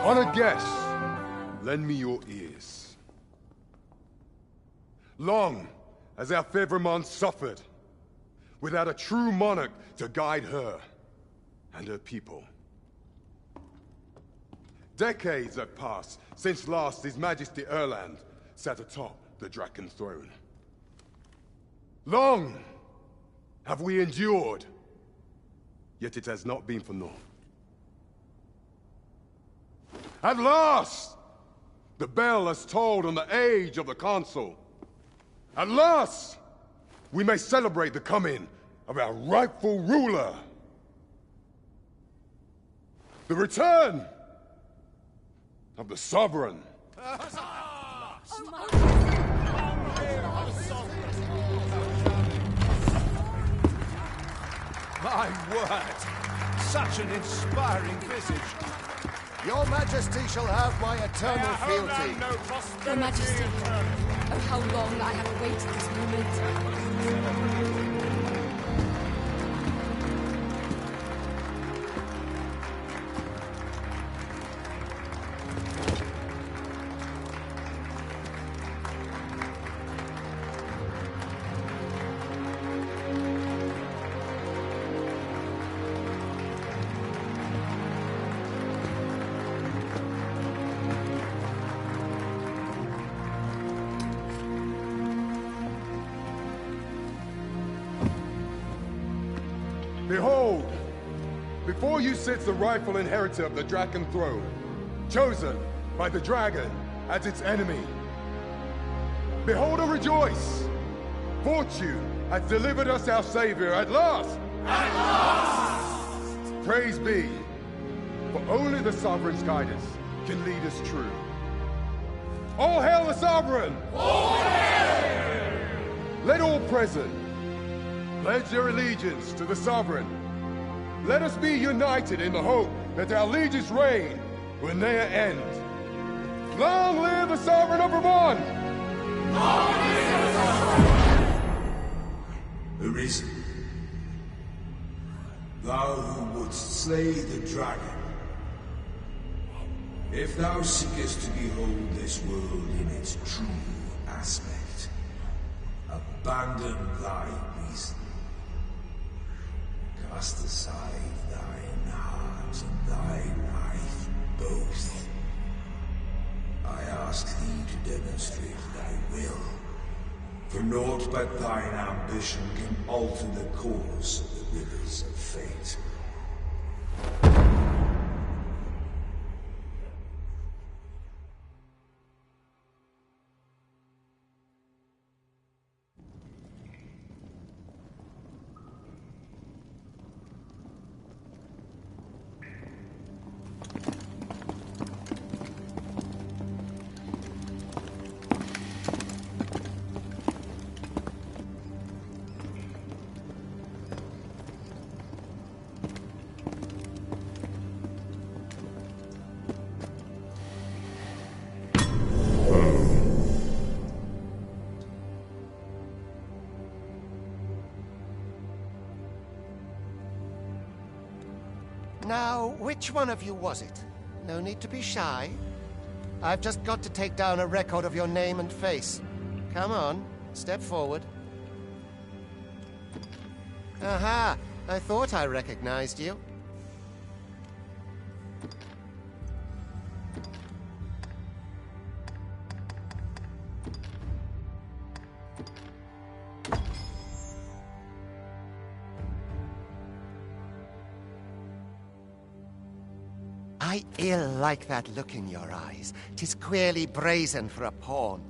On a guess, lend me your ears. Long has our Fevrimon suffered, without a true monarch to guide her and her people. Decades have passed since last His Majesty Erland sat atop the Draken throne. Long have we endured, yet it has not been for naught. At last, the bell has tolled on the age of the Council. At last, we may celebrate the coming of our rightful ruler. The return of the Sovereign. My word! Such an inspiring visage. Your Majesty shall have my eternal fealty. Your Majesty, oh how long I have awaited this moment. Behold, before you sits the rightful inheritor of the Draken throne, chosen by the dragon as its enemy. Behold and rejoice! Fortune has delivered us our savior at last! At last! Praise be, for only the Sovereign's guidance can lead us true. All hail the Sovereign! All hail! Let all present pledge their allegiance to the Sovereign. Let us be united in the hope that our liege's reign will ne'er end. Long live the Sovereign of Vermont! Long live the Sovereign! Arisen, thou who wouldst slay the dragon, if thou seekest to behold this world in its true aspect, abandon thy reason. Cast aside thine heart and thy life both. I ask thee to demonstrate thy will, for naught but thine ambition can alter the course of the rivers of fate. Now, which one of you was it? No need to be shy. I've just got to take down a record of your name and face. Come on, step forward. Aha! I thought I recognized you. I ill like that look in your eyes. 'Tis queerly brazen for a pawn.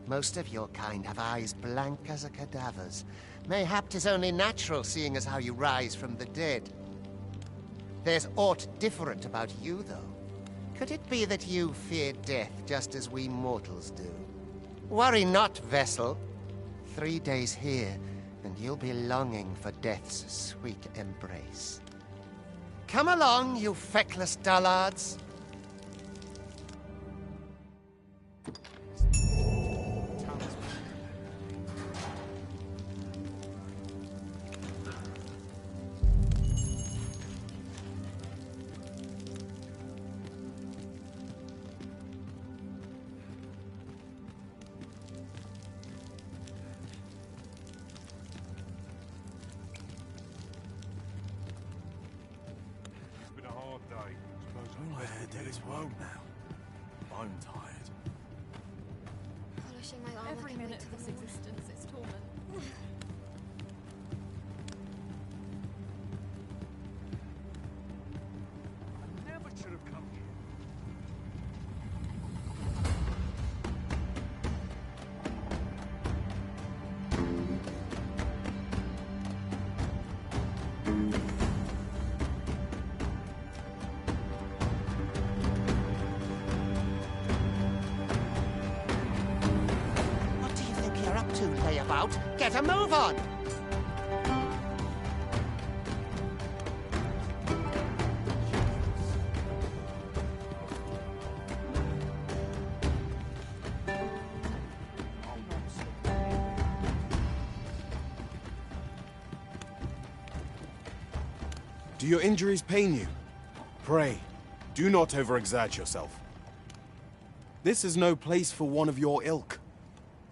Most of your kind have eyes blank as a cadaver's. Mayhap 'tis only natural, seeing as how you rise from the dead. There's aught different about you, though. Could it be that you fear death just as we mortals do? Worry not, vessel. 3 days here, and you'll be longing for death's sweet embrace. Come along, you feckless dullards. All I had to do is work now. I'm tired. Polishing my armor Every can wait minute till of the this morning. existence is torment. I never should have come here. What do you think you're up to, layabout? Get a move on! Do your injuries pain you? Pray, do not overexert yourself. This is no place for one of your ilk.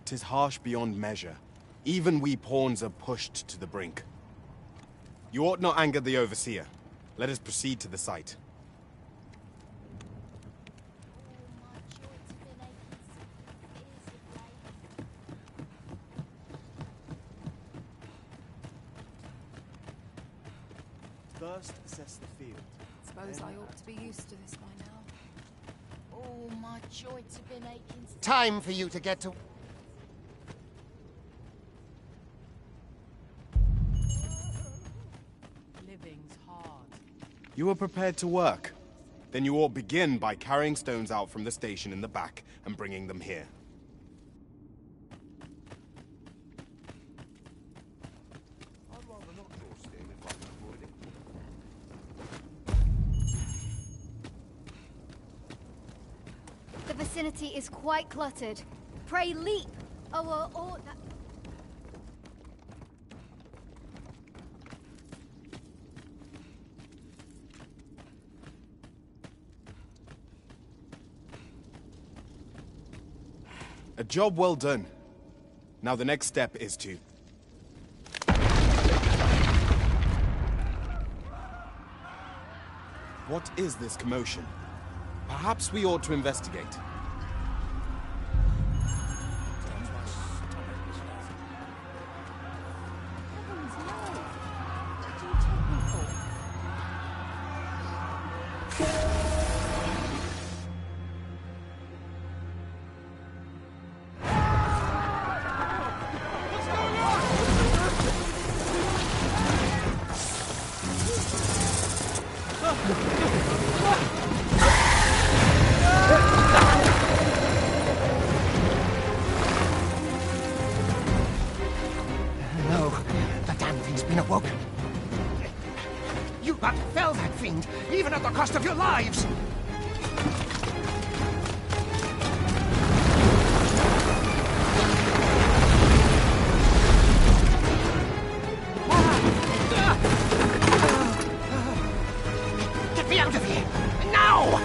'Tis harsh beyond measure. Even we pawns are pushed to the brink. You ought not anger the overseer. Let us proceed to the site. First, assess the field. Suppose I ought to be used to this by now. Oh, my joints have been aching. Time for you to get to... Living's hard. You are prepared to work. Then you ought begin by carrying stones out from the station in the back and bringing them here. I'd rather not draw steel if I can avoid it. The vicinity is quite cluttered. Pray leap! Oh, that... A job well done. Now the next step is to... What is this commotion? Perhaps we ought to investigate. Heavens, no! What do you take me for? No, the damn thing's been awoken. You got to fell that fiend, even at the cost of your lives! Get me out of here! Now!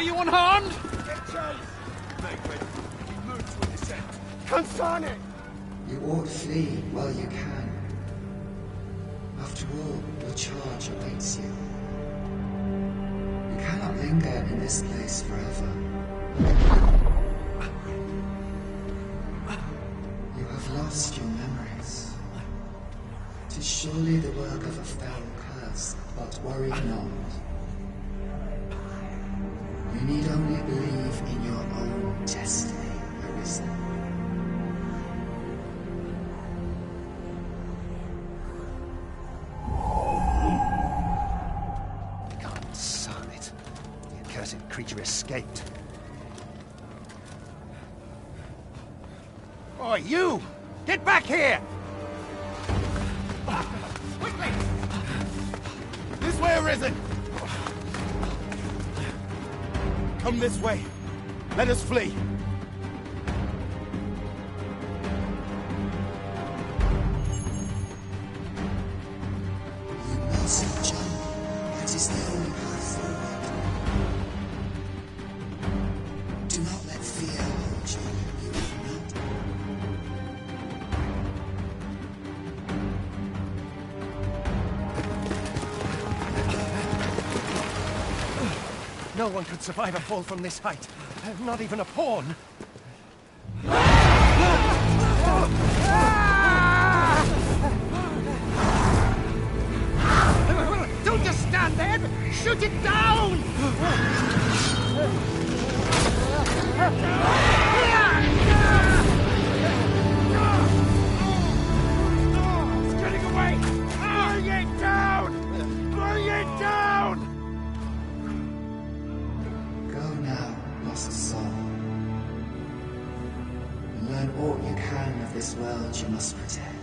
Are you unharmed? Get chase! Make ready. We move to intercept. Concern it! You ought flee while you can. After all, your charge awaits you. You cannot linger in this place forever. You have lost your memories. 'Tis surely the work of a foul curse, but worry not. You need only believe in your own destiny, Arisen. Son it. The accursed creature escaped. Oh, you! Get back here! Quickly! This way, Arisen! Come this way. Let us flee. You must jump. That is the only path forward. Do not let fear hold you. You will not. No one could survive a fall from this height. Not even a pawn. Don't just stand there! Shoot it down! It's getting away! Bring it down! Bring it down! Go now, lost soul. Learn all you can of this world you must protect.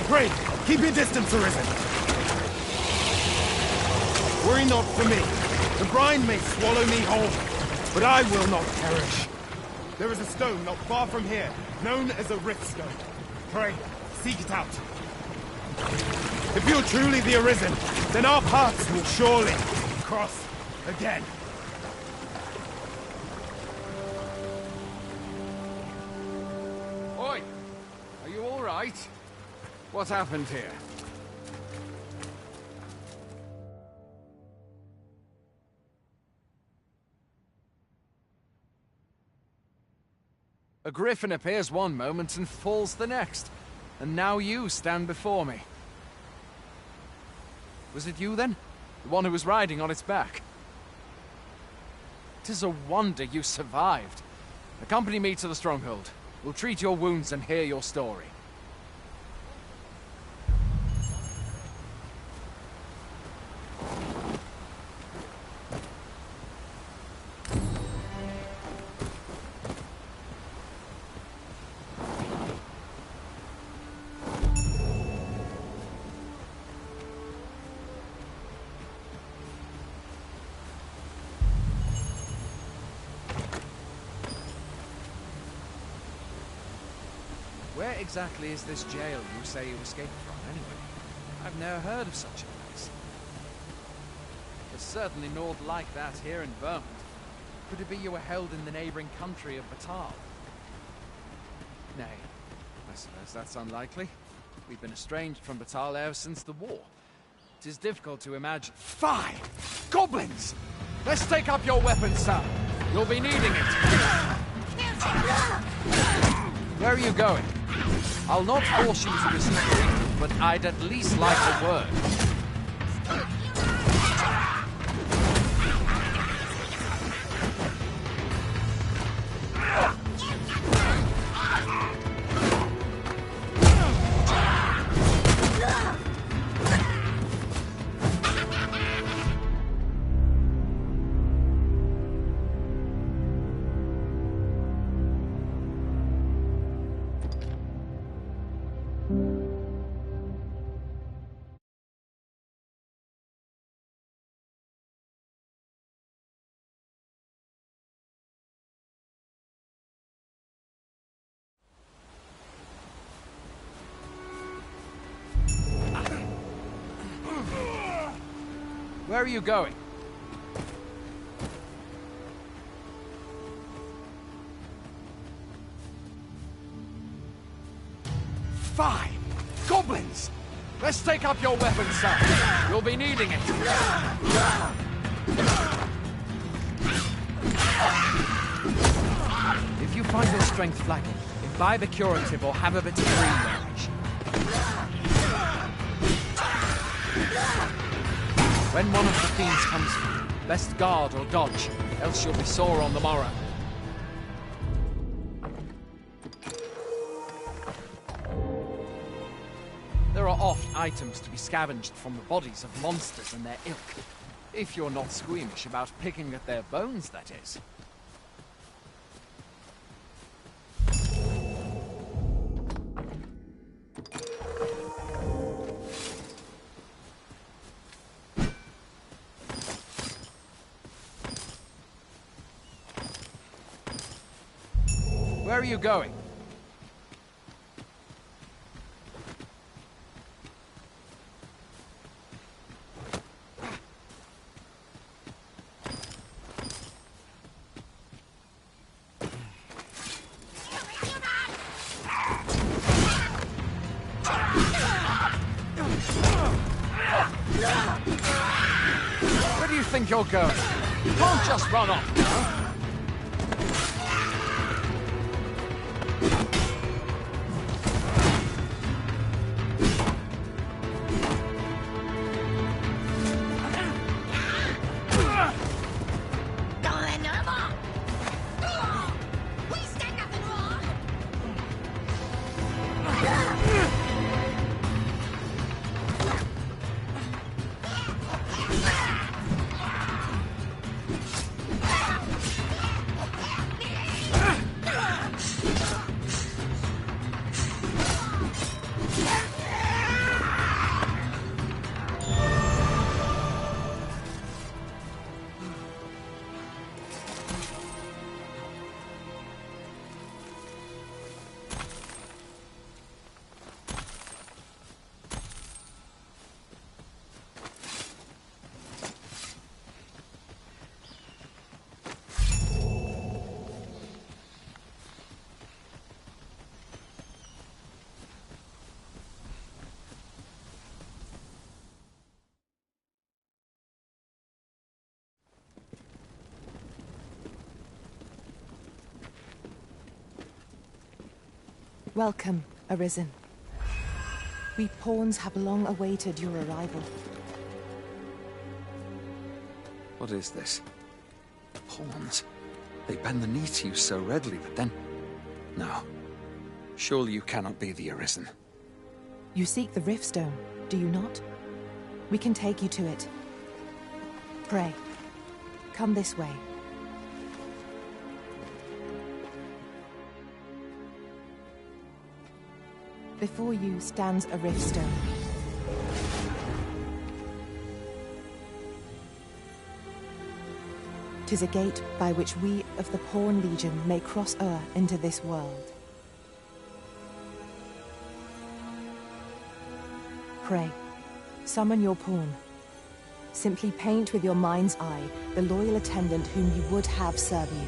Pray, keep your distance, Arisen. Worry not for me. The brine may swallow me whole, but I will not perish. There is a stone not far from here, known as a rift stone. Pray, seek it out. If you're truly the Arisen, then our paths will surely cross again. Oi! Are you all right? What happened here? A griffin appears one moment and falls the next. And now you stand before me. Was it you then? The one who was riding on its back? 'Tis a wonder you survived. Accompany me to the stronghold. We'll treat your wounds and hear your story. Where exactly is this jail you say you escaped from, anyway? I've never heard of such a place. There's certainly naught like that here in Vermont. Could it be you were held in the neighboring country of Batal? Nay, I suppose that's unlikely. We've been estranged from Batal ever since the war. It is difficult to imagine. Fie! Goblins! Let's take up your weapons, sir. You'll be needing it. Where are you going? I'll not force you to receive treatment, but I'd at least like a word. Where are you going? Fie! Goblins! Let's take up your weapons, sir. You'll be needing it. If you find your strength flagging, imbibe a curative or have a bit of green damage. When one of the fiends comes for you, best guard or dodge, else you'll be sore on the morrow. There are oft items to be scavenged from the bodies of monsters and their ilk. If you're not squeamish about picking at their bones, that is. Where are you going? Where do you think you're going? You can't just run off now. Welcome, Arisen. We pawns have long awaited your arrival. What is this? Pawns? They bend the knee to you so readily, but then... No. Surely you cannot be the Arisen. You seek the Riftstone, do you not? We can take you to it. Pray, come this way. Before you stands a Riftstone. "'Tis a gate by which we of the Pawn Legion may cross o'er into this world. Pray, summon your pawn. Simply paint with your mind's eye the loyal attendant whom you would have serve you.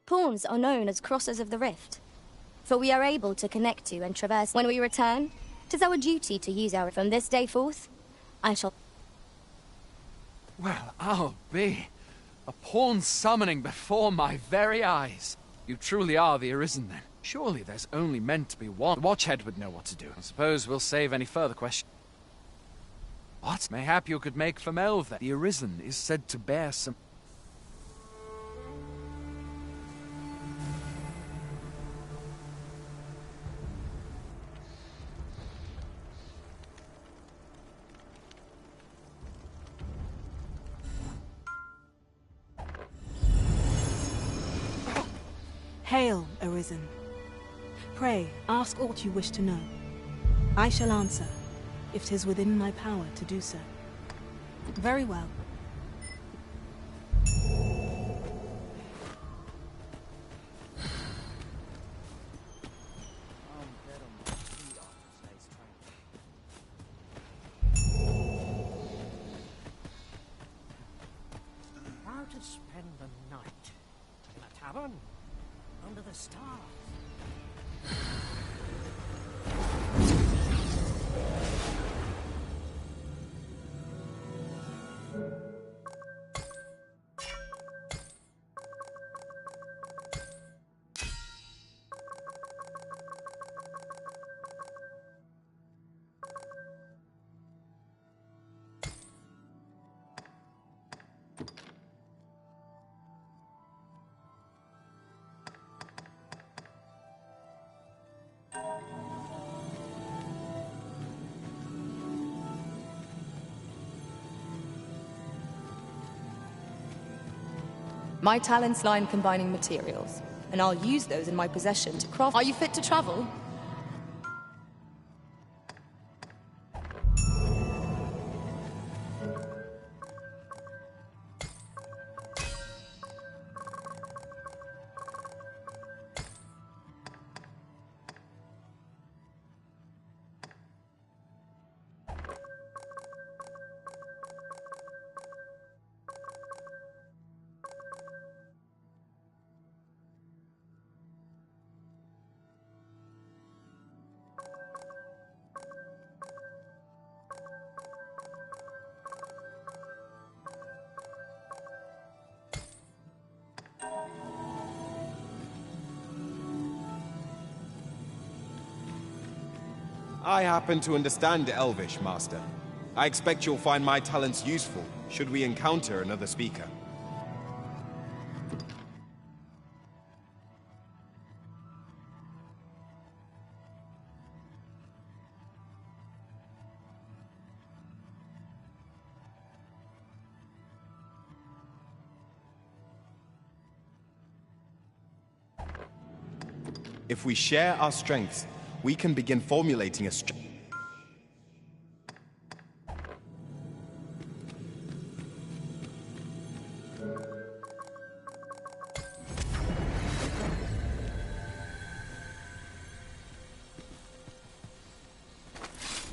Pawns are known as Crossers of the Rift, for we are able to connect to and traverse. When we return, 'tis our duty to use our... From this day forth, I shall... Well, I'll be. A pawn summoning before my very eyes. You truly are the Arisen, then. Surely there's only meant to be one. The Watchhead would know what to do. I suppose we'll save any further questions. What? Mayhap you could make for Melv, then. The Arisen is said to bear some... Hail, Arisen. Pray, ask aught you wish to know. I shall answer, if 'tis within my power to do so. Very well. How to spend the night? In a tavern? Under the stars? My talents lie in combining materials, and I'll use those in my possession to craft... Are you fit to travel? I happen to understand Elvish, Master. I expect you'll find my talents useful, should we encounter another speaker. If we share our strengths, we can begin formulating a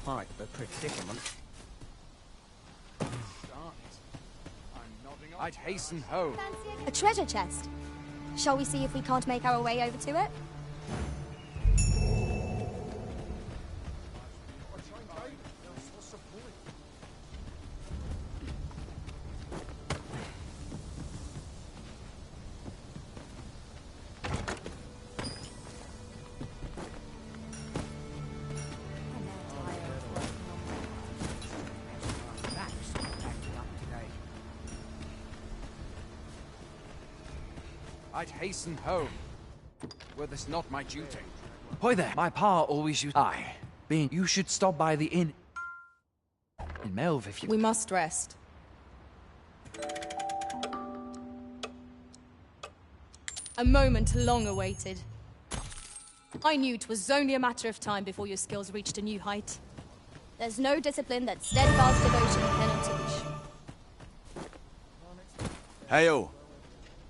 quite the predicament. I'd hasten home. A treasure chest. Shall we see if we can't make our way over to it? I'd hasten home, were this not my duty. Hoy there, my pa always used being you should stop by the inn in Melv if you... We must rest. A moment long awaited. I knew 'twas only a matter of time before your skills reached a new height. There's no discipline that steadfast devotion cannot teach. Hail!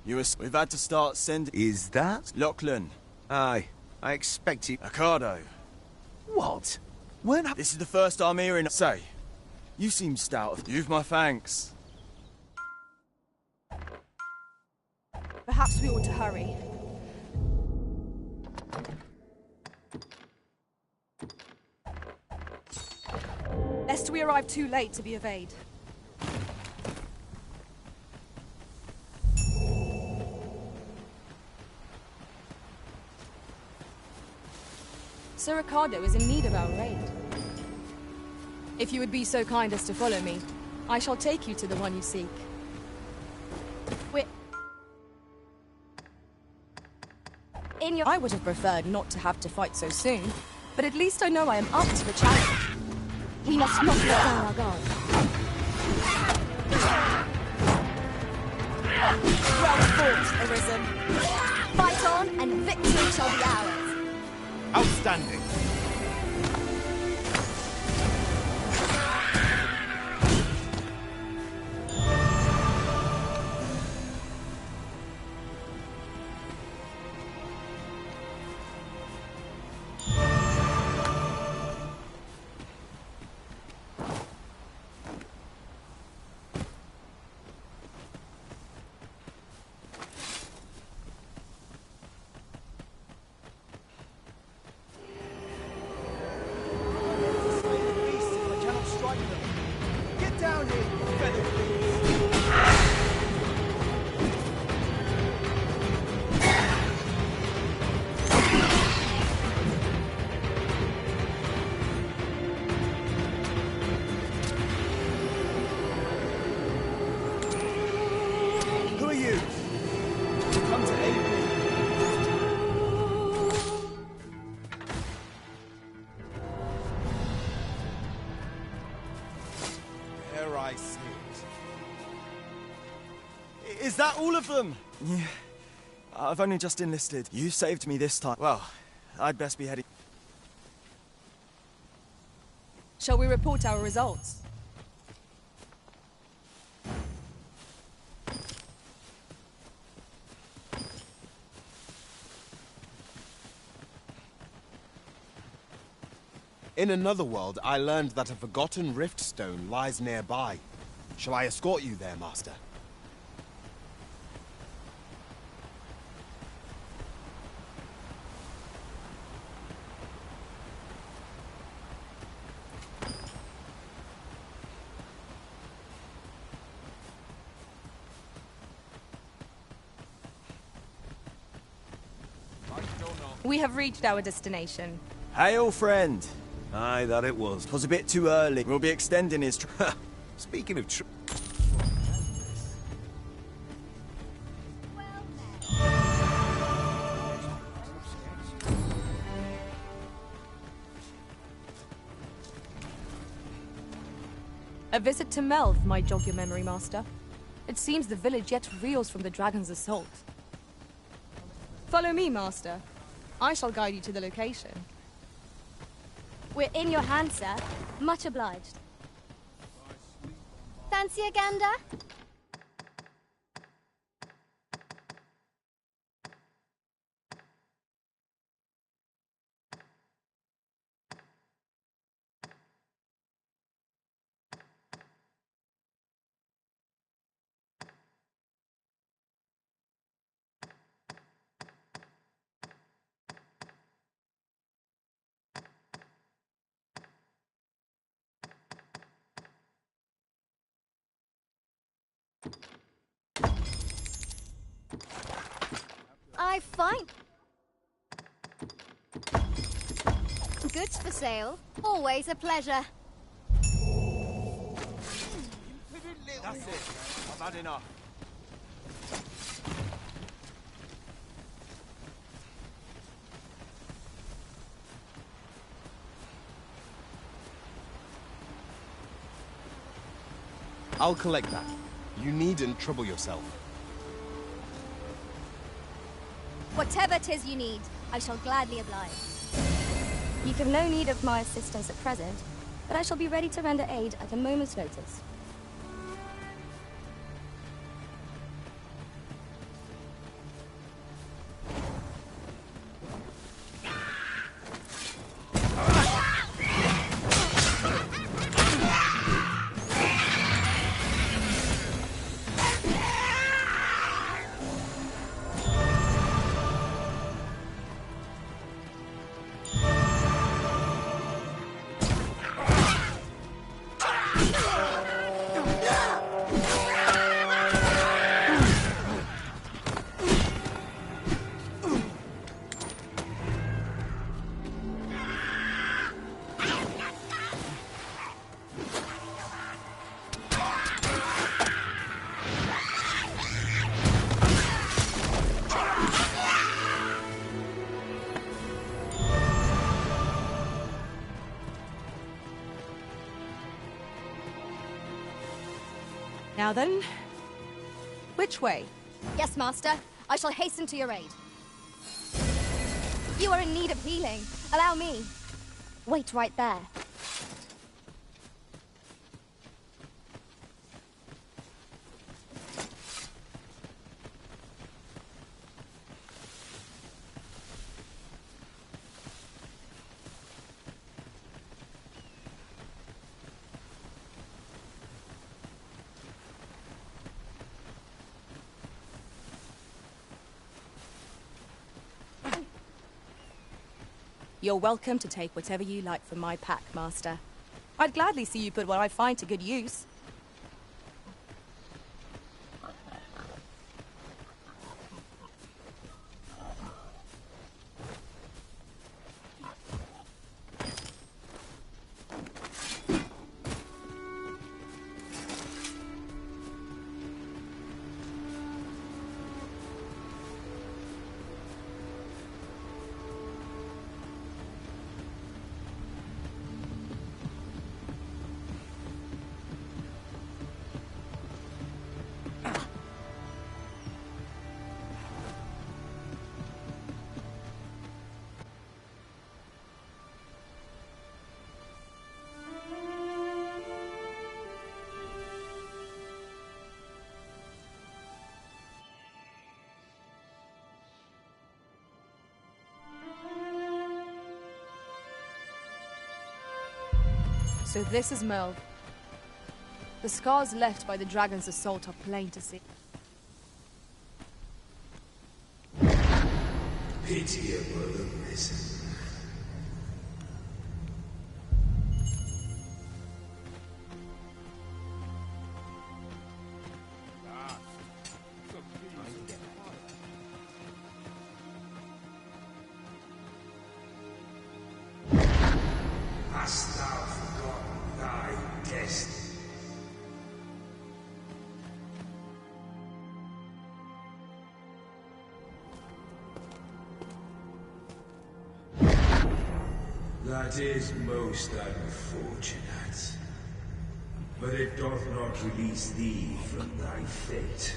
We've had to start sending... Is that? Lachlan. Aye, I expect you... Ricardo. What? This is the first I'm hearing... Say, you seem stout. You've my thanks. Perhaps we ought to hurry. Lest we arrive too late to be evade. Sir Ricardo is in need of our aid. If you would be so kind as to follow me, I shall take you to the one you seek. I would have preferred not to have to fight so soon, but at least I know I am up to the challenge. We must not let down our guard. Well fought, Arisen. Fight on, and victory shall be ours. Outstanding. Is that all of them? Yeah. I've only just enlisted. You saved me this time. Well, I'd best be heading... Shall we report our results? In another world, I learned that a forgotten rift stone lies nearby. Shall I escort you there, Master? We have reached our destination. Hail, friend. Aye, that it was. 'Twas a bit too early. We'll be extending his... Speaking of A visit to Melv might jog your memory, Master. It seems the village yet reels from the dragon's assault. Follow me, Master. I shall guide you to the location. We're in your hands, sir. Much obliged. Fancy a gander? I find goods for sale. Always a pleasure. That's it. I've had enough. I'll collect that. You needn't trouble yourself. Whatever 'tis you need, I shall gladly oblige. You've no need of my assistance at present, but I shall be ready to render aid at a moment's notice. Now then, which way? Yes, Master. I shall hasten to your aid. You are in need of healing. Allow me. Wait right there. You're welcome to take whatever you like from my pack, Master. I'd gladly see you put what I find to good use. So this is Merle. The scars left by the dragon's assault are plain to see. Pitiable arisen. Hast thou forgotten thy destiny? That is most unfortunate. But it doth not release thee from thy fate.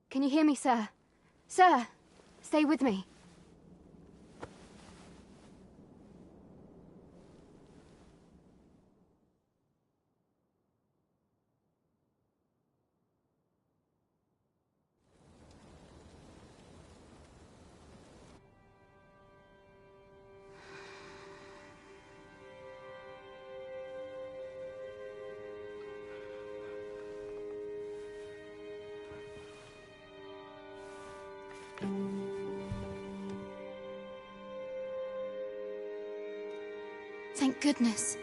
Can you hear me, sir? Sir, stay with me. Thank goodness.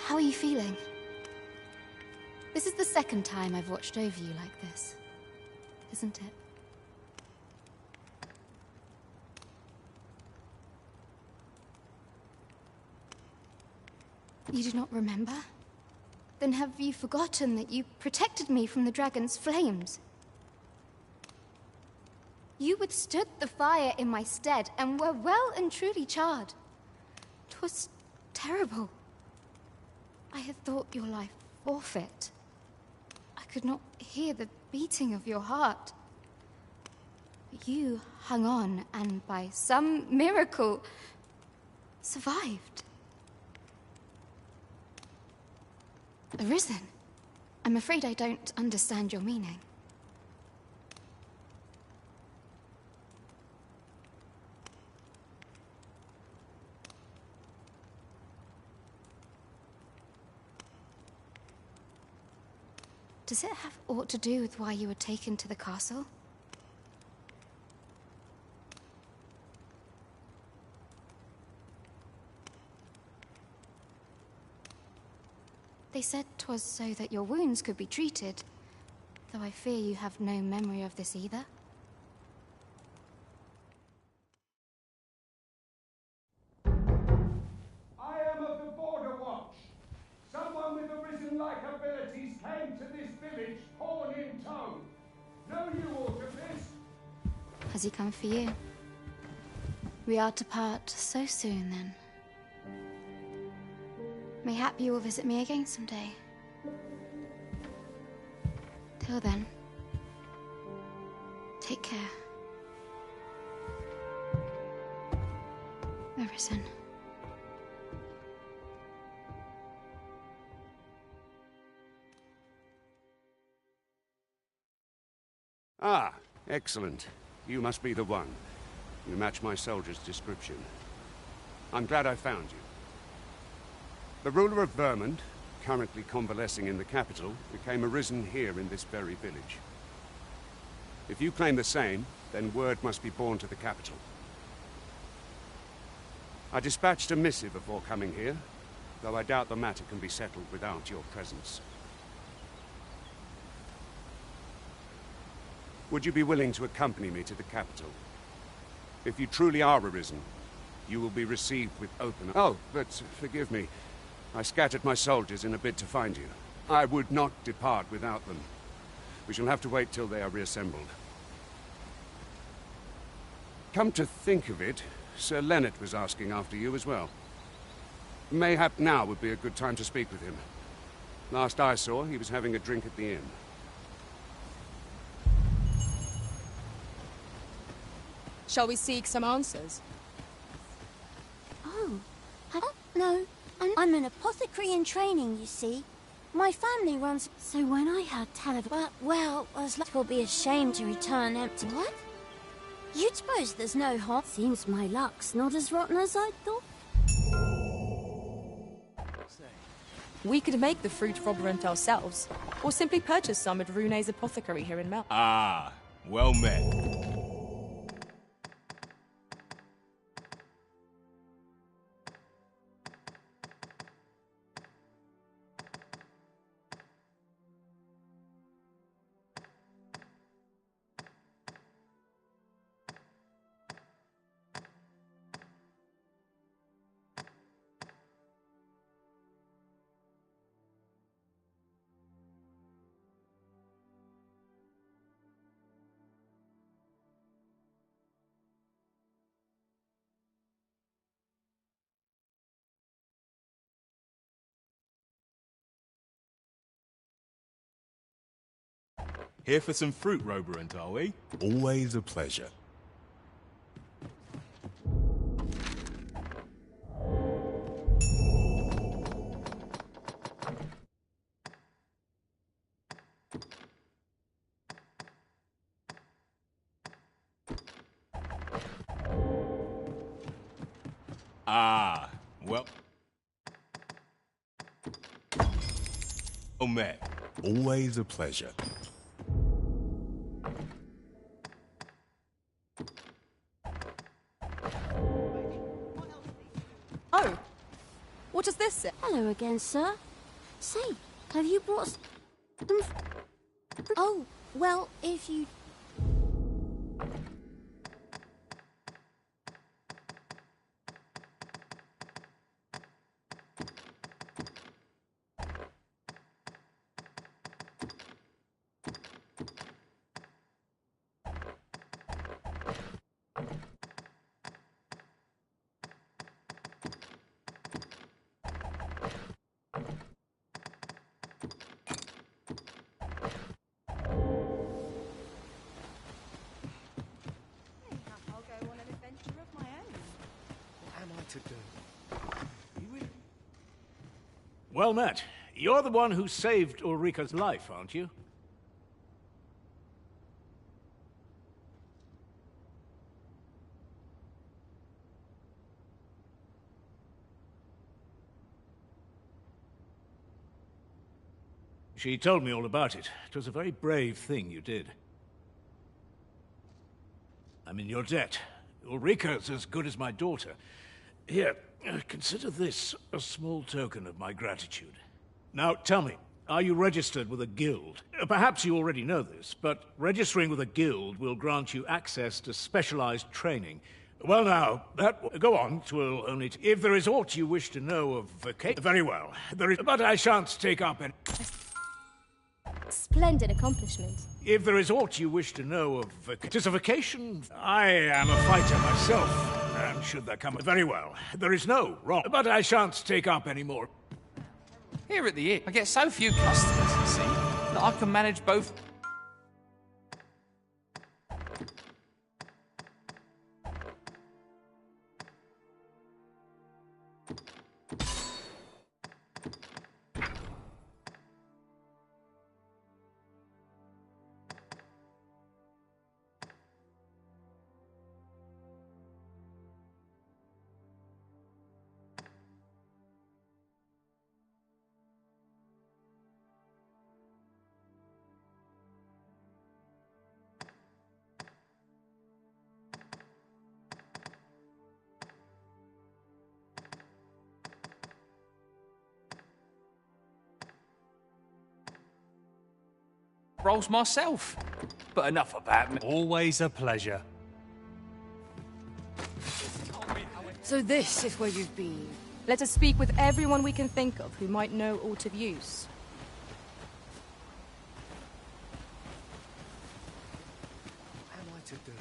How are you feeling? This is the second time I've watched over you like this, isn't it? You do not remember? Then have you forgotten that you protected me from the dragon's flames? You withstood the fire in my stead and were well and truly charred. 'Twas terrible. I had thought your life forfeit. I could not hear the beating of your heart. But you hung on and by some miracle survived. Arisen? I'm afraid I don't understand your meaning. Does it have aught to do with why you were taken to the castle? They said 'twas so that your wounds could be treated, though I fear you have no memory of this either. I am of the Border Watch. Someone with Arisen-like abilities came to this village, horn in tow. Know you aught of this? Has he come for you? We are to part so soon, then. Mayhap you will visit me again someday. Till then, take care. Arisen. Ah, excellent. You must be the one. You match my soldier's description. I'm glad I found you. The ruler of Vermund, currently convalescing in the capital, became arisen here in this very village. If you claim the same, then word must be borne to the capital. I dispatched a missive before coming here, though I doubt the matter can be settled without your presence. Would you be willing to accompany me to the capital? If you truly are arisen, you will be received with open... Oh, but forgive me. I scattered my soldiers in a bid to find you. I would not depart without them. We shall have to wait till they are reassembled. Come to think of it, Sir Leonard was asking after you as well. Mayhap now would be a good time to speak with him. Last I saw, he was having a drink at the inn. Shall we seek some answers? Oh, I don't know. I'm an apothecary in training, you see. My family runs... So when I heard tell of... Well, as luck will be ashamed to return empty. What? You'd suppose there's no harm. Seems my luck's not as rotten as I thought. We could make the fruit robberant ourselves, or simply purchase some at Rune's apothecary here in Mel. Ah, well met. Here for some fruit, Roberant, are we? Always a pleasure. Ah, well... met. Always a pleasure. Oh, what does this say? Hello again, sir. Say, have you brought some... Oh, well, if you... Well met. You're the one who saved Ulrika's life, aren't you? She told me all about it. It was a very brave thing you did. I'm in your debt. Ulrika's as good as my daughter. Here, consider this a small token of my gratitude. Now, tell me, are you registered with a guild? Perhaps you already know this, but registering with a guild will grant you access to specialized training. Well now, go on, twill only if there is aught you wish to know of vacation... Very well, there is... But I shan't take up any... Splendid accomplishment. If there is aught you wish to know of vacation... 'Tis a vacation... I am a fighter myself. And should there come... Very well. There is no wrong. But I shan't take up any more. Here at the inn, I get so few customers, you see, that I can manage both... roles myself. But enough about me. Always a pleasure. So this is where you've been. Let us speak with everyone we can think of who might know aught of use. What am I to do?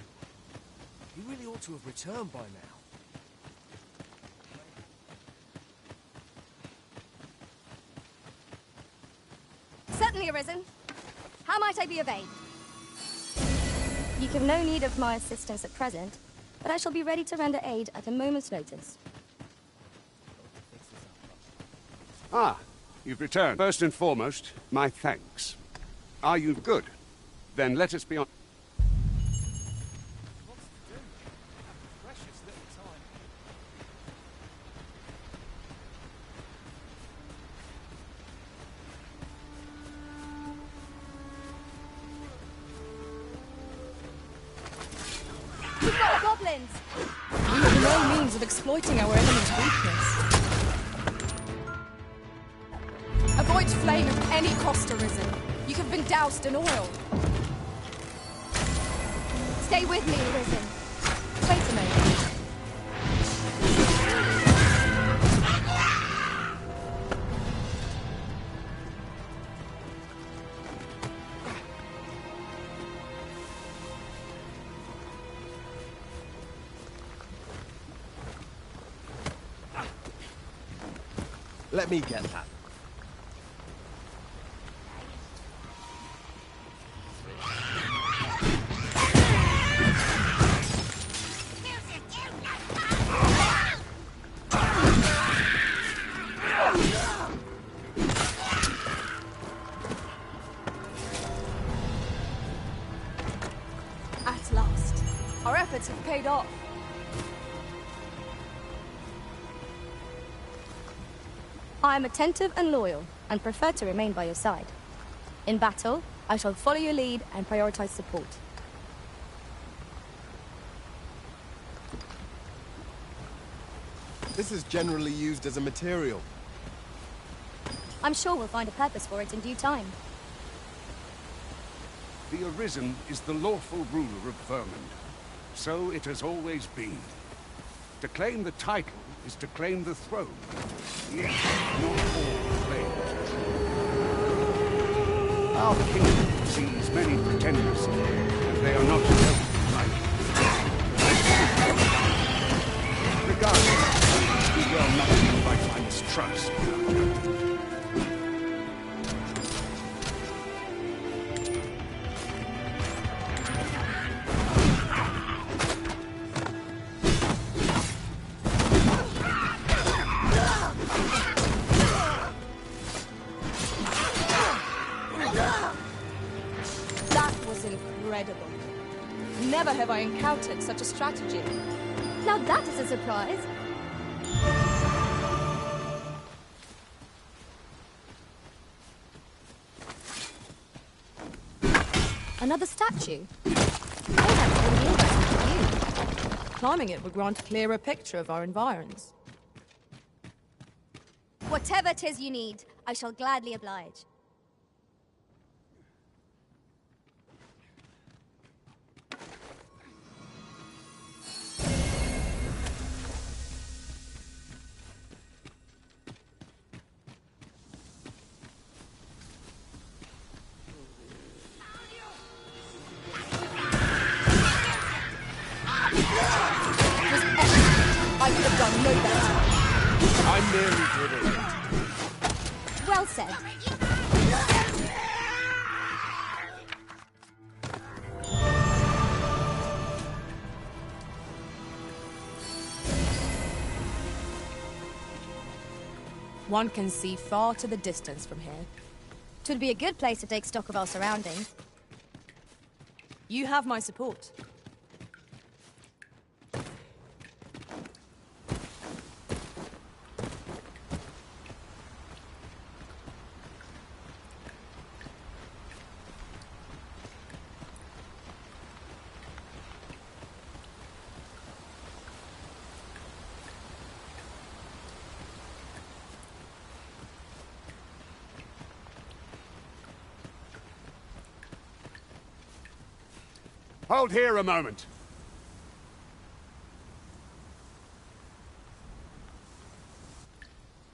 You really ought to have returned by now. Certainly, Arisen. How might I be of aid? You have no need of my assistance at present, but I shall be ready to render aid at a moment's notice. Ah, you've returned. First and foremost, my thanks. Are you good? Then let us be on... We've got goblins! We have no means of exploiting our enemy's weakness. Avoid flame at any cost, Arisen. You have been doused in oil. Stay with me, Arisen. Wait a minute. Let me get that. Our efforts have paid off. I am attentive and loyal, and prefer to remain by your side. In battle, I shall follow your lead and prioritize support. This is generally used as a material. I'm sure we'll find a purpose for it in due time. The Arisen is the lawful ruler of Vermund. So it has always been. To claim the title is to claim the throne. Yet, not all claim it. Our kingdom sees many pretenders, and they are not dealt right. Regardless, we will not be invited by mistrust. Never have I encountered such a strategy. Now that is a surprise. Another statue? Climbing it would grant a clearer picture of our environs. Whatever 'tis you need, I shall gladly oblige. I could have done no better. I merely did it. Well said. One can see far to the distance from here. 'Twould be a good place to take stock of our surroundings. You have my support. Hold here a moment.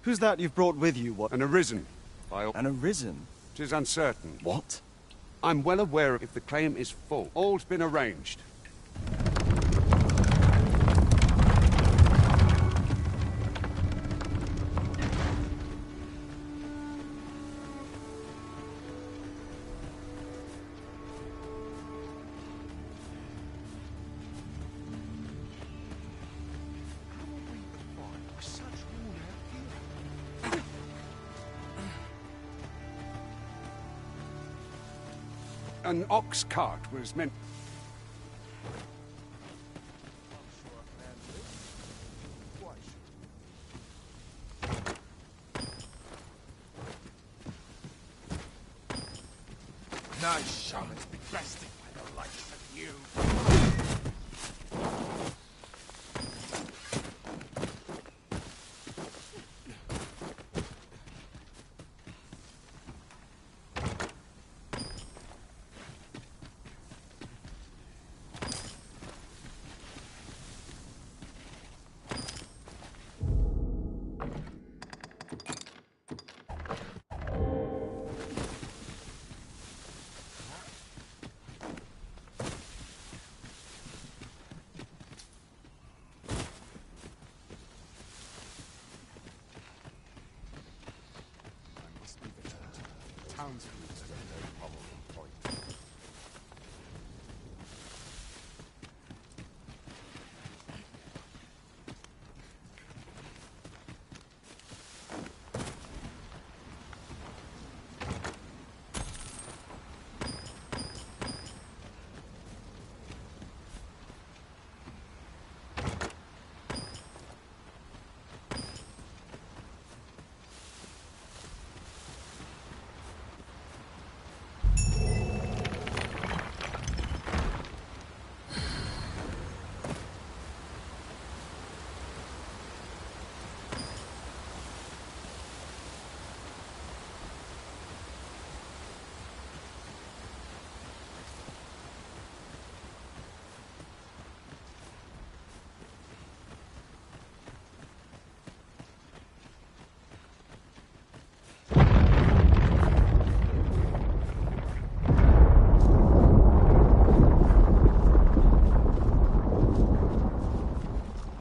Who's that you've brought with you? What? An Arisen. An Arisen? 'Tis uncertain. What? I'm well aware if the claim is full. All's been arranged. An ox cart was meant... Nice shamans bested by the likes of you.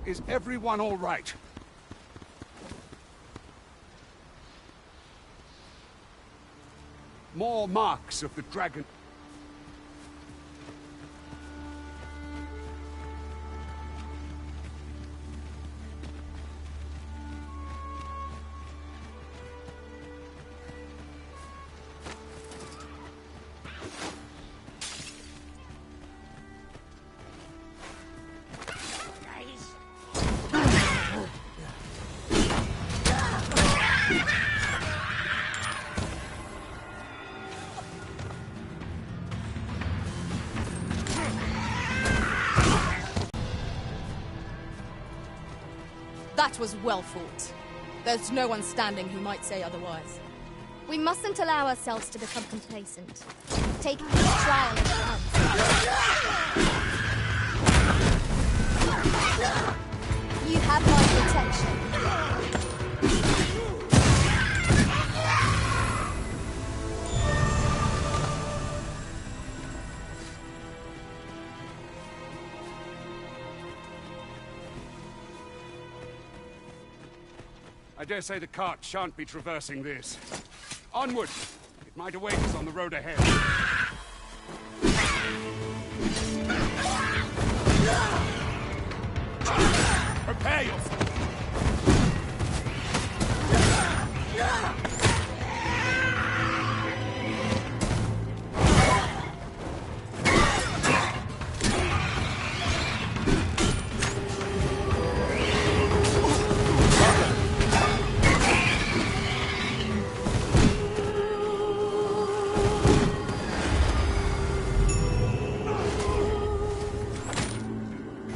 Is everyone all right? More marks of the dragon. That was well fought. There's no one standing who might say otherwise. We mustn't allow ourselves to become complacent. Take each trial as it comes. You have my protection. I dare say the cart shan't be traversing this. Onward! It might await us on the road ahead. Prepare yourself!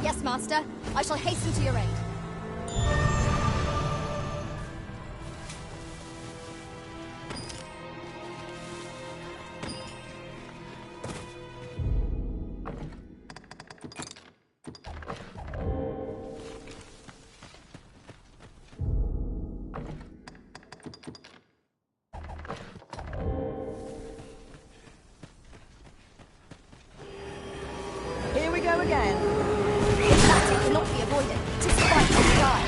Yes, Master. I shall hasten to your aid. Here we go again. That cannot be avoided. 'Tis fight or die.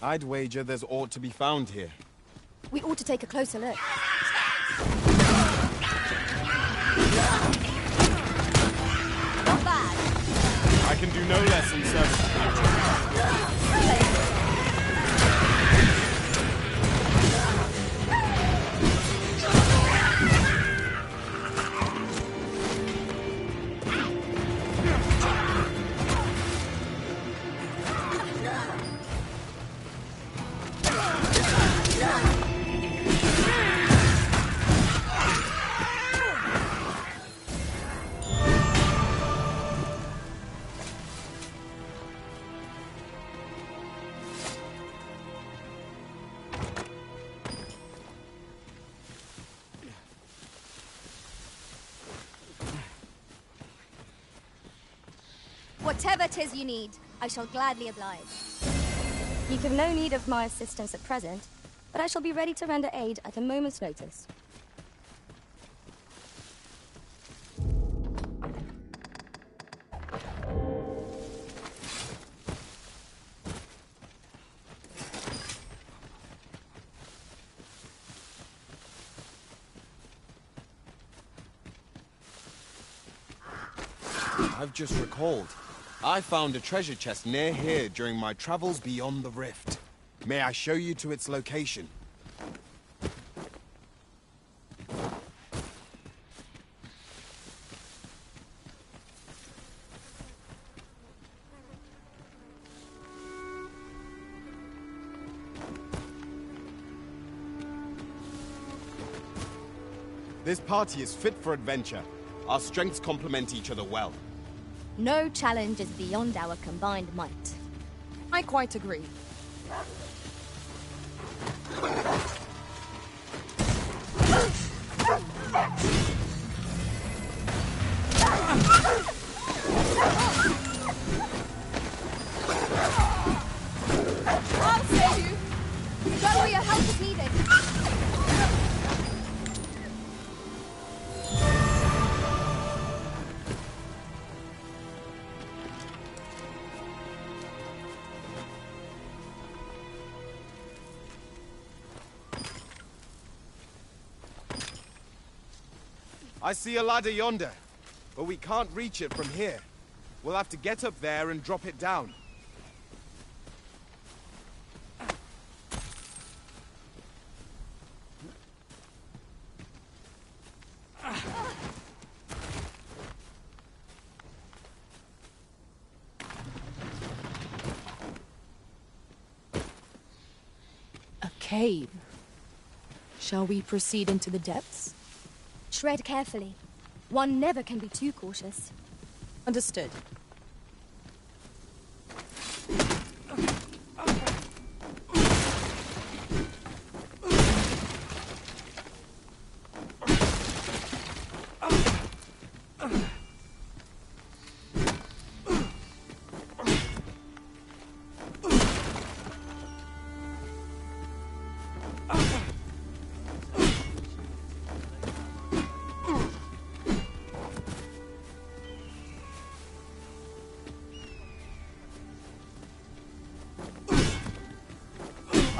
I'd wager there's aught to be found here. We ought to take a closer look. Not bad. I can do no less in service of you. Whatever 'tis you need, I shall gladly oblige. You have no need of my assistance at present, but I shall be ready to render aid at a moment's notice. I've just recalled. I found a treasure chest near here during my travels beyond the rift. May I show you to its location? This party is fit for adventure. Our strengths complement each other well. No challenge is beyond our combined might. I quite agree. I'll save you! Go where your help is needed! I see a ladder yonder, but we can't reach it from here. We'll have to get up there and drop it down. A cave. Shall we proceed into the depths? Tread carefully. One never can be too cautious. Understood.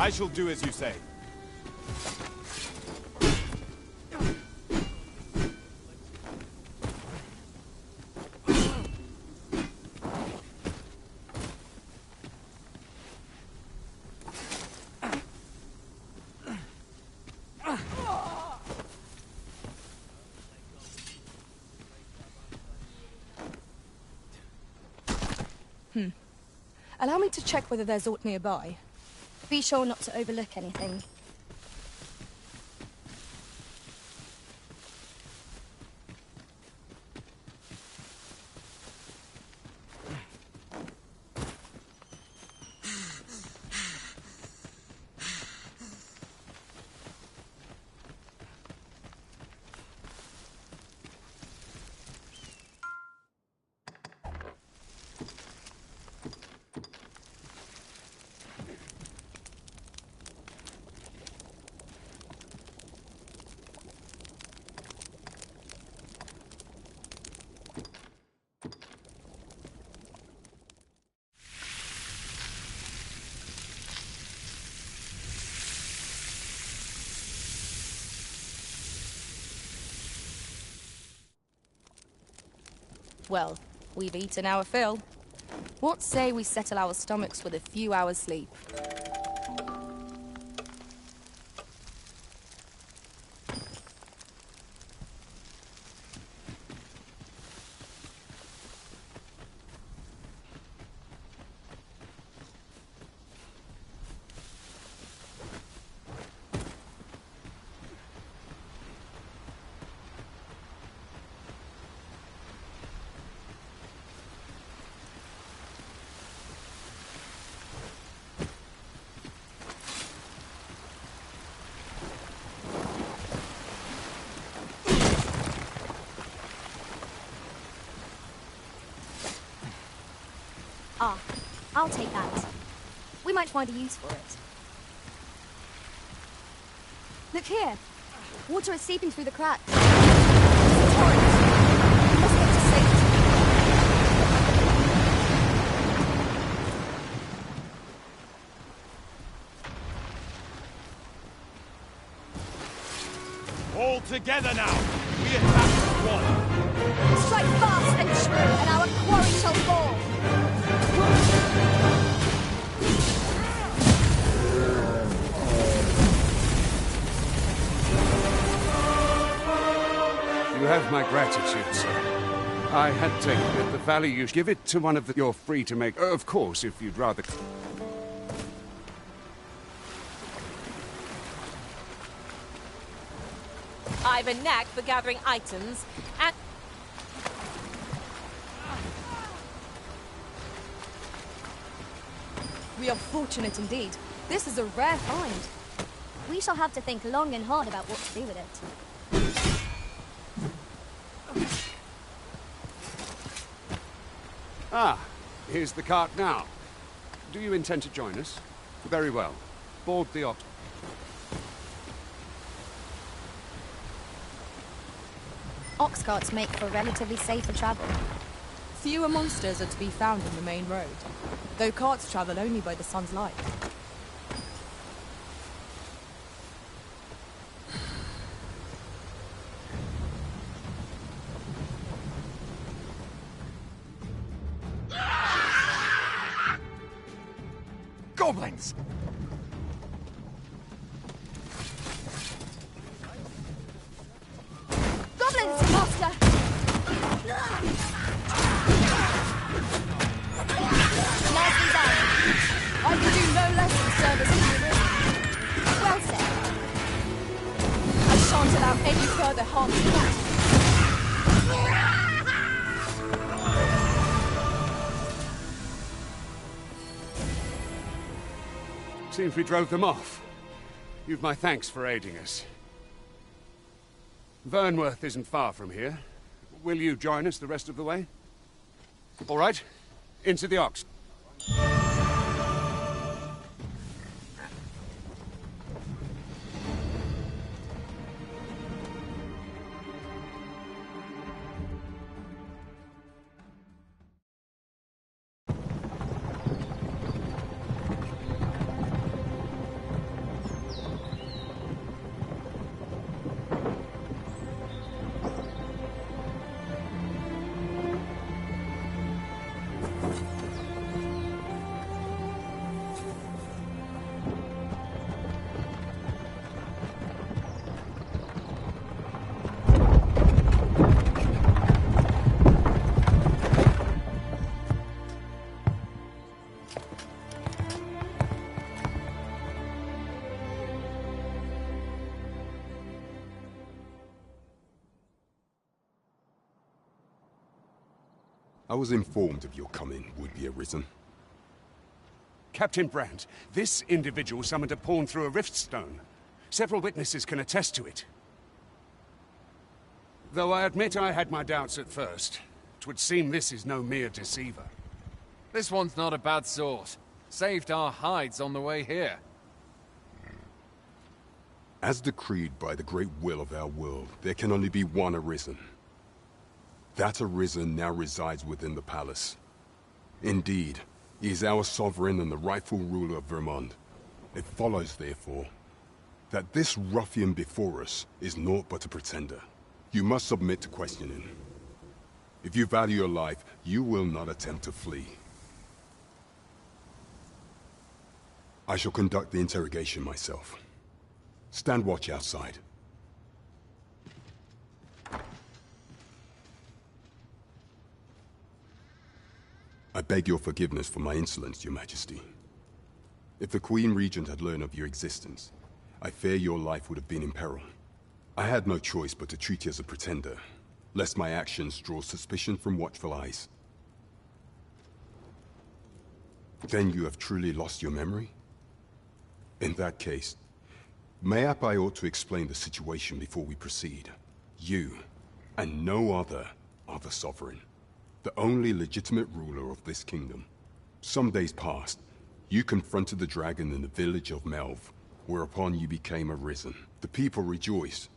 I shall do as you say. Allow me to check whether there's aught nearby. Be sure not to overlook anything. Well, we've eaten our fill. What say we settle our stomachs with a few hours' sleep? Ah, I'll take that. We might find a use for it. Look here. Water is seeping through the cracks. It's a torrent. We must get to safety. All together now! We attack as one! Strike fast and true, and our quarry shall fall! You have my gratitude, sir. I had taken it. The value you give it to one of the... You're free to make... Of course, if you'd rather... I've a knack for gathering items, and... We are fortunate indeed. This is a rare find. We shall have to think long and hard about what to do with it. Ah, here's the cart now. Do you intend to join us? Very well. Board the ox. Ox carts make for relatively safer travel. Fewer monsters are to be found on the main road, though carts travel only by the sun's light. Goblins! Goblins, master! Nicely done. I can do no less than service to the river. Well said. I shan't allow any further harm to that. Seems we drove them off. You've my thanks for aiding us. Vernworth isn't far from here. Will you join us the rest of the way? All right. Into the ox. I was informed of your coming, would-be Arisen. Captain Brandt, this individual summoned a pawn through a rift stone. Several witnesses can attest to it. Though I admit I had my doubts at first. 'Twould seem this is no mere deceiver. This one's not a bad sort. Saved our hides on the way here. As decreed by the great will of our world, there can only be one Arisen. That Arisen now resides within the palace. Indeed, he is our sovereign and the rightful ruler of Vermont. It follows, therefore, that this ruffian before us is naught but a pretender. You must submit to questioning. If you value your life, you will not attempt to flee. I shall conduct the interrogation myself. Stand watch outside. I beg your forgiveness for my insolence, Your Majesty. If the Queen Regent had learned of your existence, I fear your life would have been in peril. I had no choice but to treat you as a pretender, lest my actions draw suspicion from watchful eyes. Then you have truly lost your memory? In that case, mayhap I ought to explain the situation before we proceed. You, and no other, are the sovereign. The only legitimate ruler of this kingdom. Some days past, you confronted the dragon in the village of Melv, whereupon you became Arisen. The people rejoiced,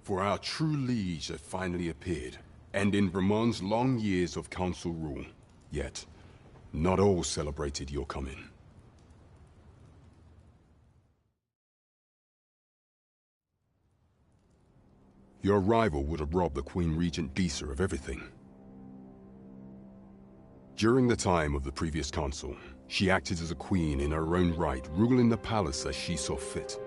for our true liege had finally appeared, and in Vermont's long years of council rule. Yet, not all celebrated your coming. Your arrival would have robbed the Queen Regent Disa of everything. During the time of the previous consul, she acted as a queen in her own right, ruling the palace as she saw fit.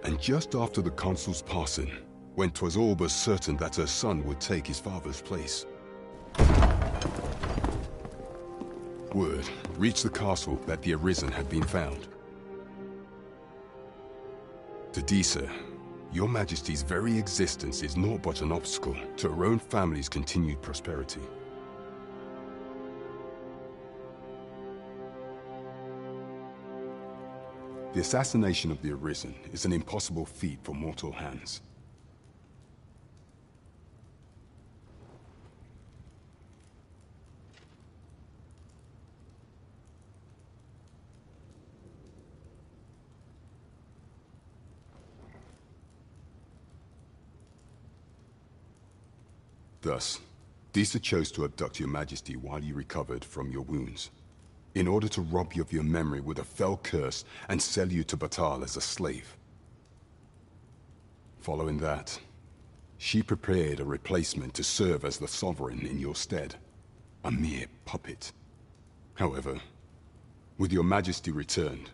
And just after the consul's passing, when 'twas all but certain that her son would take his father's place, word reached the castle that the Arisen had been found. To Disa, Your Majesty's very existence is naught but an obstacle to her own family's continued prosperity. The assassination of the Arisen is an impossible feat for mortal hands. Thus, Disa chose to abduct your majesty while you recovered from your wounds, in order to rob you of your memory with a fell curse and sell you to Batal as a slave. Following that, she prepared a replacement to serve as the sovereign in your stead, a mere puppet. However, with your majesty returned,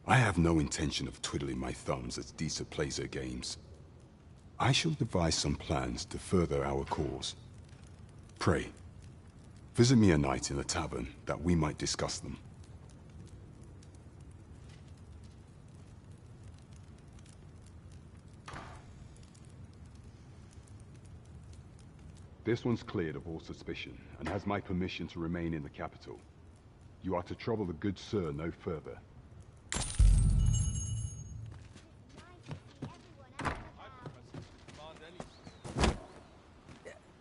I have no intention of twiddling my thumbs as Disa plays her games. I shall devise some plans to further our cause. Pray, visit me a night in the tavern that we might discuss them. This one's cleared of all suspicion and has my permission to remain in the capital. You are to trouble the good sir no further.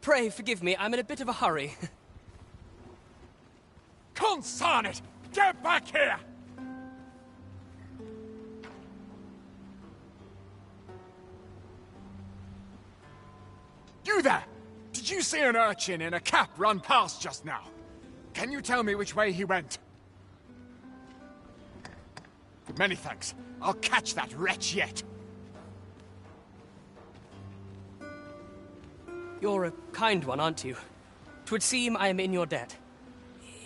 Pray forgive me, I'm in a bit of a hurry. Consign it! Get back here! You there! Did you see an urchin in a cap run past just now? Can you tell me which way he went? Many thanks. I'll catch that wretch yet. You're a kind one, aren't you? 'Twould seem I am in your debt.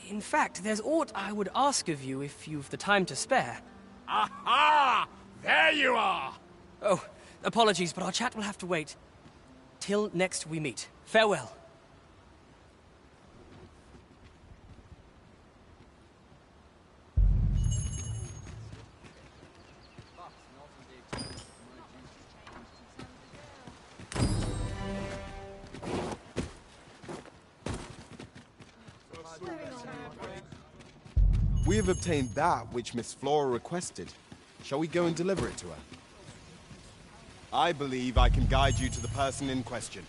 In fact, there's aught I would ask of you if you've the time to spare. Aha! There you are! Oh, apologies, but our chat will have to wait. Till next we meet. Farewell. We have obtained that which Miss Flora requested. Shall we go and deliver it to her? I believe I can guide you to the person in question.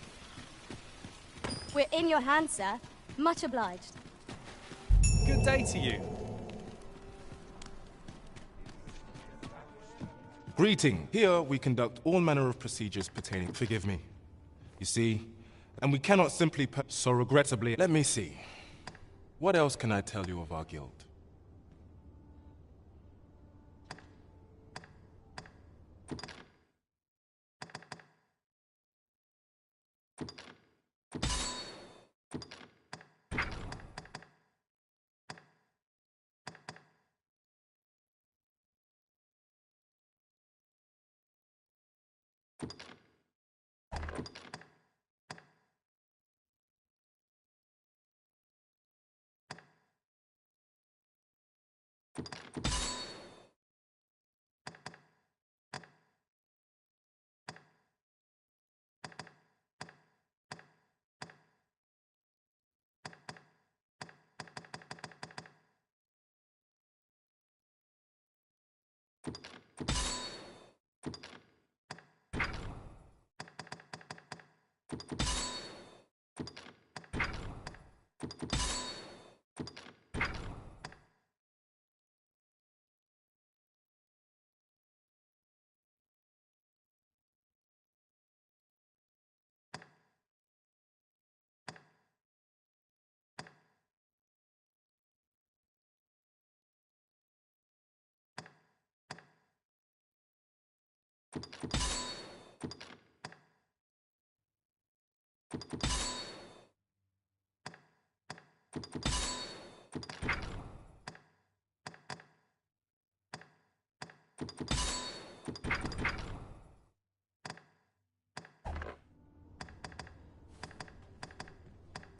We're in your hands, sir. Much obliged. Good day to you. Greeting. Here we conduct all manner of procedures pertaining. Forgive me. You see, and we cannot simply so regrettably. Let me see. What else can I tell you of our guild?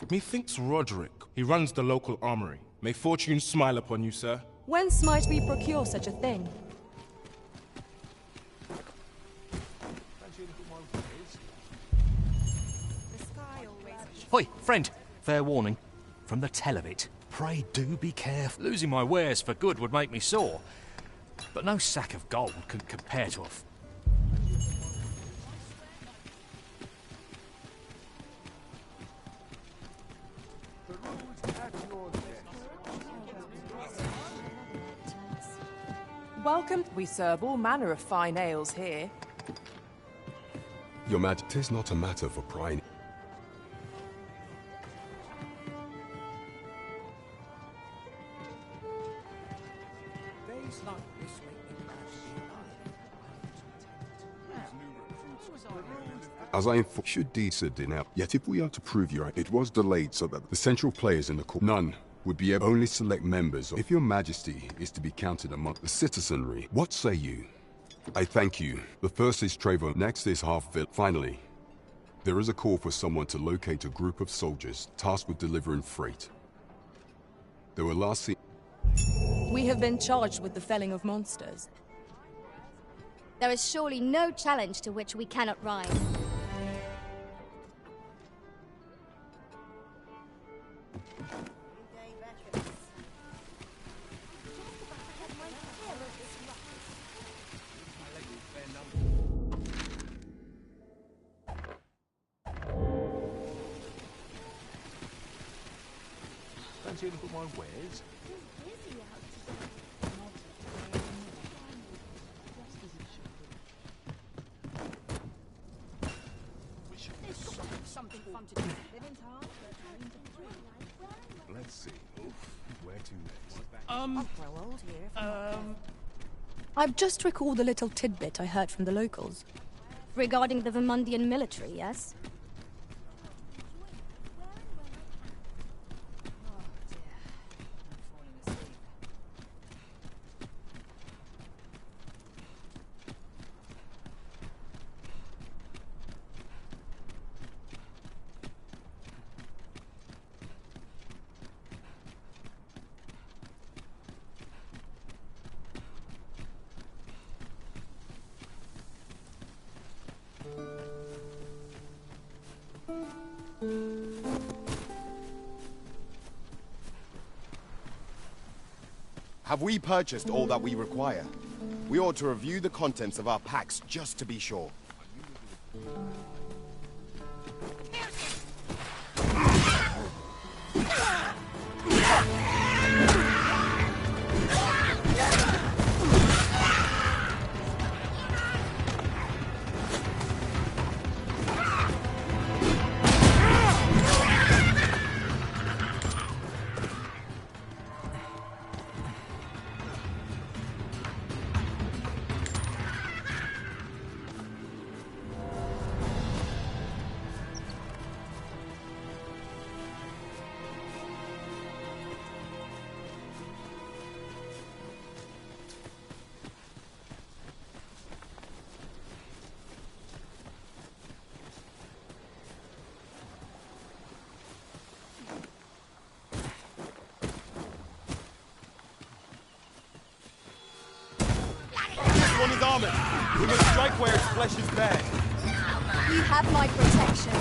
Methinks Roderick. He runs the local armory. May fortune smile upon you, sir. Whence might we procure such a thing? Hoi, friend. Fair warning. From the tell of it, pray do be careful. Losing my wares for good would make me sore. But no sack of gold can compare to a... Welcome. We serve all manner of fine ales here. Your Majesty, 'tis not a matter for pride. As I should decent enough. Yet if we are to prove you right, it was delayed so that the central players in the court, none would be able only select members. If your majesty is to be counted among the citizenry, what say you? I thank you. The first is Trevor, next is Half-Vil. Finally, there is a call for someone to locate a group of soldiers tasked with delivering freight. They were last seen. We have been charged with the felling of monsters. There is surely no challenge to which we cannot rise. Fancy a look at my wares? Something fun to do. Let's see. Where to next? I'll grow old here if I'm not careful. I've just recalled a little tidbit I heard from the locals. Regarding the Vermundian military, yes? Have we purchased all that we require? We ought to review the contents of our packs just to be sure. One is armored. We must strike where its flesh is bare. You have my protection.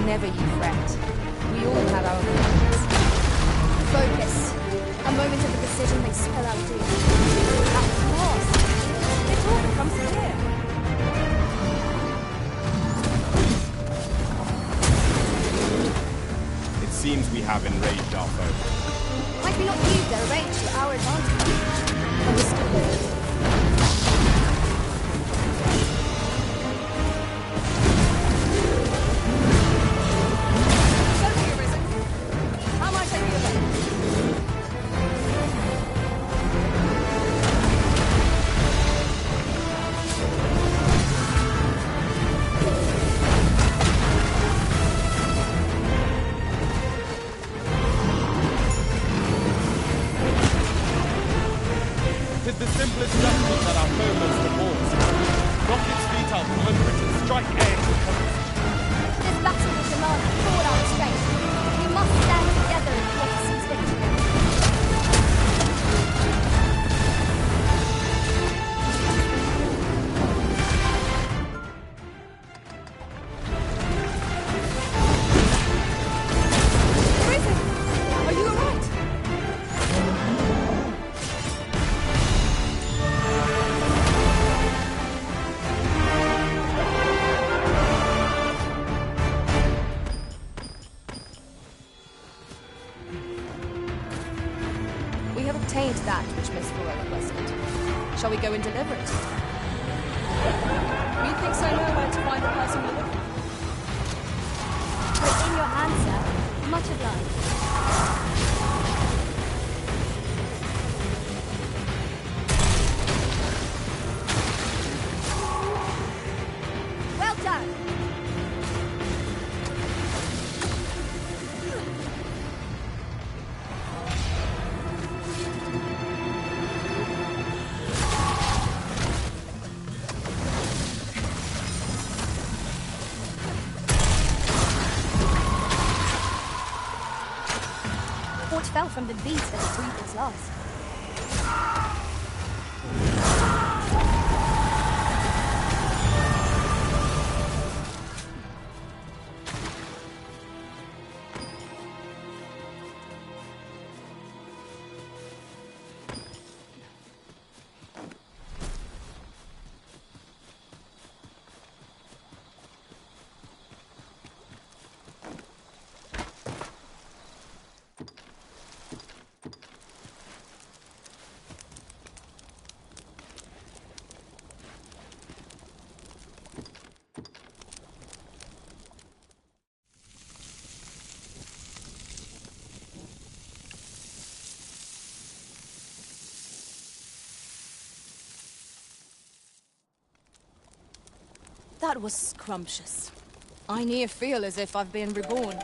Never you fret. We all have our moments. Focus. A moment of indecision may spell out doom. At last, it all becomes clear. It seems we have enraged our foe. Might we not use their rage to our advantage? Understood. Tis the simplest contained that which Miss Flora requested. Shall we go and deliver it? Methinks I know where to find the person we're looking for. Put it in your hand, sir. Much obliged. Well done. What fell from the beast as it breathed its last? That was scrumptious. I near feel as if I've been reborn.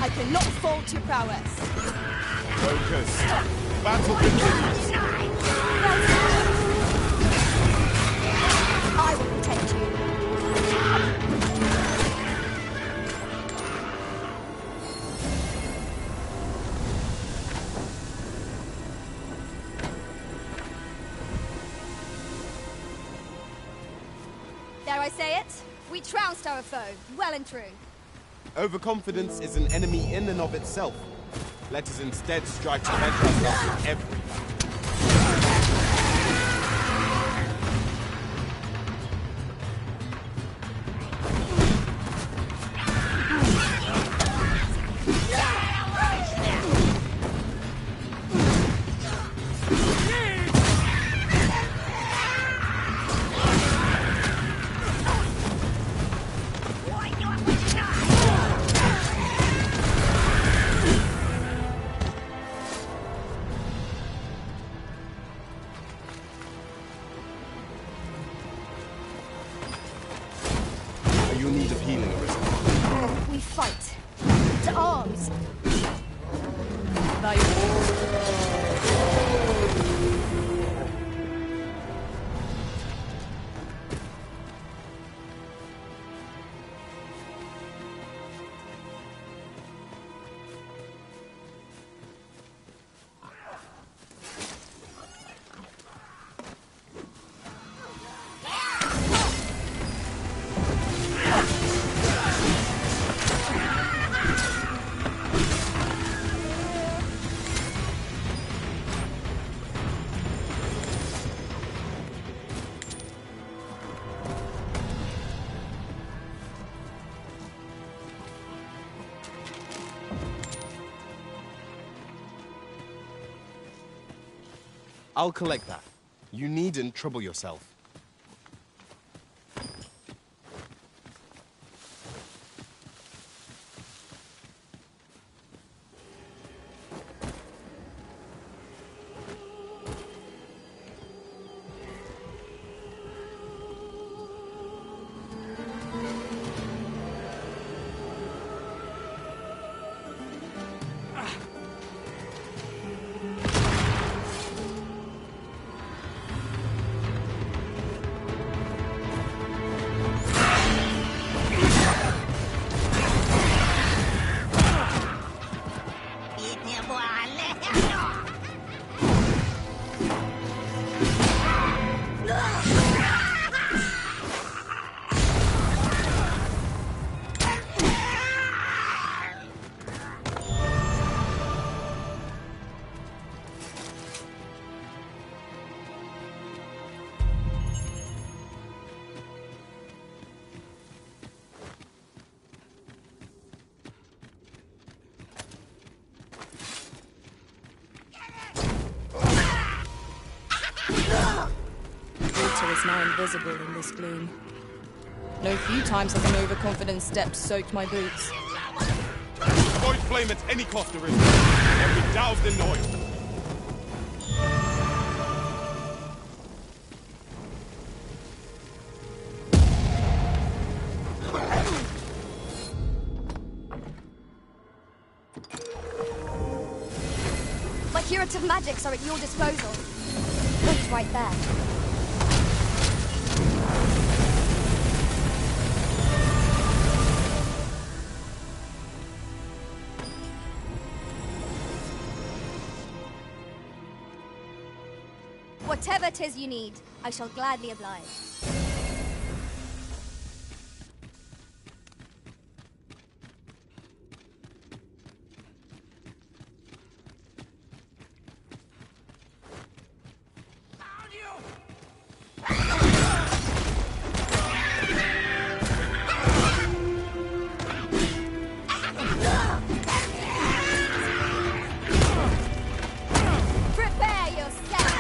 I cannot fault your prowess. Focus. Battle continues. I will protect you. Dare I say it? We trounced our foe, well and true. Overconfidence is an enemy in and of itself. Let us instead strive to measure ourselves in every battle. Are you in need of healing, Arisen? We fight. To arms. I'll collect that. You needn't trouble yourself. is now invisible in this gloom. No few times has an overconfident step soaked my boots. Avoid flame at any cost, Arisen. They'll be doused in oil. My curative magics are at your disposal. Wait right there. Whatever 'tis you need, I shall gladly oblige. Prepare yourself!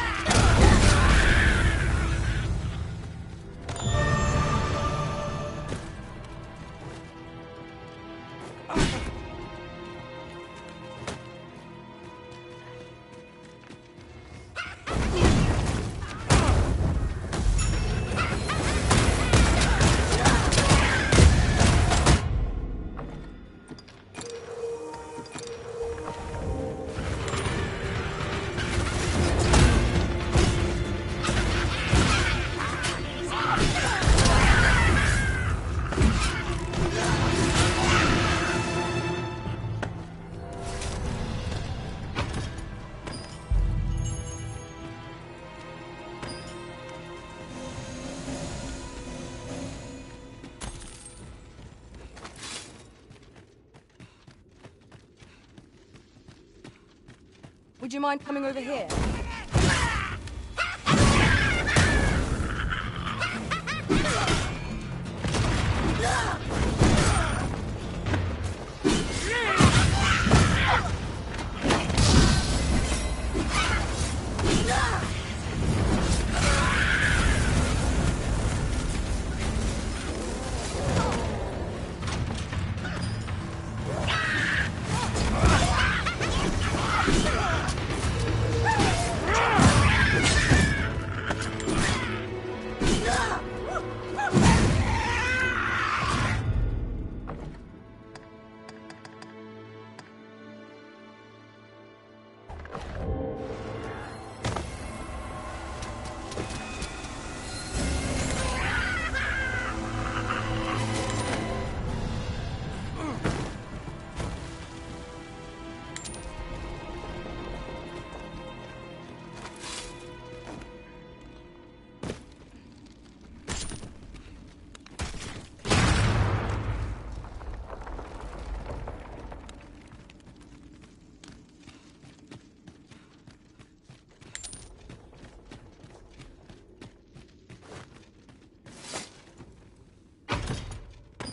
Would you mind coming over here?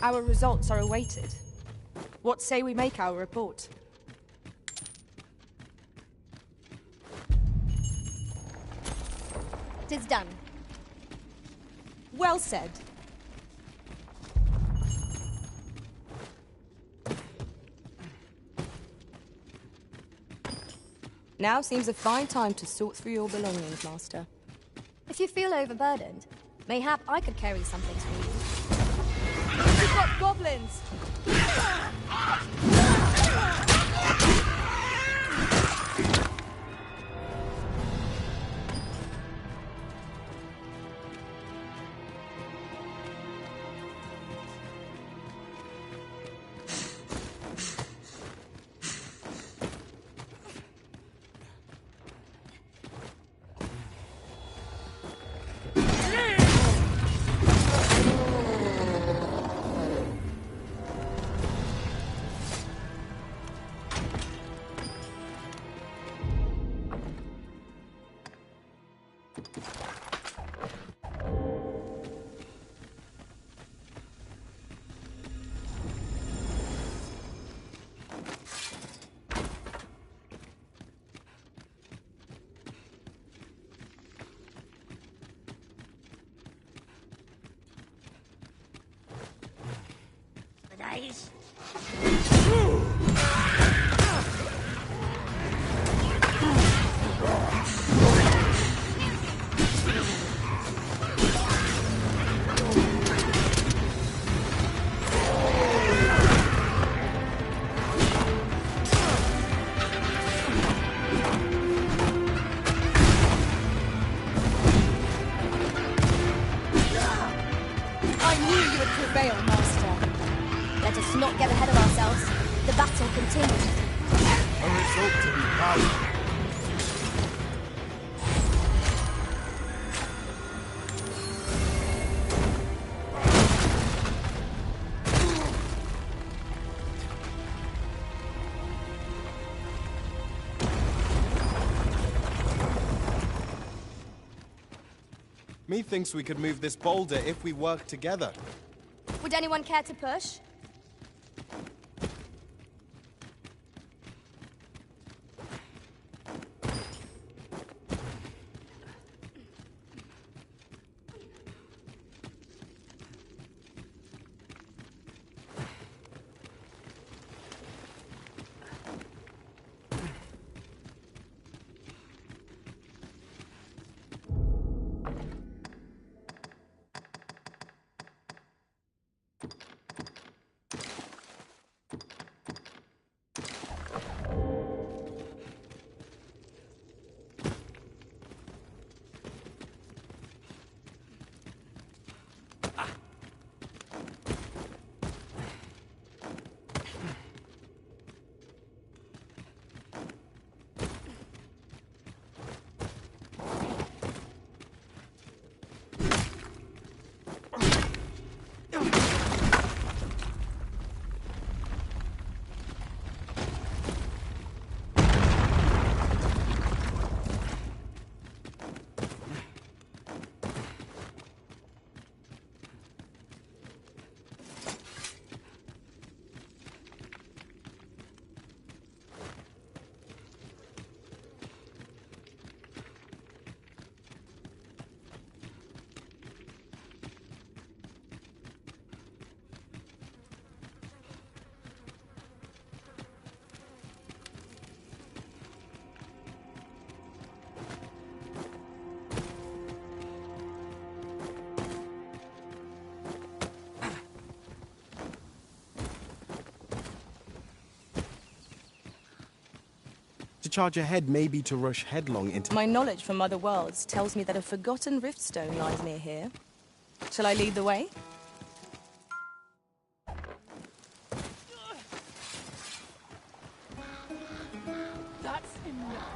Our results are awaited. What say we make our report? Tis done. Well said. Now seems a fine time to sort through your belongings, Master. If you feel overburdened, mayhap I could carry some things for you. We've got goblins! eyes. I knew you would prevail, Master. Let us not get ahead of ourselves. The battle continues. A result to be proud of. Methinks we could move this boulder if we work together. Would anyone care to push? To charge ahead may be to rush headlong into... My knowledge from other worlds tells me that a forgotten riftstone lies near here. Shall I lead the way? That's enough.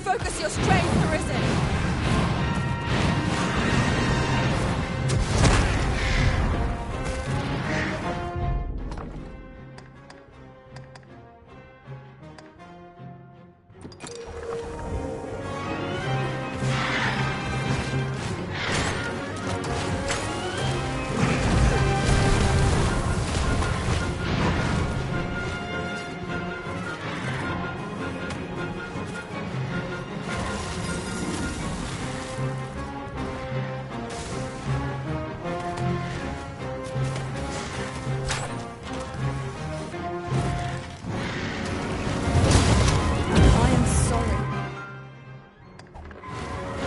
Focus your strength, Arisen!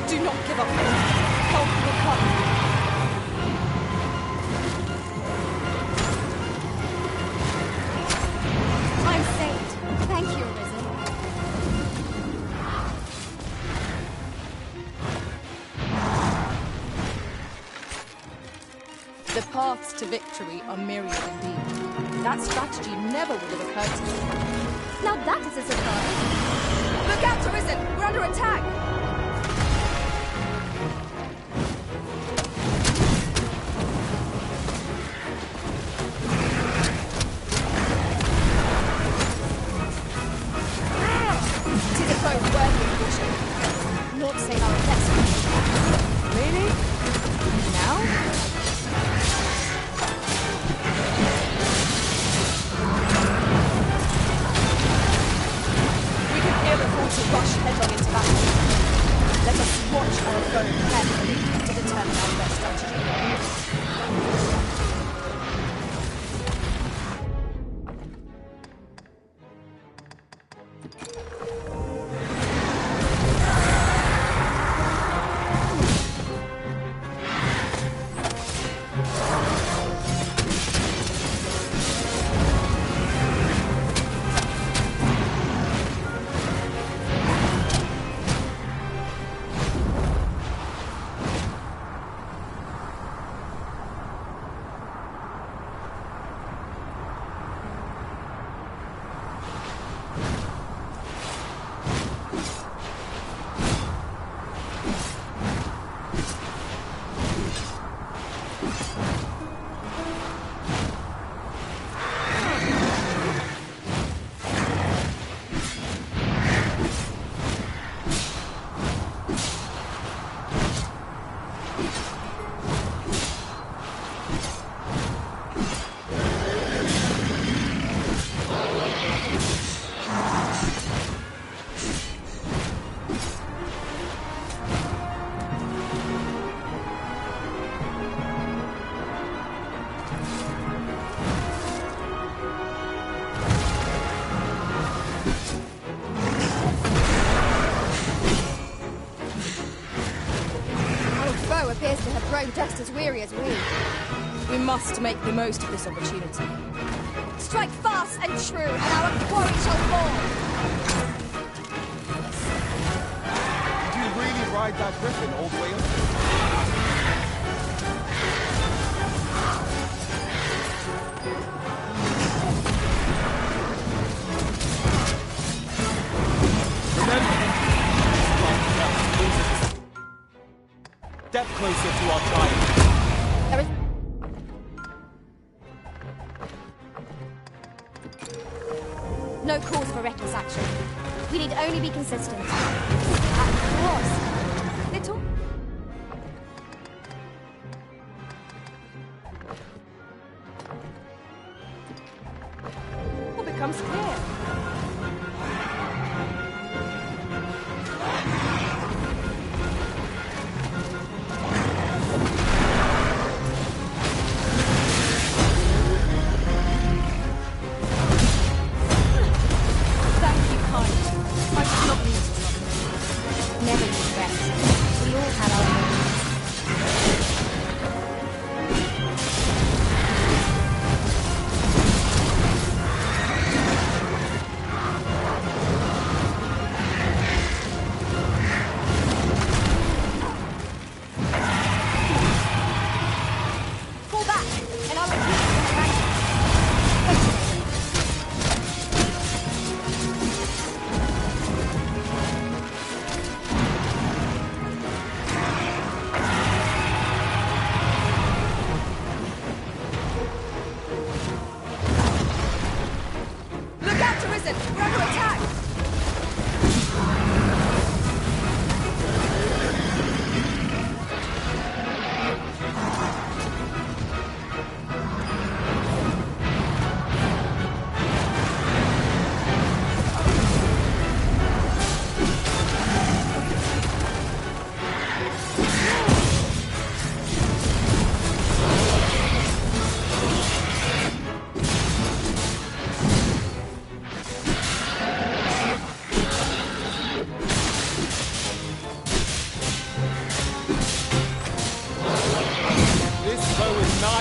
Do not give up. Help will come. I'm saved. Thank you, Arisen. The paths to victory are myriad indeed. That strategy never would have occurred to me. Now that is a surprise. Look out, Arisen! We're under attack! Tis a foe worthy as weary as we. We must make the most of this opportunity. Strike fast and true, and our quarry shall fall. Did you really ride that griffin all the way up? Step closer to our giant. There is... No cause for reckless action. We need only be consistent. Of course. Little... What becomes clear? Never regret. We all had our moments. Fall back, and I'll repeat the attack.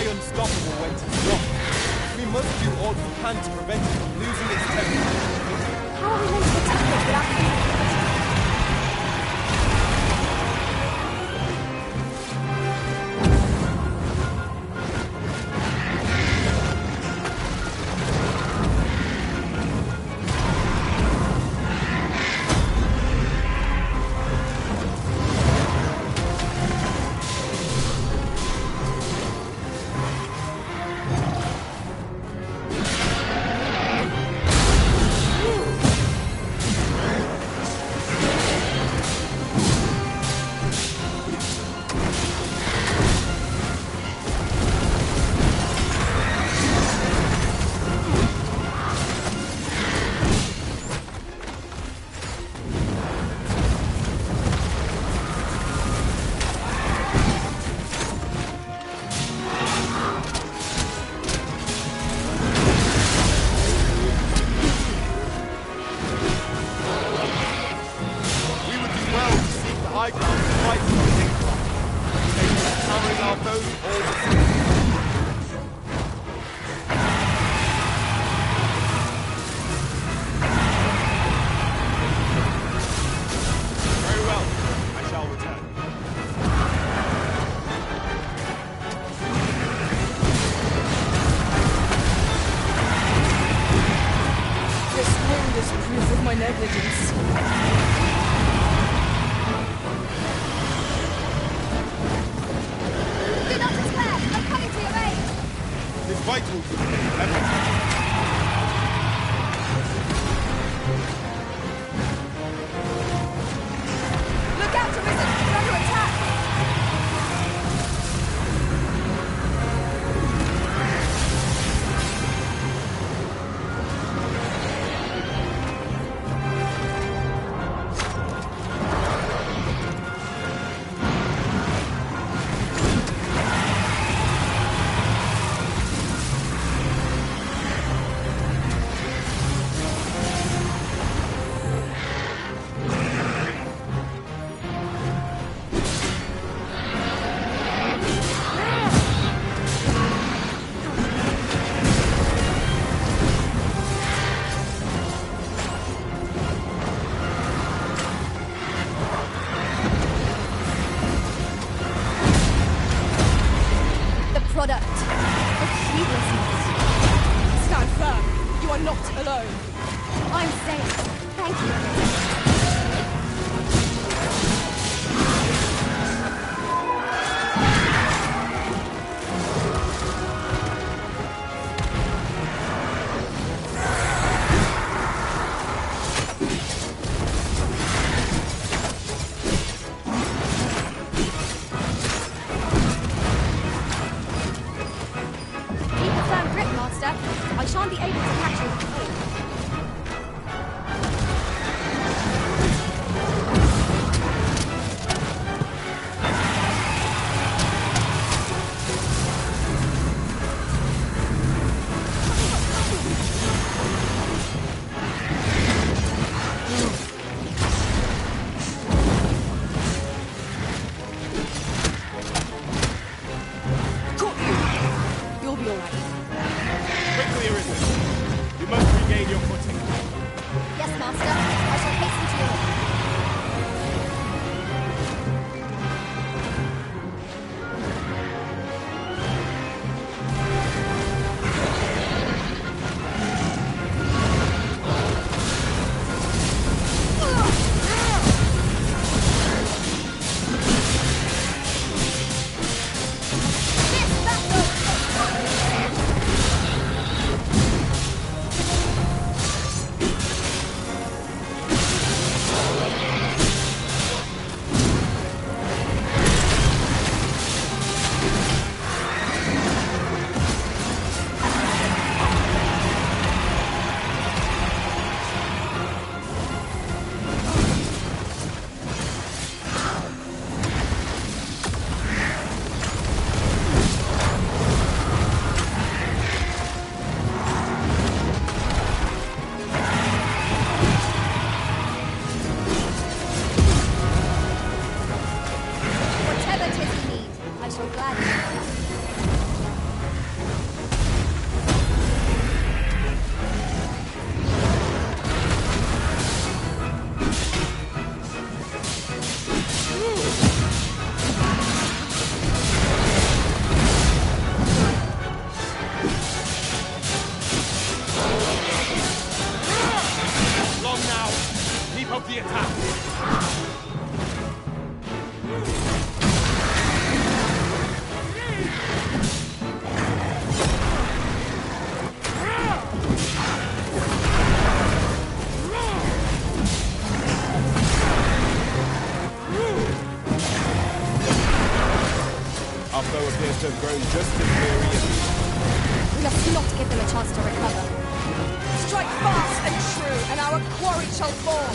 Unstoppable when to stop. We must do all we can to prevent it from losing its temper. How are we meant to attack it without... But heedlessness. Stand firm. You are not alone. I'm safe. Thank you. I shan't be able to catch you before. You'll be alright. Quickly, Arisen. You must regain your footing. Yes, Master. I shall hasten to your aid. Of the attack. Our foe appears to have grown just as weary as we. We must not give them a chance to recover. Strike fast and true, and our quarry shall fall.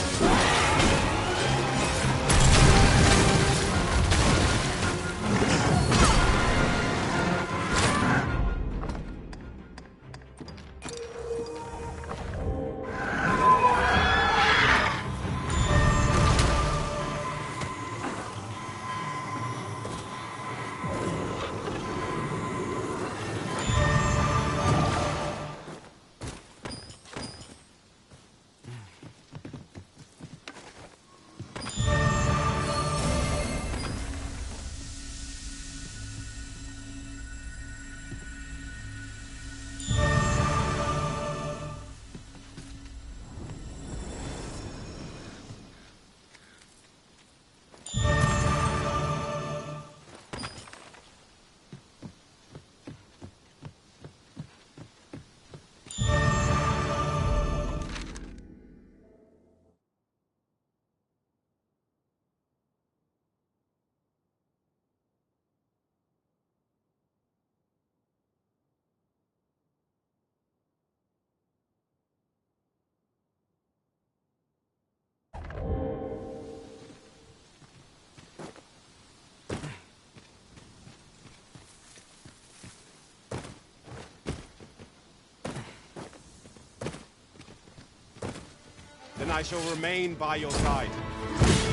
Then I shall remain by your side.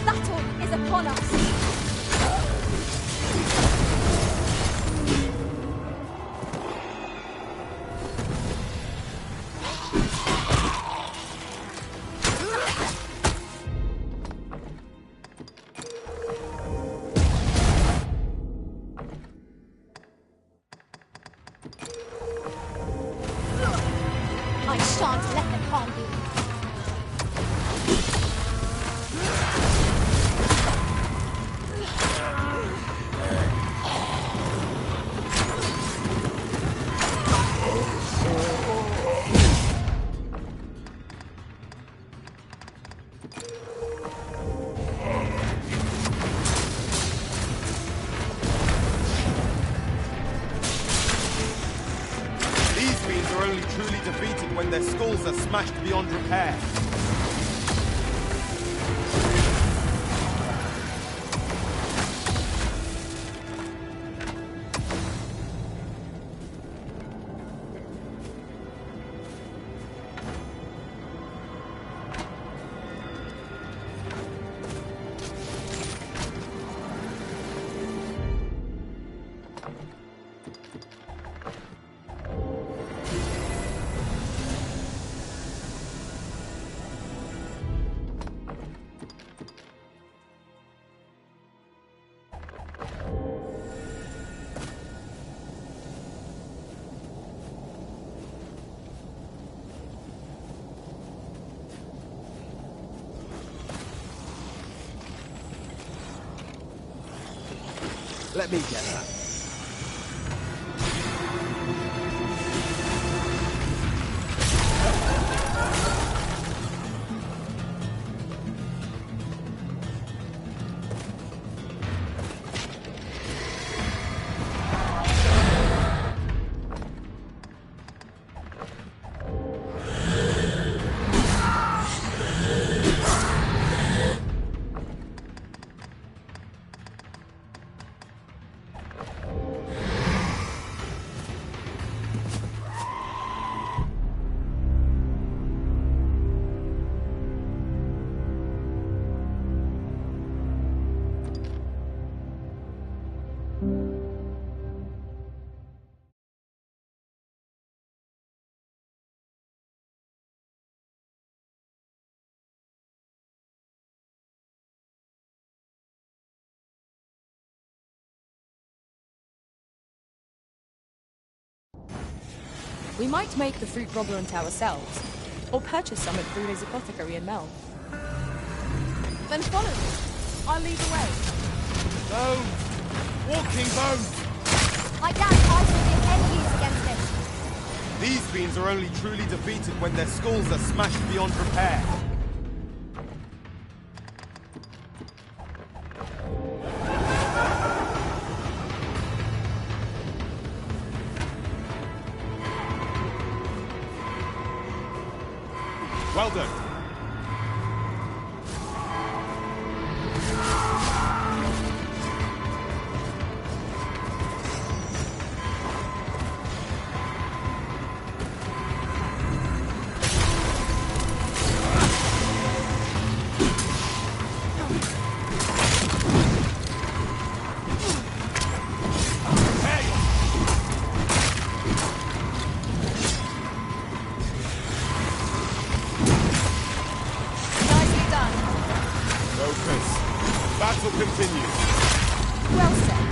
Battle is upon us. shan't let them harm you. When their skulls are smashed beyond repair. Let me get that. We might make the fruit Robulant ourselves, or purchase some at Brule's apothecary in Mel. Then follow me. I'll lead the way. Bones! Walking bones! I doubt ice will be of any use against it. These fiends are only truly defeated when their skulls are smashed beyond repair. Well done. Battle continues. Well said.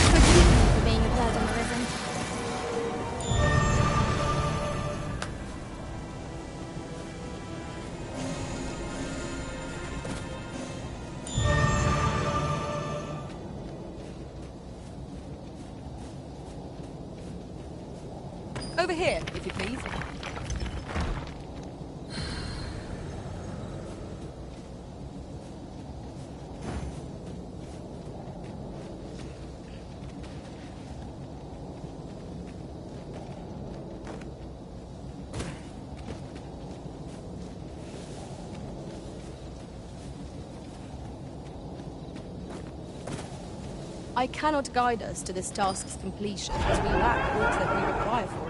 Forgive me for being a burden, Arisen. Over here, if you please. I cannot guide us to this task's completion, as we lack aught that we require for it.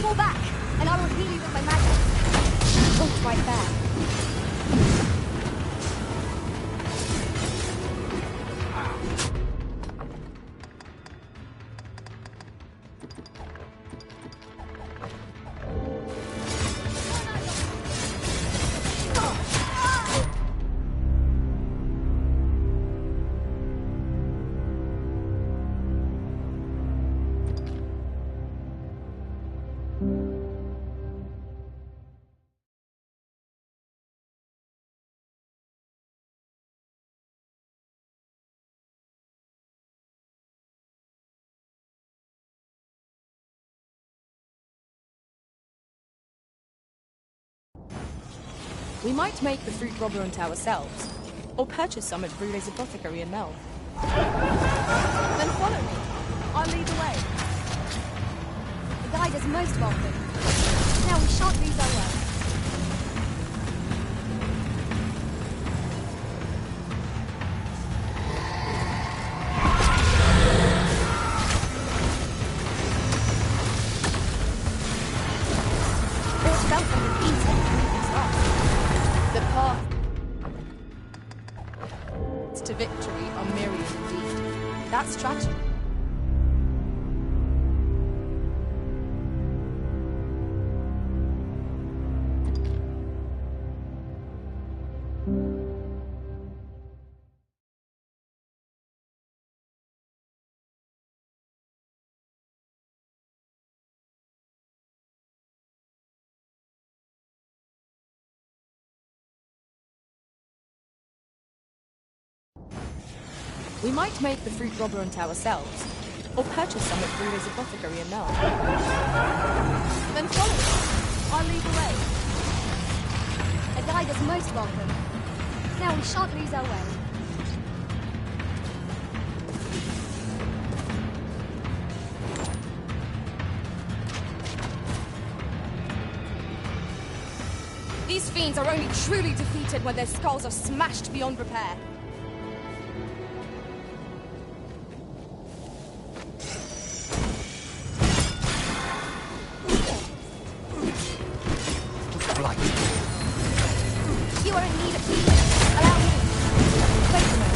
Fall back, and I will heal you with my magic. right back. We might make the fruit robber into ourselves, or purchase some at Brule's apothecary in Mel. Then follow me. I'll lead the way. The guide is most welcome. Now we shan't lose our way. To victory are myriad indeed. That's strategy. We might make the fruit robber into ourselves, or purchase some at Brule's apothecary in Mel. Then follow me. I'll lead the way. A guide is most welcome. Now we shan't lose our way. These fiends are only truly defeated when their skulls are smashed beyond repair. You are in need of healing. Allow me. Wait a moment.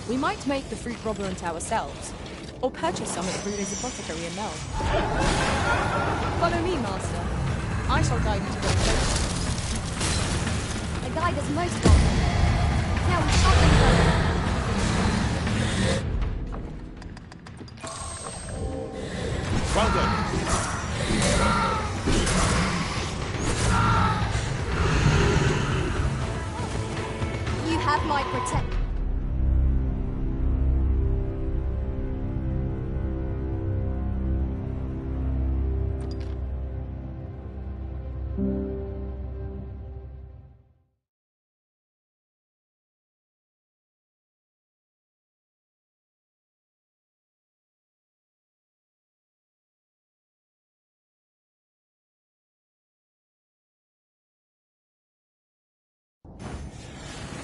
We might make the fruit robber into ourselves, or purchase some at Brule's apothecary in Mel. Follow me, Master. I shall guide you to the place. The guide is most welcome. Now we shan't lose our way. Well done. You have my protect.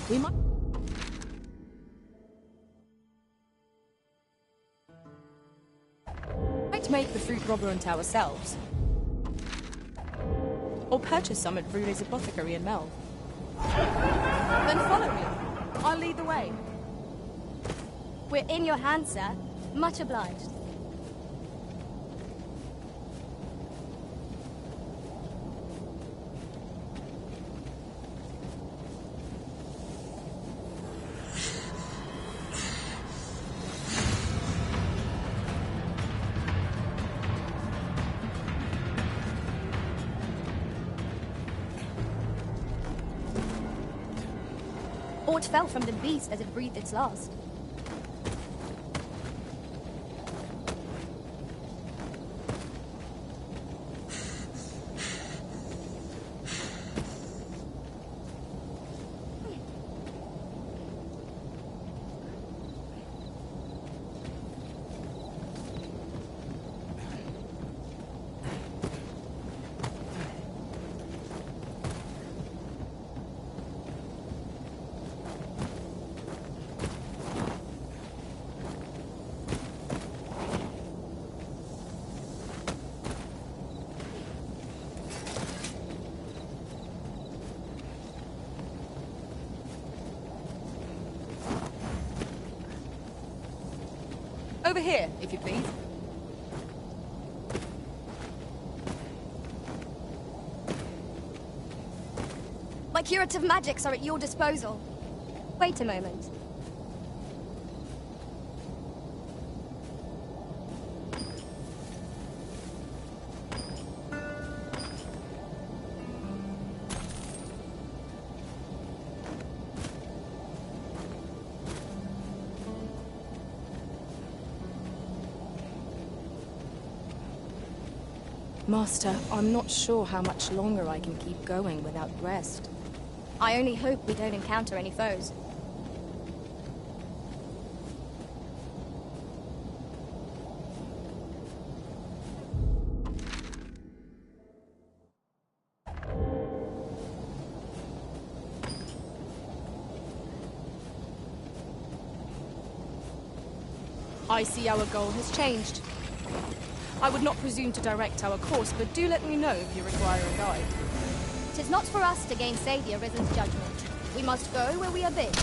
We might make the fruit robber into ourselves, or purchase some at Brule's apothecary in Mel. Then follow me. I'll lead the way. We're in your hands, sir. Much obliged. Aught fell from the beast as it breathed its last. Over here, if you please. My curative magics are at your disposal. Wait a moment. Master, I'm not sure how much longer I can keep going without rest. I only hope we don't encounter any foes. I see our goal has changed. I would not presume to direct our course, but do let me know if you require a guide. 'Tis not for us to gainsay the Arisen's judgment. We must go where we are bid.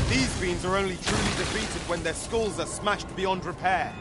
These fiends are only truly defeated when their skulls are smashed beyond repair.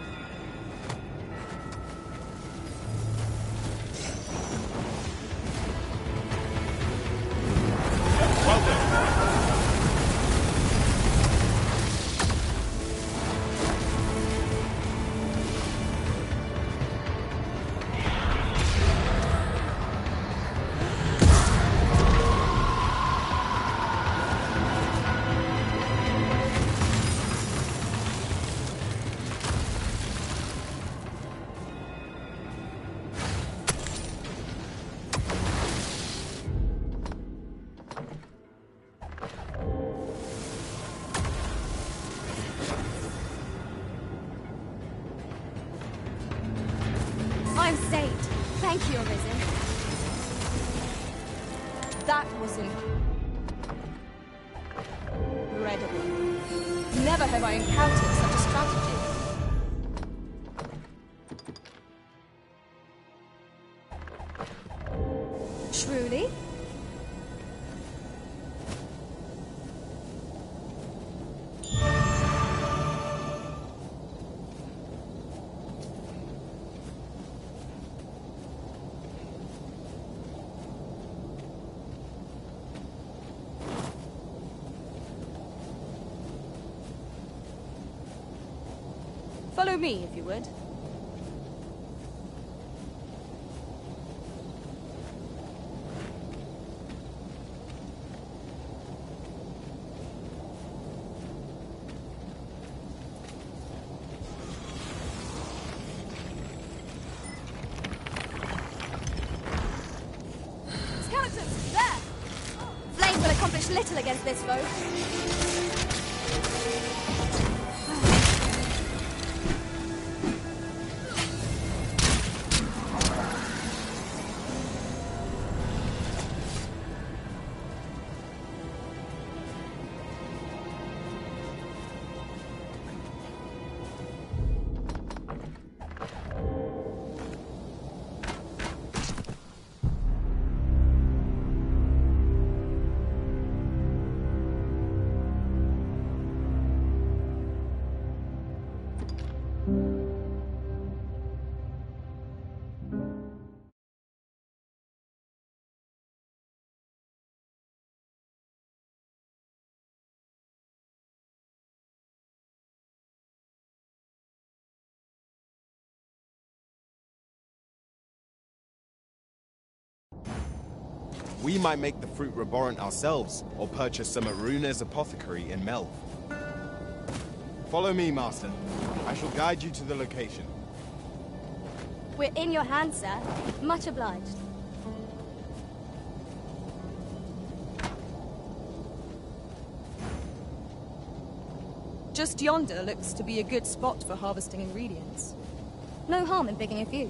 I'm saved. Thank you, Arisen. That was incredible. Never have I encountered such a strategy. Truly? Follow me, if you would. Skeletons, there! Flame will accomplish little against this foe. We might make the fruit reborrent ourselves, or purchase some at Runa's apothecary in Melv. Follow me, Master. I shall guide you to the location. We're in your hands, sir. Much obliged. Just yonder looks to be a good spot for harvesting ingredients. No harm in picking a few.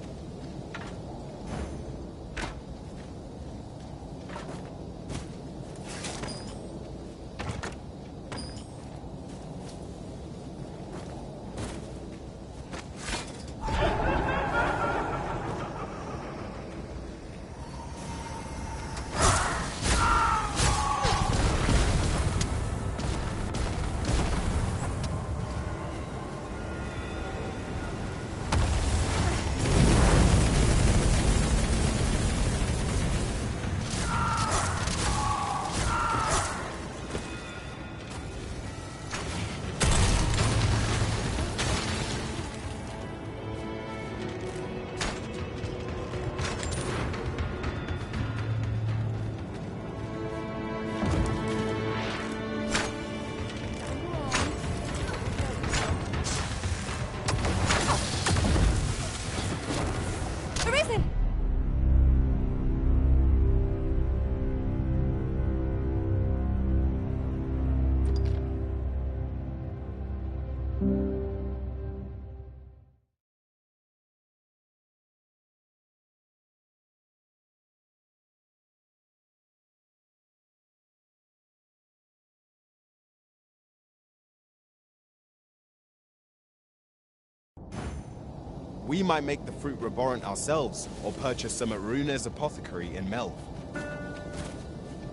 We might make the fruit reborrent ourselves, or purchase some at Rune's apothecary in Melv.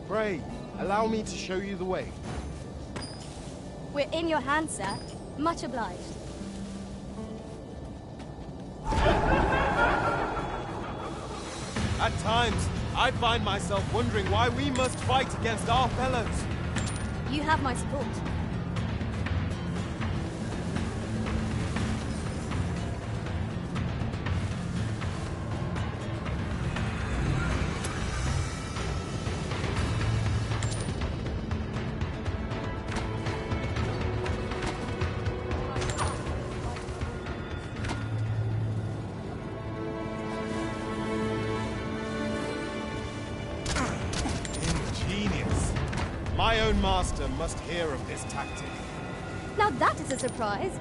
Pray, allow me to show you the way. We're in your hands, sir. Much obliged. At times, I find myself wondering why we must fight against our fellows. You have my support. My own master must hear of this tactic. Now that is a surprise.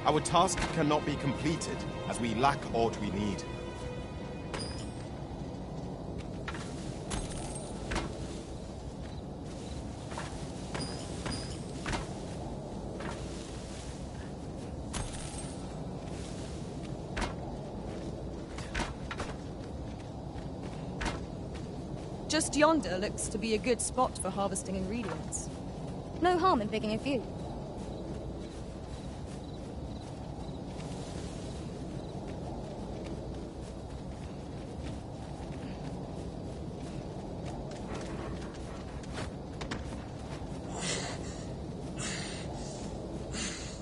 Our task cannot be completed, as we lack aught we need. Just yonder looks to be a good spot for harvesting ingredients. No harm in picking a few.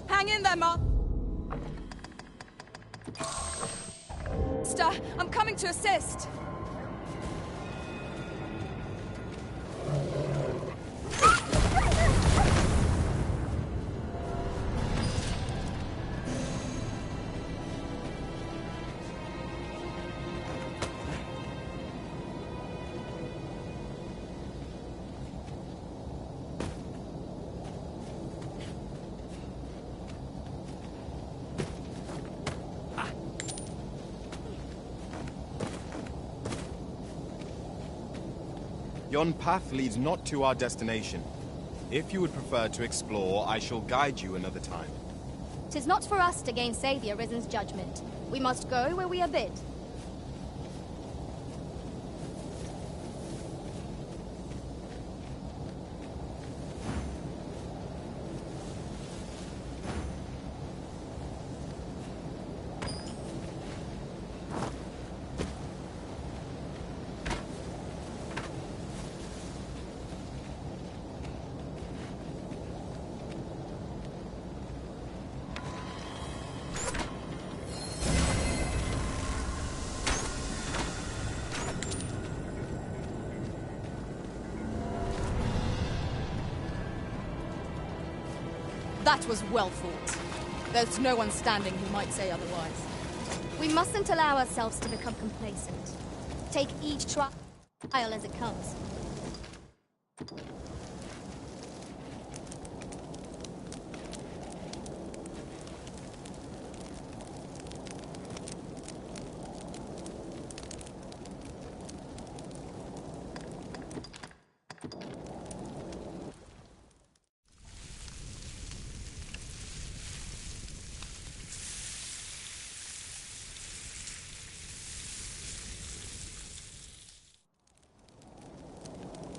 Hang in there, Master. I'm coming to assist. Yon path leads not to our destination. If you would prefer to explore, I shall guide you another time. 'Tis not for us to gainsay the Arisen's judgment. We must go where we are bid. That was well fought. There's no one standing who might say otherwise. We mustn't allow ourselves to become complacent. Take each trial as it comes.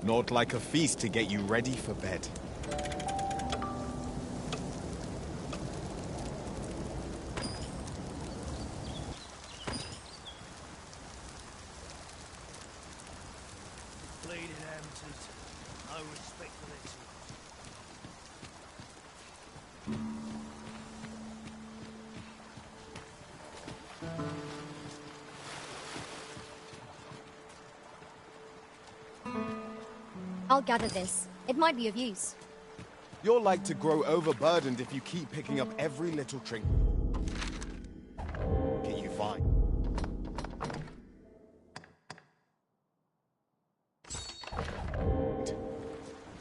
Naught like a feast to get you ready for bed. Bleeding amateurs. No respect for this. I'll gather this. It might be of use. You're like to grow overburdened if you keep picking up every little trinket you find.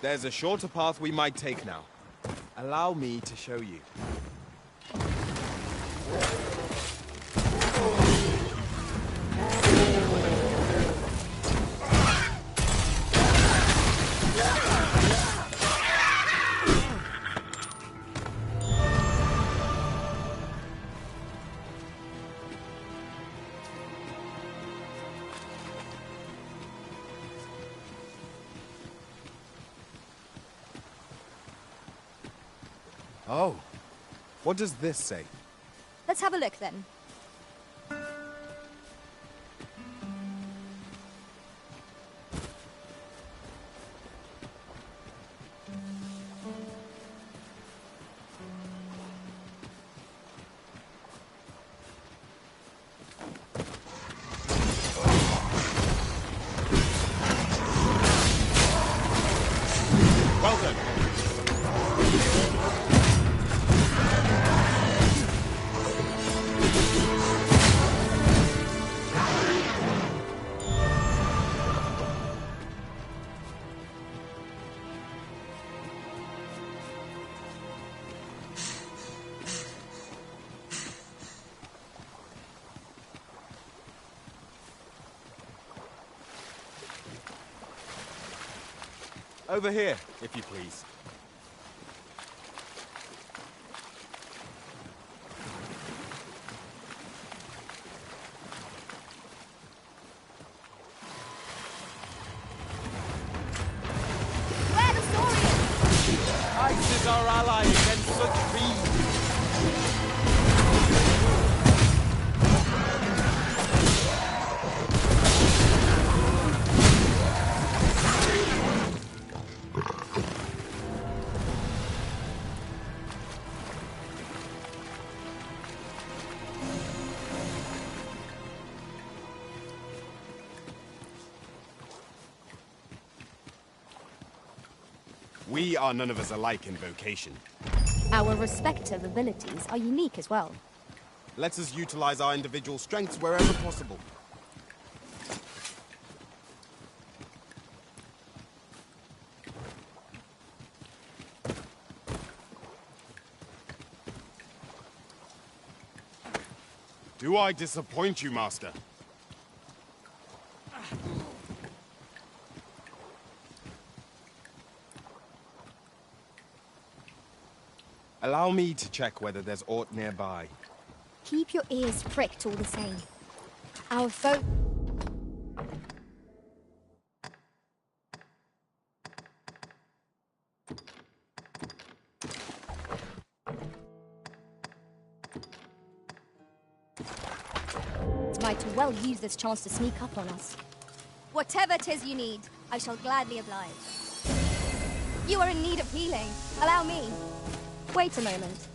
There's a shorter path we might take now. Allow me to show you. Oh. What does this say? Let's have a look then. Well done. Over here, if you please. Where the Saurians? Ice is our ally against such fiends. We are none of us alike in vocation. Our respective abilities are unique as well. Let us utilize our individual strengths wherever possible. Do I disappoint you, Master? Allow me to check whether there's aught nearby. Keep your ears pricked all the same. Our foe... might well use this chance to sneak up on us. Whatever 'tis you need, I shall gladly oblige. You are in need of healing. Allow me. Wait a moment.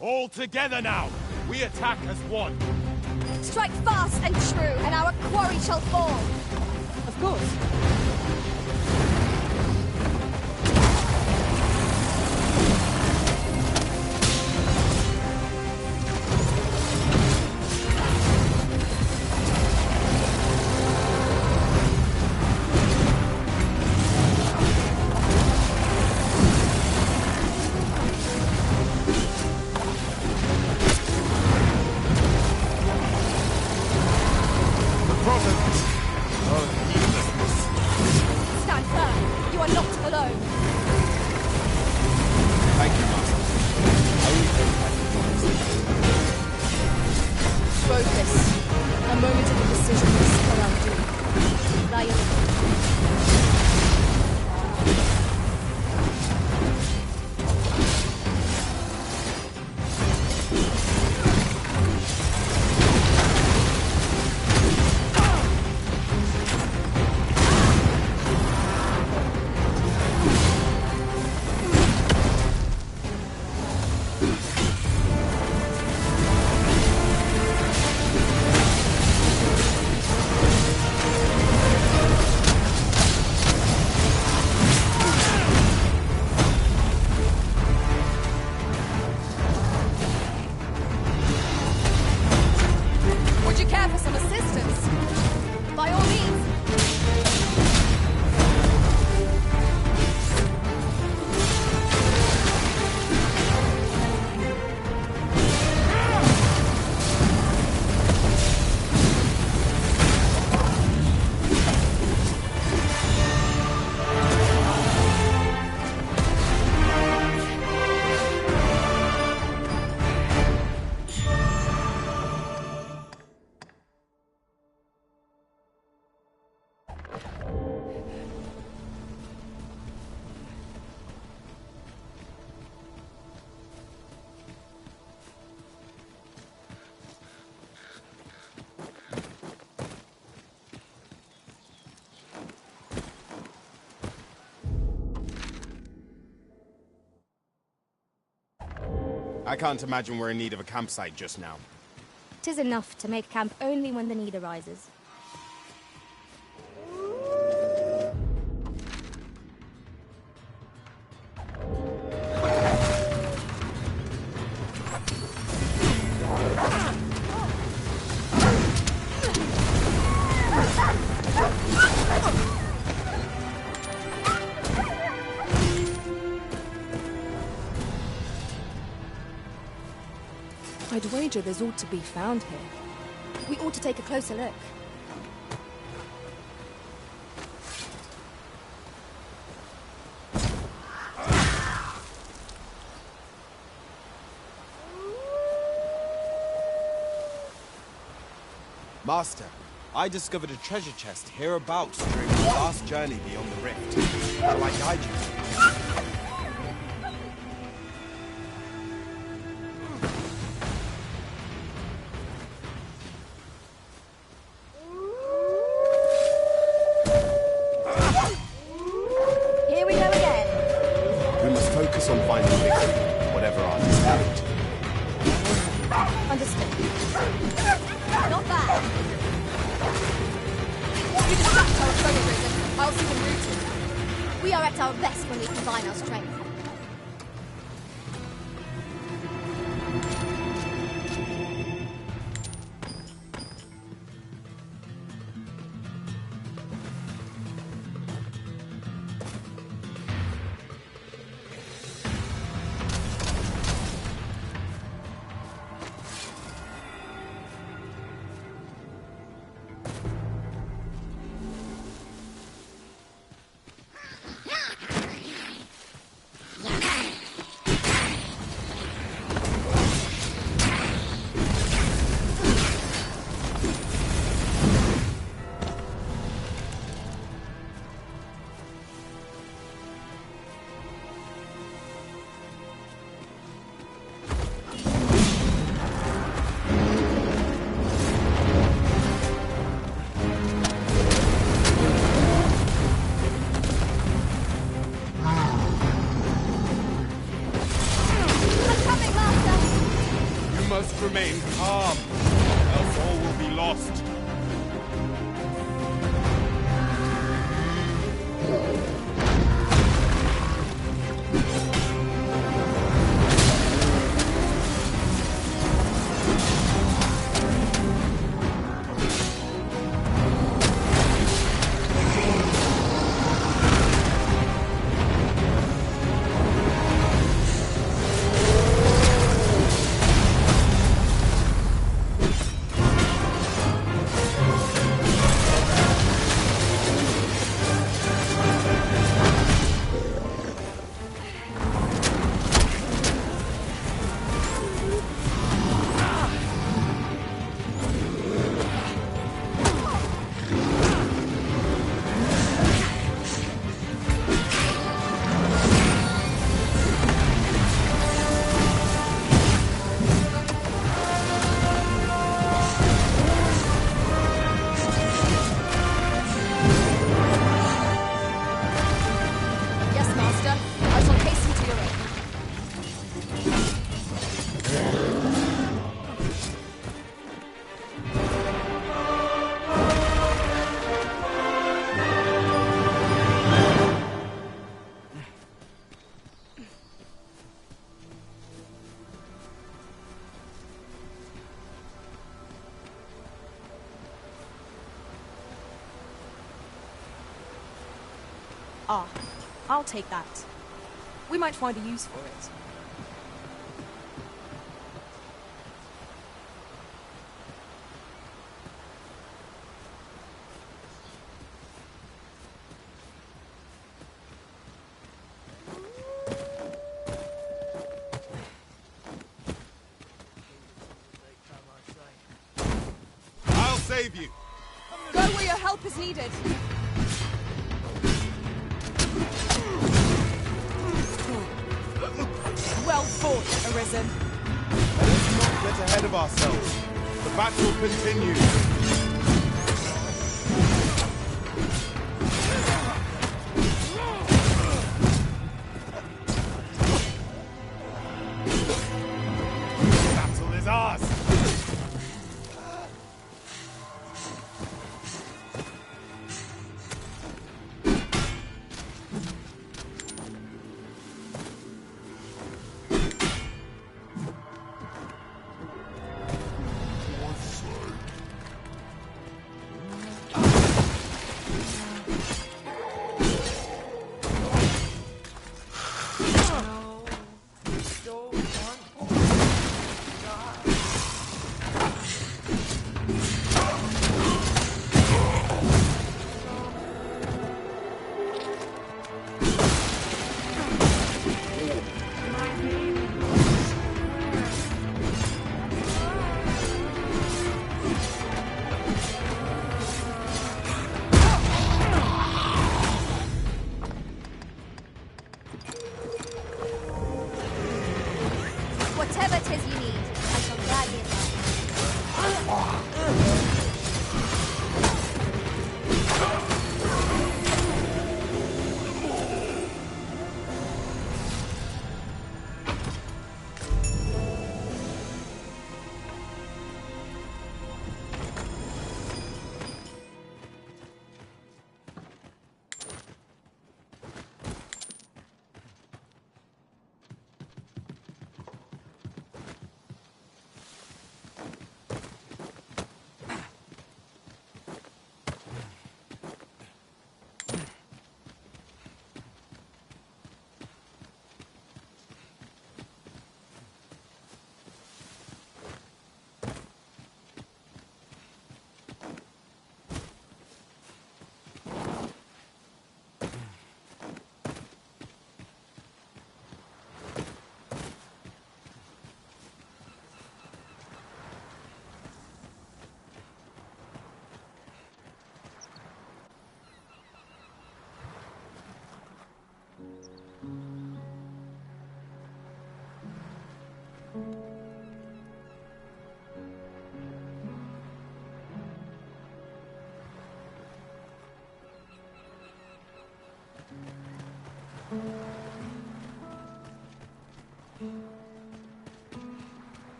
All together now! We attack as one! Strike fast and true, and our quarry shall fall. Of course. Stand firm. You are not alone. Thank you, Master. Focus. A moment of indecision will spell our doom. Lie alone. I can't imagine we're in need of a campsite just now. 'Tis enough to make camp only when the need arises. I'd wager there's ought to be found here. We ought to take a closer look. Master, I discovered a treasure chest hereabouts during my last journey beyond the rift. Shall I guide you? Here we go again. We must focus on finding victory, whatever our discomfort. Understood. Not bad. You distract our treasure risen. I'll see them rooted. We are at our best when we combine our strength. Remain calm, else all will be lost. Ah, I'll take that. We might find a use for it. I'll save you. Go where your help is needed. Well fought, Arisen. Let us not get ahead of ourselves. The battle continues.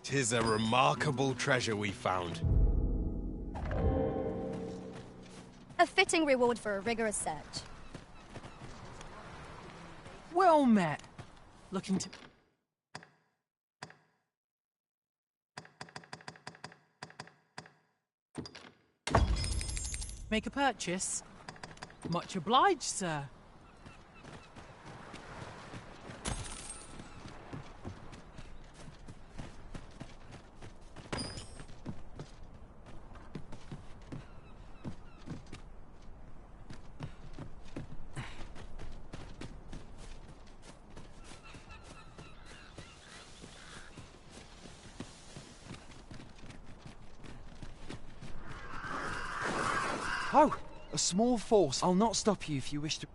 'Tis a remarkable treasure we found. A fitting reward for a rigorous search. Well met. Looking to... Make a purchase? Much obliged, sir. Oh, a small force. I'll not stop you if you wish to...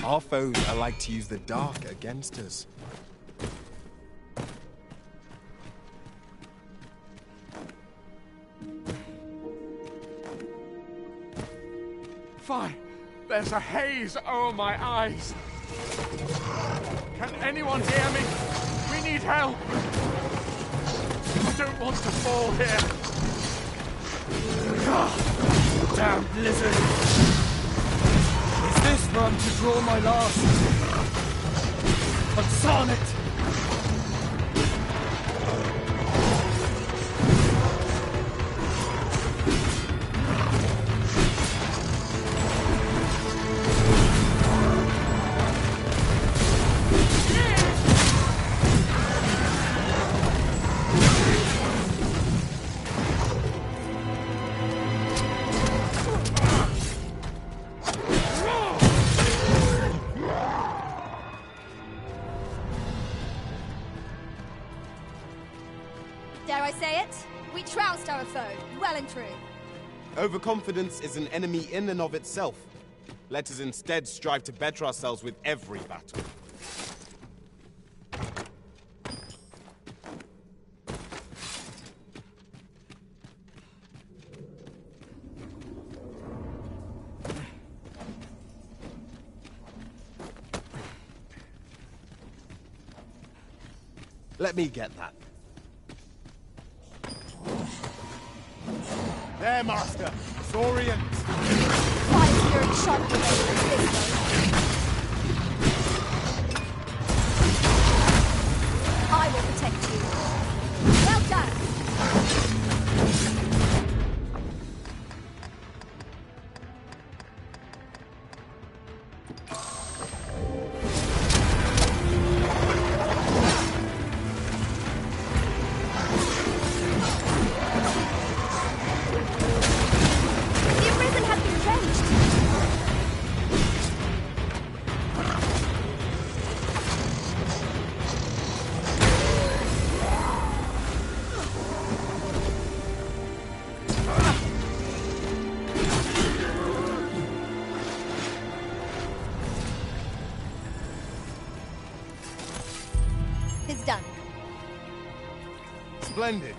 Our foes are like to use the dark against us. Fine. There's a haze over my eyes. Can anyone hear me? We need help. I don't want to fall here. Damn blizzard! Is this where I'm to draw my last? On Sonnet! Dare I say it? We trounced our foe, well and true. Overconfidence is an enemy in and of itself. Let us instead strive to better ourselves with every battle. Let me get that. There, Master! Saurian! Fire spirit shot the I will protect you. Well done! It's done. Splendid.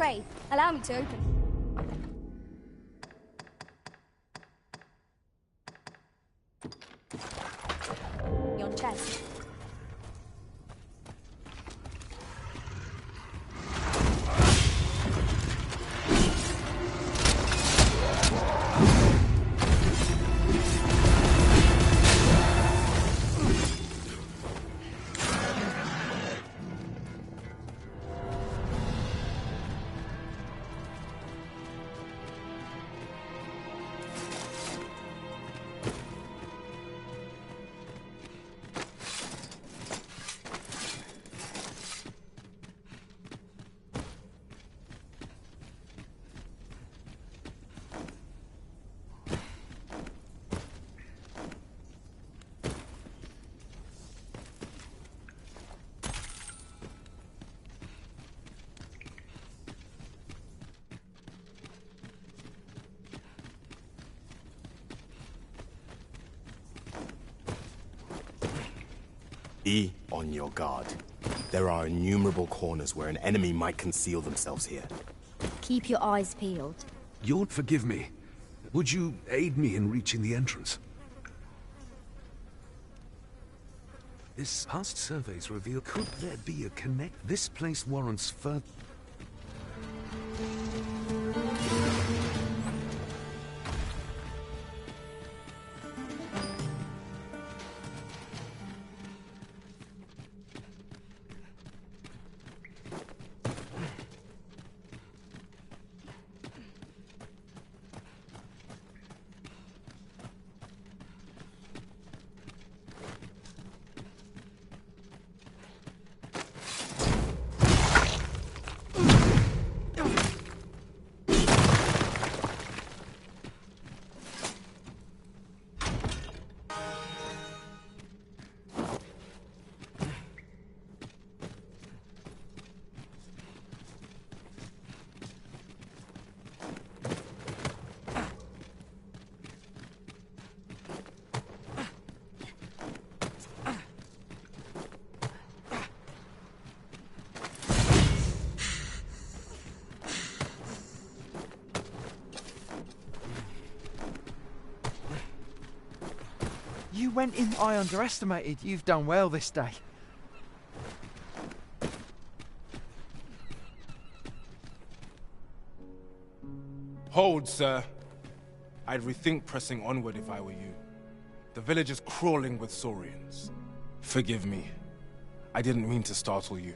Pray, allow me to open. Your chest. Be on your guard. There are innumerable corners where an enemy might conceal themselves here. Keep your eyes peeled. You'll forgive me. Would you aid me in reaching the entrance? This past surveys reveal, could there be a connect? This place warrants further... You went in I underestimated. You've done well this day. Hold, sir. I'd rethink pressing onward if I were you. The village is crawling with saurians. Forgive me. I didn't mean to startle you.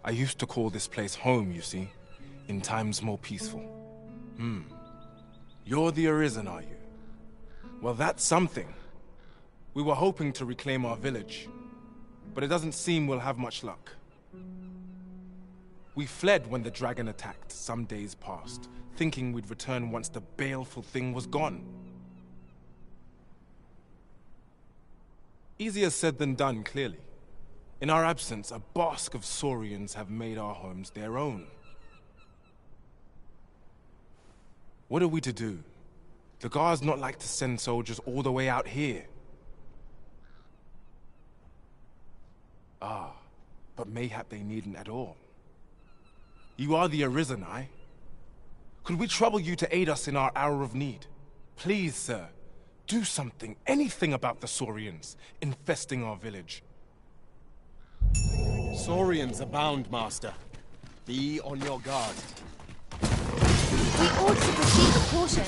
I used to call this place home, you see, in times more peaceful. You're the Arisen, are you? Well, that's something. We were hoping to reclaim our village, but it doesn't seem we'll have much luck. We fled when the dragon attacked some days past, thinking we'd return once the baleful thing was gone. Easier said than done, clearly. In our absence, a bask of saurians have made our homes their own. What are we to do? The guards not like to send soldiers all the way out here. Ah, but mayhap they needn't at all. You are the Arisen, aye? Could we trouble you to aid us in our hour of need? Please, sir, do something, anything about the saurians infesting our village. Saurians abound, Master. Be on your guard. We ought to proceed with caution.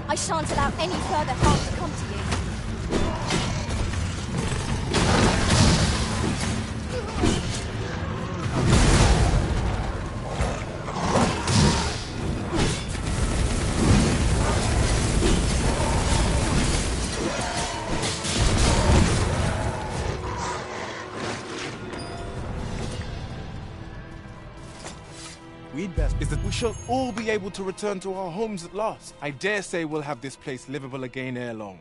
I shan't allow any further harm to come to you. We'd best is that we shall all be able to return to our homes at last. I dare say we'll have this place livable again ere long.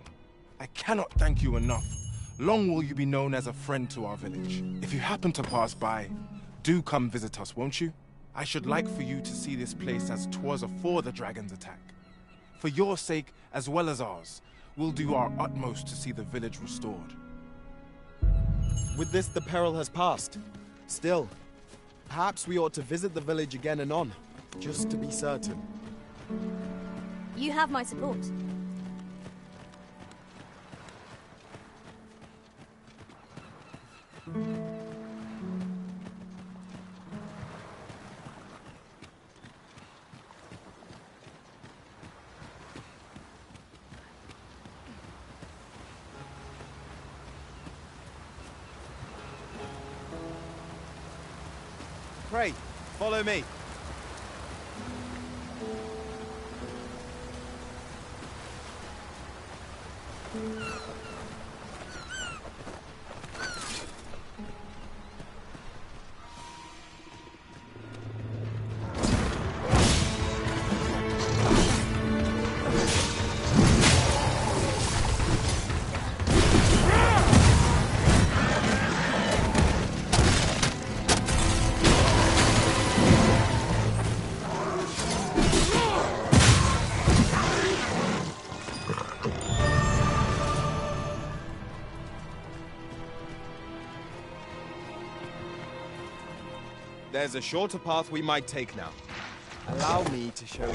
I cannot thank you enough. Long will you be known as a friend to our village. If you happen to pass by, do come visit us, won't you? I should like for you to see this place as 'twas afore the dragon's attack. For your sake, as well as ours, we'll do our utmost to see the village restored. With this, the peril has passed. Still, perhaps we ought to visit the village again anon, just to be certain. You have my support. Pray, follow me. There's a shorter path we might take now. Allow me to show you.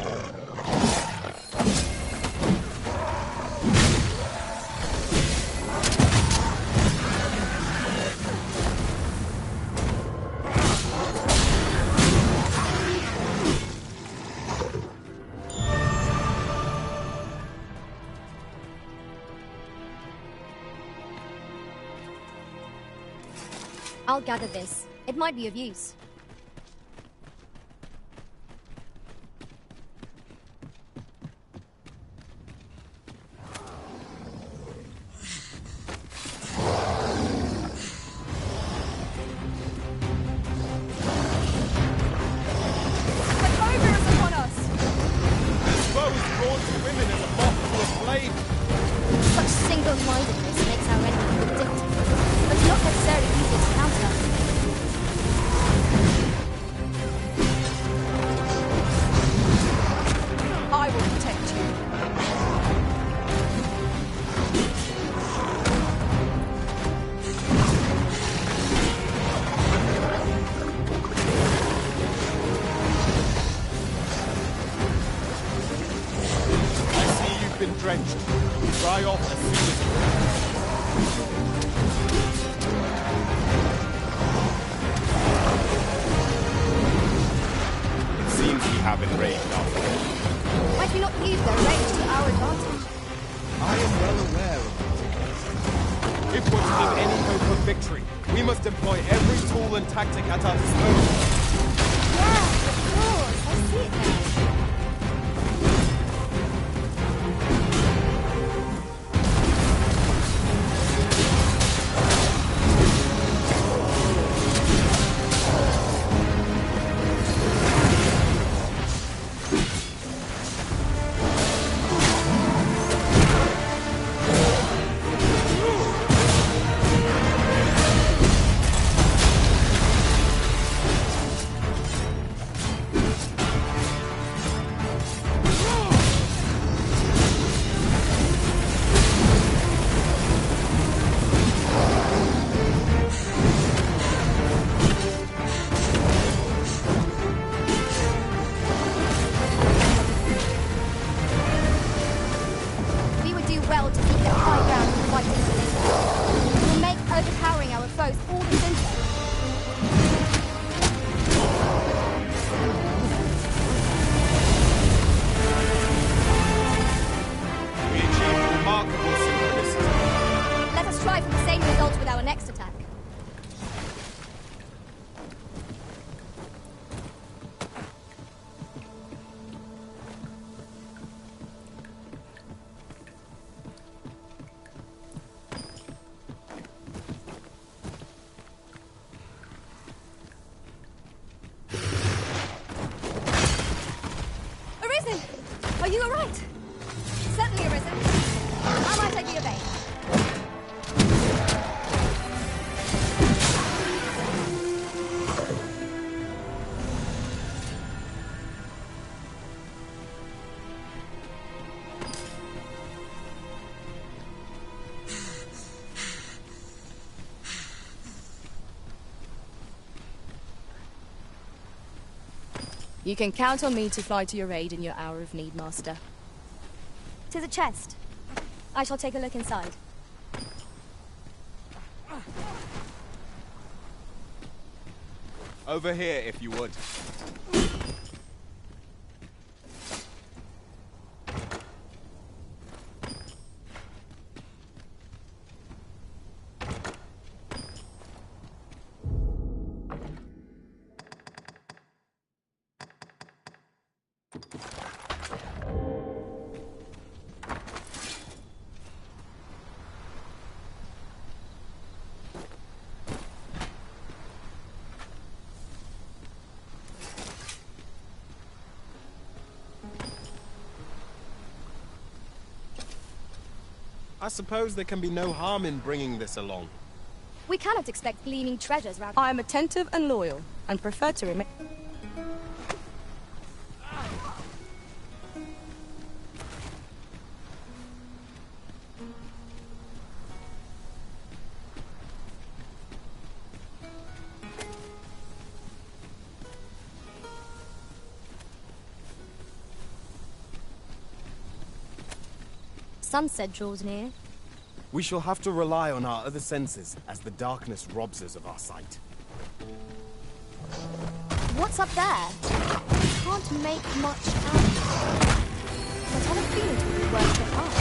I'll gather this. It might be of use. Such single-mindedness makes our enemy predictable, but not necessarily easy to counter. I will protect you. I see you've been drenched. Dry off as soon as you can. It seems we have enraged after all. Might we not use their range to our advantage? I am well aware of that. If we're to have any hope of victory, we must employ every tool and tactic at our disposal. Yeah, of course. I see it now. You can count on me to fly to your aid in your hour of need, Master. 'Tis a chest. I shall take a look inside. Over here, if you would. I suppose there can be no harm in bringing this along. We cannot expect gleaming treasures round. I am attentive and loyal, and prefer to remain. Sunset draws near. We shall have to rely on our other senses, as the darkness robs us of our sight. What's up there? Can't make much out. But I have a feeling it will be worth the path.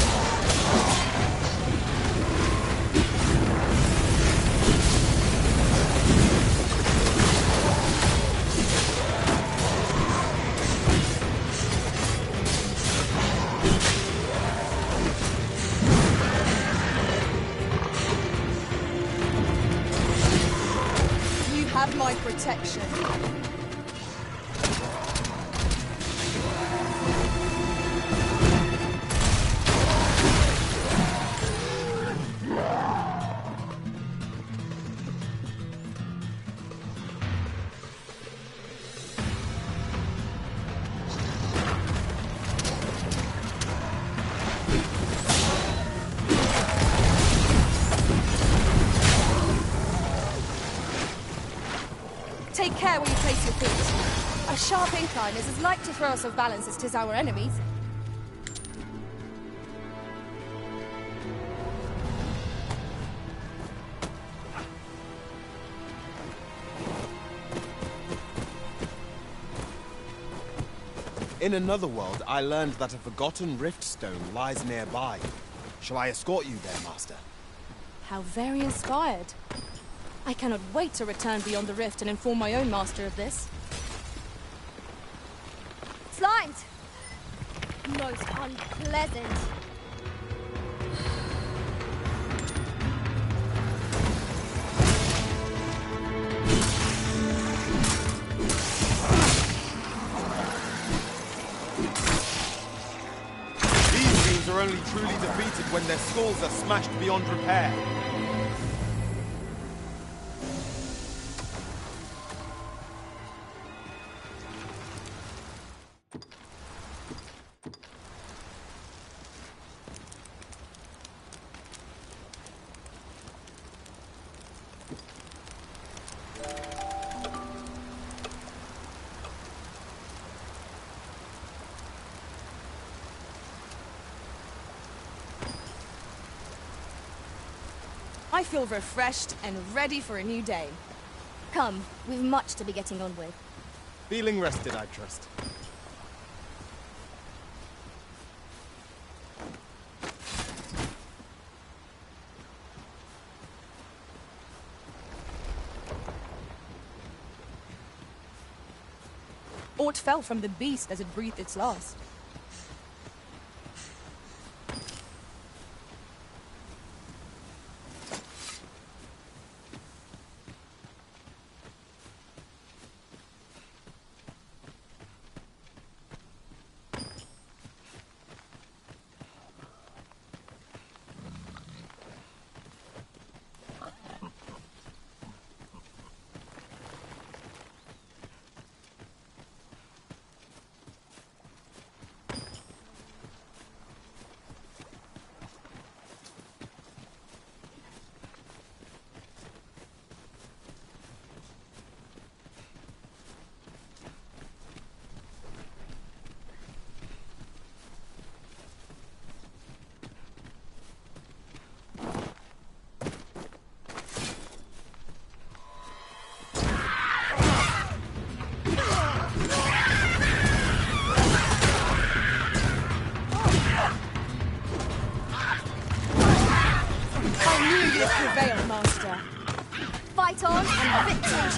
Have my protection. Take care where you place your feet. A sharp incline is as like to throw us off balance as 'tis our enemies. In another world, I learned that a forgotten rift stone lies nearby. Shall I escort you there, Master? How very inspired. I cannot wait to return beyond the rift and inform my own master of this. Slimes! Most unpleasant. These beings are only truly defeated when their skulls are smashed beyond repair. I feel refreshed and ready for a new day. Come, we've much to be getting on with. Feeling rested, I trust. Aught fell from the beast as it breathed its last.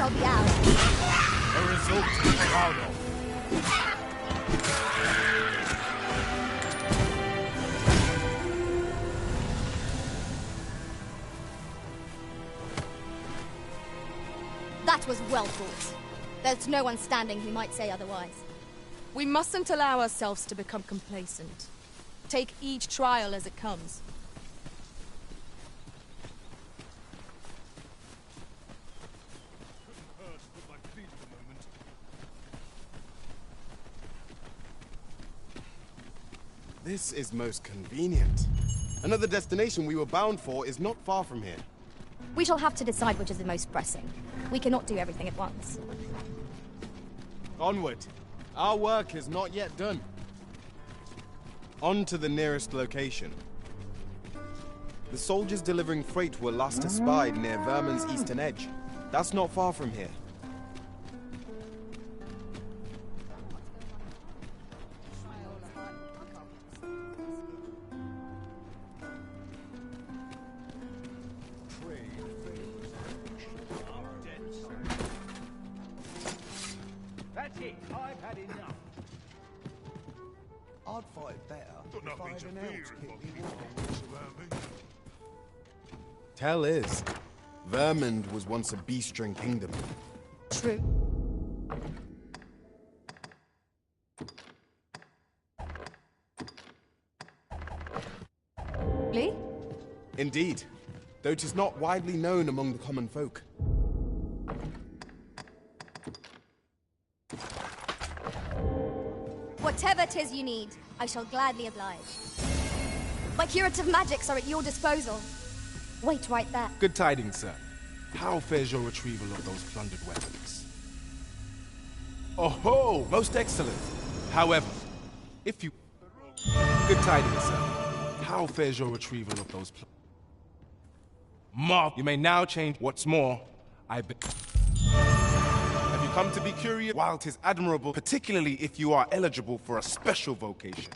shall be ours. A result to be proud of. That was well fought. There's no one standing who might say otherwise. We mustn't allow ourselves to become complacent. Take each trial as it comes. This is most convenient. Another destination we were bound for is not far from here. We shall have to decide which is the most pressing. We cannot do everything at once. Onward. Our work is not yet done. On to the nearest location. The soldiers delivering freight were last espied near Vermin's eastern edge. That's not far from here. That's it. I've had enough. I'd fight better if I had an elf to keep me warm. Tell is, Vermund was once a beast-ring kingdom. True. Lee? Indeed, though it is not widely known among the common folk. Whatever 'tis you need, I shall gladly oblige. My curative magics are at your disposal. Wait right there. Good tidings, sir. How fares your retrieval of those plundered weapons? Oh ho! Most excellent. However, if you... Good tidings, sir. How fares your retrieval of those You may now change. What's more, Have you come to be curious? While 'tis admirable, particularly if you are eligible for a special vocation.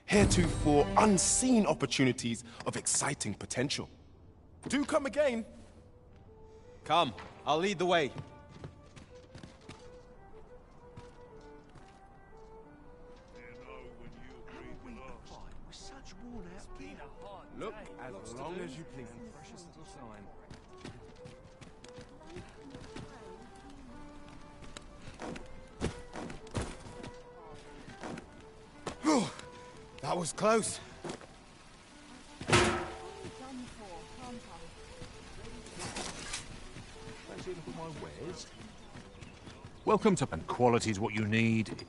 Heretofore unseen opportunities of exciting potential. Do come again. Come, I'll lead the way. Look as long as you please. Precious little sign. That was close. Welcome to... And quality's what you need.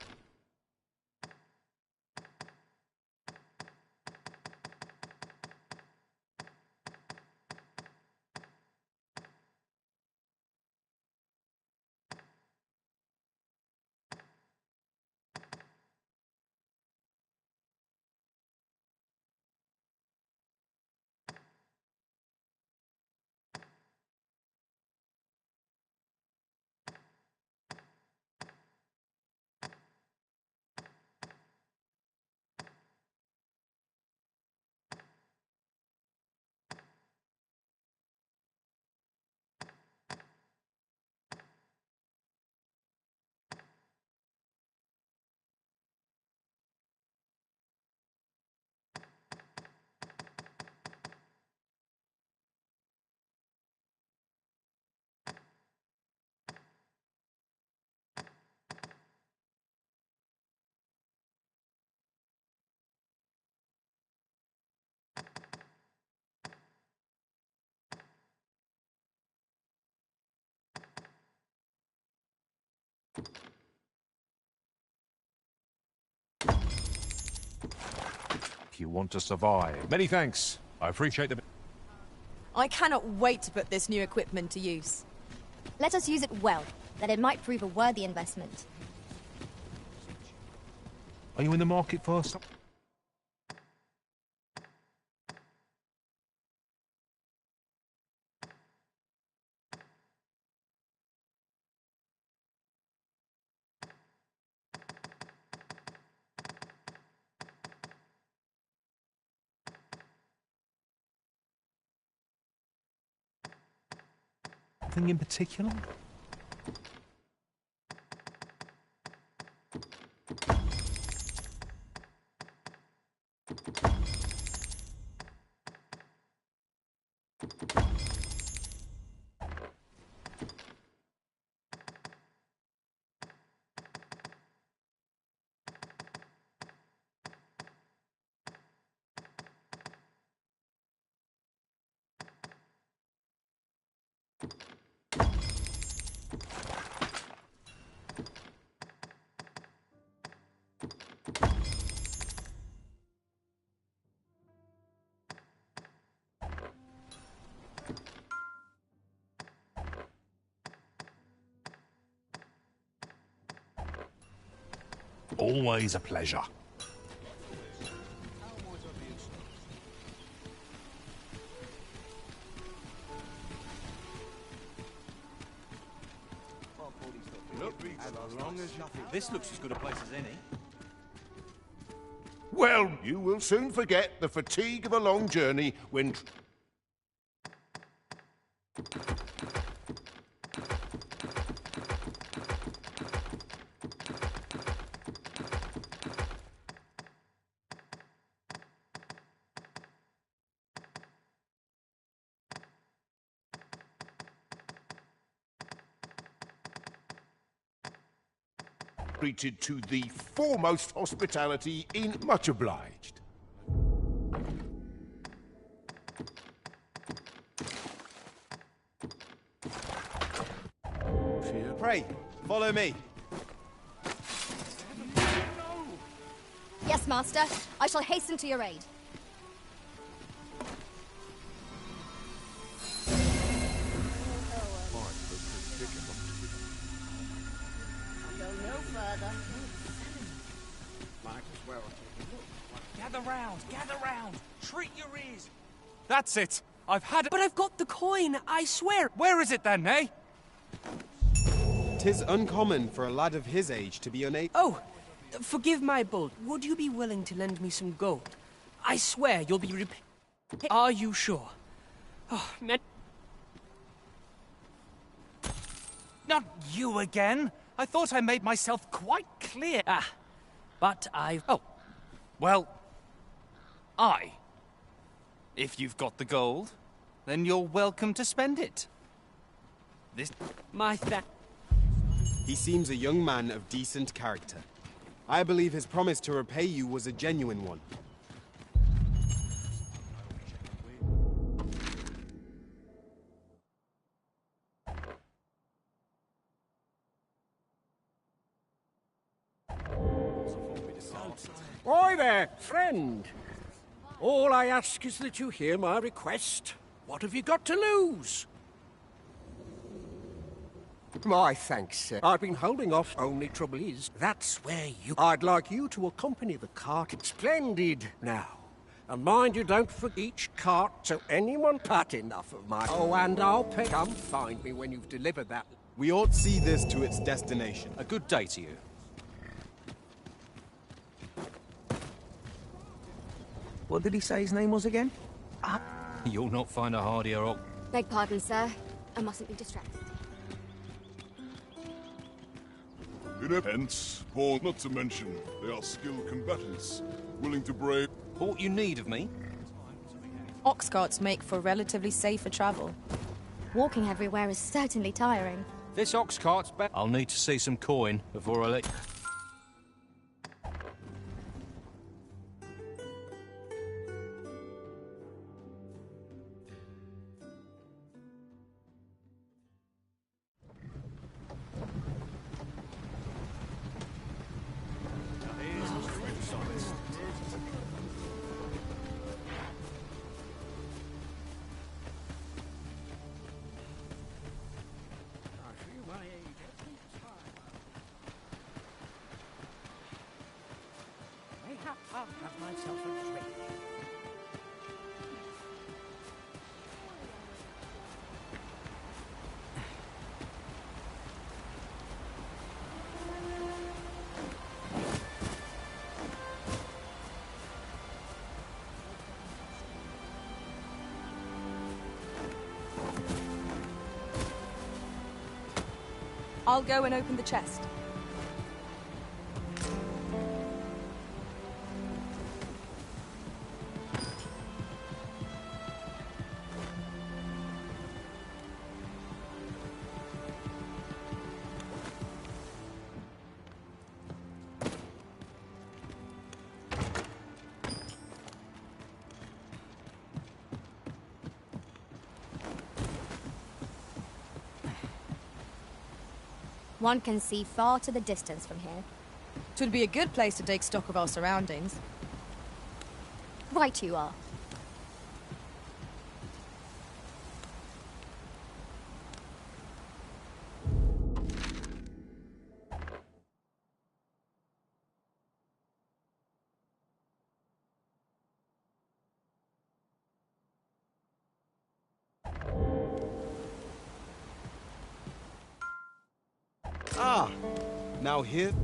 If you want to survive. Many thanks. I appreciate the... I cannot wait to put this new equipment to use. Let us use it well, that it might prove a worthy investment. Are you in the market for some... Anything in particular? Always a pleasure. This looks as good a place as any. Well, you will soon forget the fatigue of a long journey when... treated to the foremost hospitality in... Much obliged. Pray, follow me. Yes, Master. I shall hasten to your aid. Gather round! Treat your ears! That's it! I've had it! But I've got the coin, I swear! Where is it then, eh? 'Tis uncommon for a lad of his age to be unable... Oh, forgive my bold. Would you be willing to lend me some gold? I swear you'll be Are you sure? Oh, man. Not you again! I thought I made myself quite clear. Ah, but I've... Oh, well... If you've got the gold, then you're welcome to spend it. This... He seems a young man of decent character. I believe his promise to repay you was a genuine one. Oi there, friend. All I ask is that you hear my request. What have you got to lose? My thanks, sir. I've been holding off. Only trouble is, that's where you... I'd like you to accompany the cart. Splendid. Now, and mind you don't forget each cart so anyone pat enough of my... Oh, and I'll pay... Come find me when you've delivered that. We ought see this to its destination. A good day to you. What did he say his name was again? You'll not find a hardier ox. Beg pardon, sir. I mustn't be distracted. Hence, born not to mention, they are skilled combatants, willing to brave... Aught you need of me? Ox carts make for relatively safer travel. Walking everywhere is certainly tiring. This ox cart's better. I'll need to see some coin before I let... myself a drink. I'll go and open the chest. One can see far to the distance from here. 'Twould be a good place to take stock of our surroundings. Right you are. Ah, now here.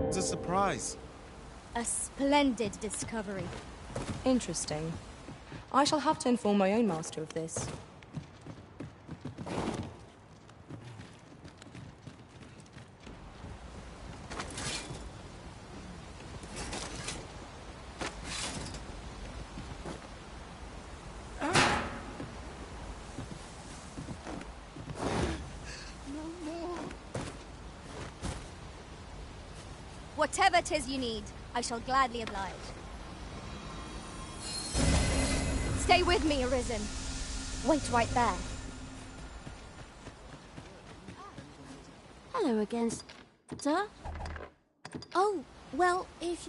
It's a surprise. A splendid discovery. Interesting. I shall have to inform my own master of this. Whatever 'tis you need, I shall gladly oblige. Stay with me, Arisen. Wait right there. Hello again, sir. Oh, well, if...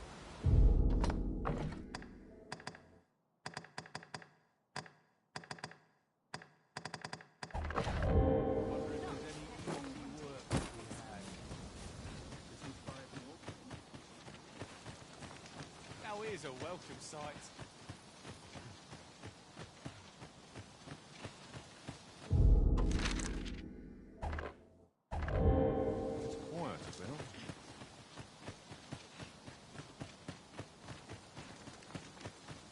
Now here's a welcome sight. It's quiet, Bill.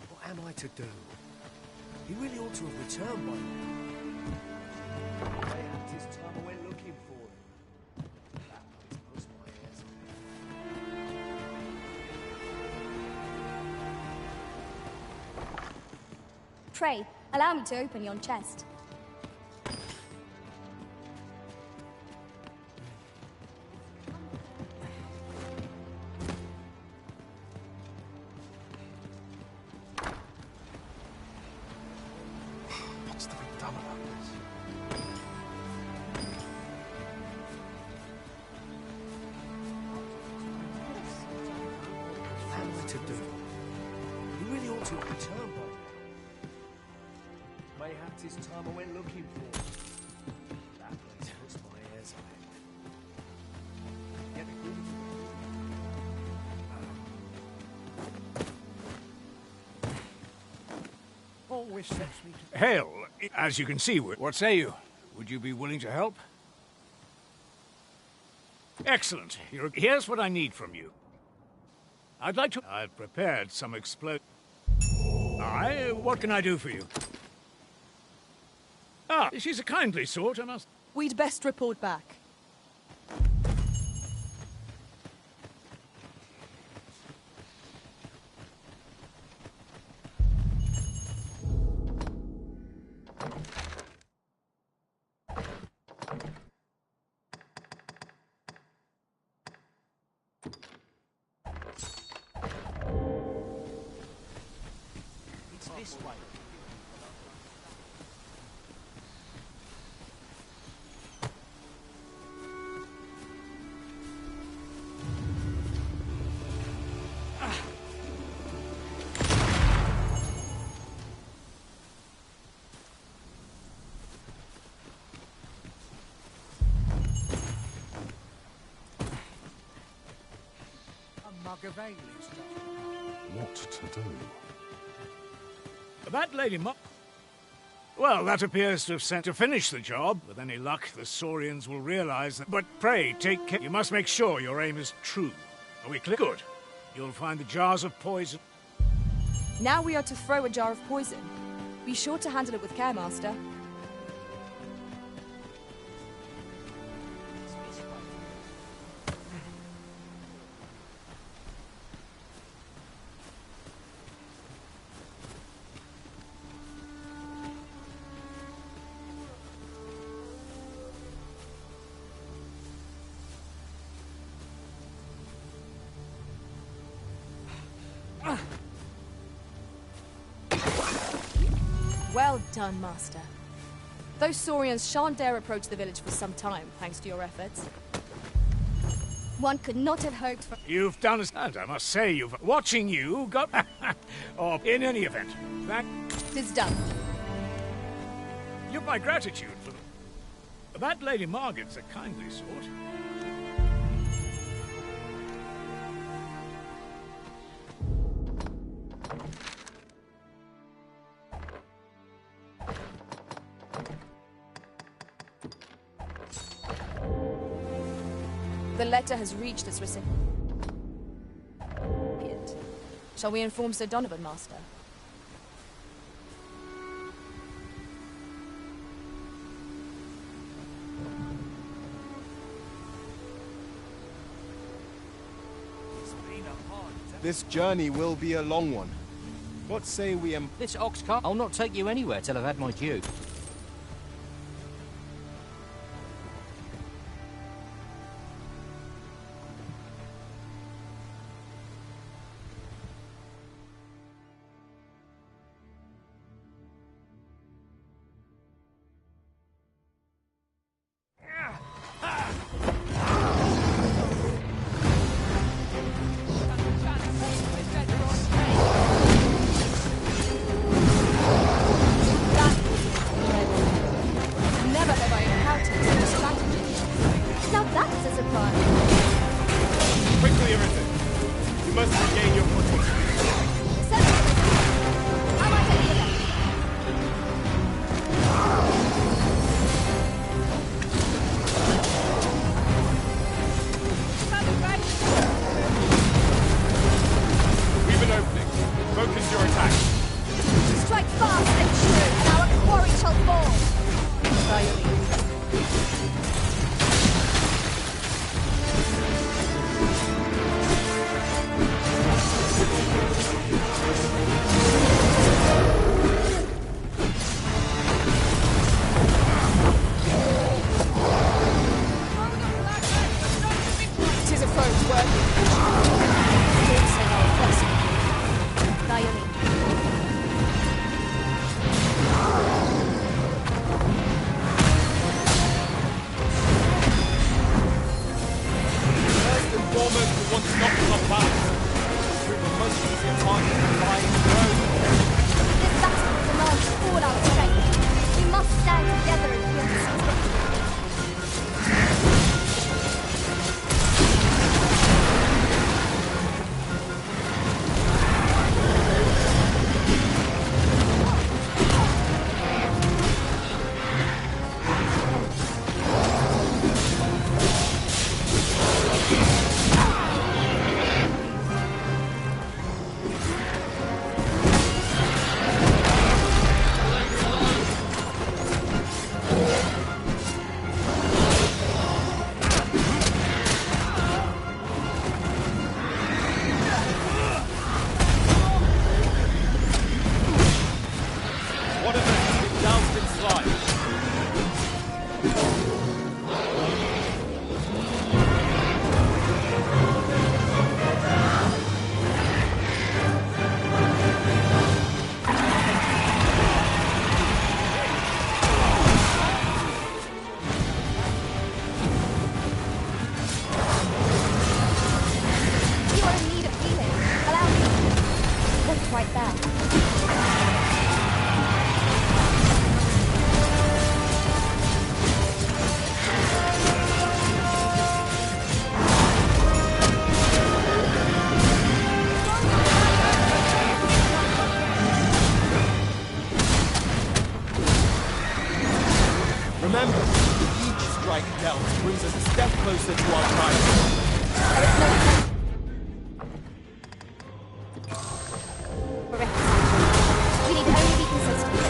What am I to do? He really ought to have returned by now. I had his time, I went looking for him. That place puts my hairs on. Pray, allow me to open yon chest. What's to be done about this? What am I to do? He really ought to have returned by now. Mayhap 'tis time I went looking for him. That place puts my hairs on end. Get it good. Always sends me to... Hail, as you can see, what say you? Would you be willing to help? Excellent. Here's what I need from you. I'd like to... I've prepared some Aye, what can I do for you? Ah, she's a kindly sort, I must... We'd best report back. It's this way. Our Gawain is done. What to do? That lady Well, that appears to have sent to finish the job. With any luck, the Saurians will realize that. But pray, take care. You must make sure your aim is true. Are we clear? Good. You'll find the jars of poison. Now we are to throw a jar of poison. Be sure to handle it with care, Master. Well done, Master. Those Saurians shan't dare approach the village for some time, thanks to your efforts. One could not have hoped for... You've done as... And I must say, Watching you got... Or in any event, that... Tis done. You've my gratitude for That Lady Margaret's a kindly sort. The letter has reached its recipient. Shall we inform Sir Donovan, Master? This journey will be a long one. What say we This ox cart? I'll not take you anywhere till I've had my due. Each strike dealt brings us a step closer to our triumph. We need only be consistent.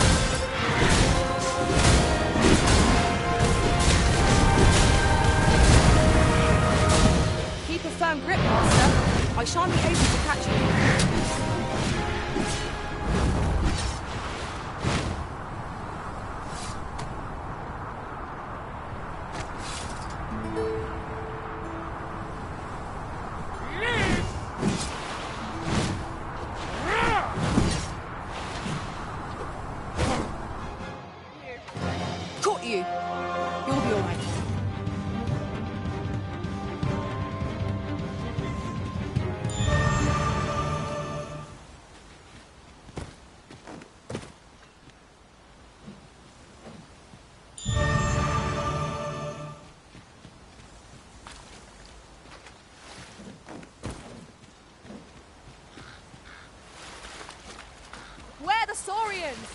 Keep a firm grip, Master. I shan't be able to catch you. Caught you. You'll be all right. Where the Saurians?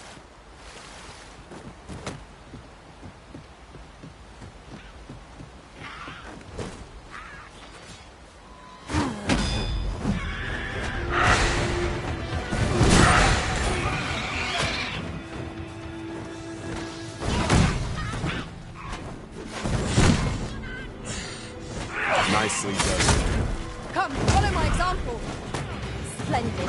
Nicely done. Come, follow my example. Splendid.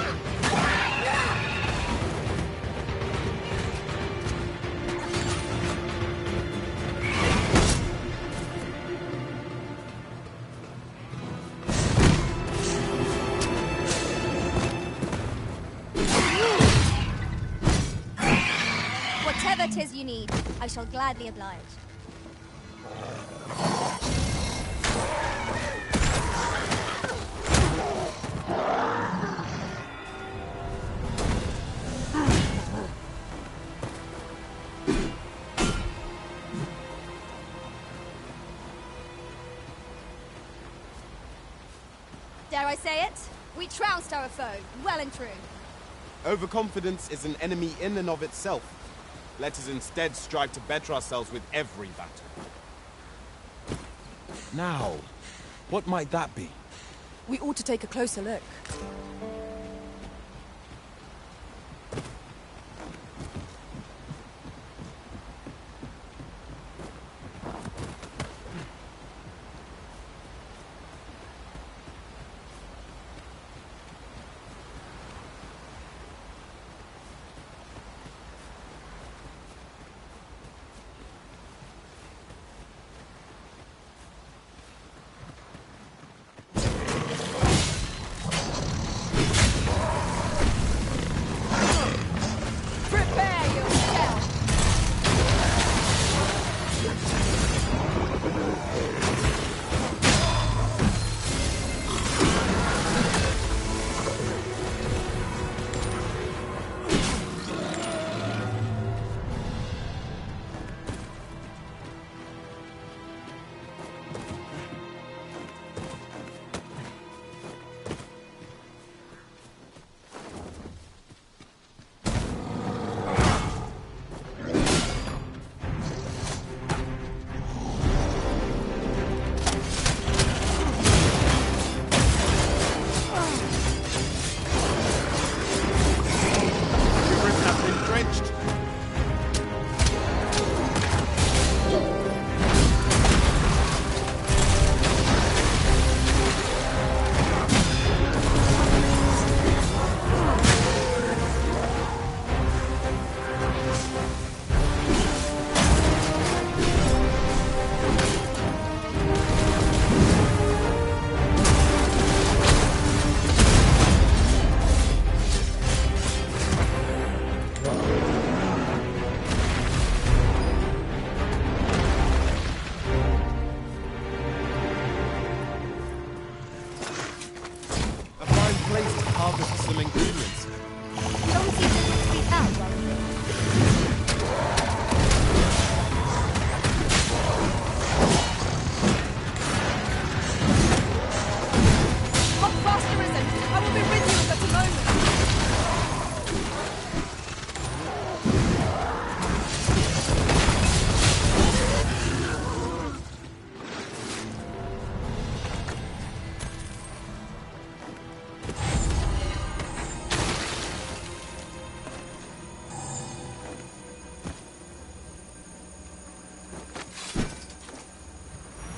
Whatever 'tis you need, I shall gladly oblige. Dare I say it? We trounced our foe, well and true. Overconfidence is an enemy in and of itself. Let us instead strive to better ourselves with every battle. Now, what might that be? We ought to take a closer look.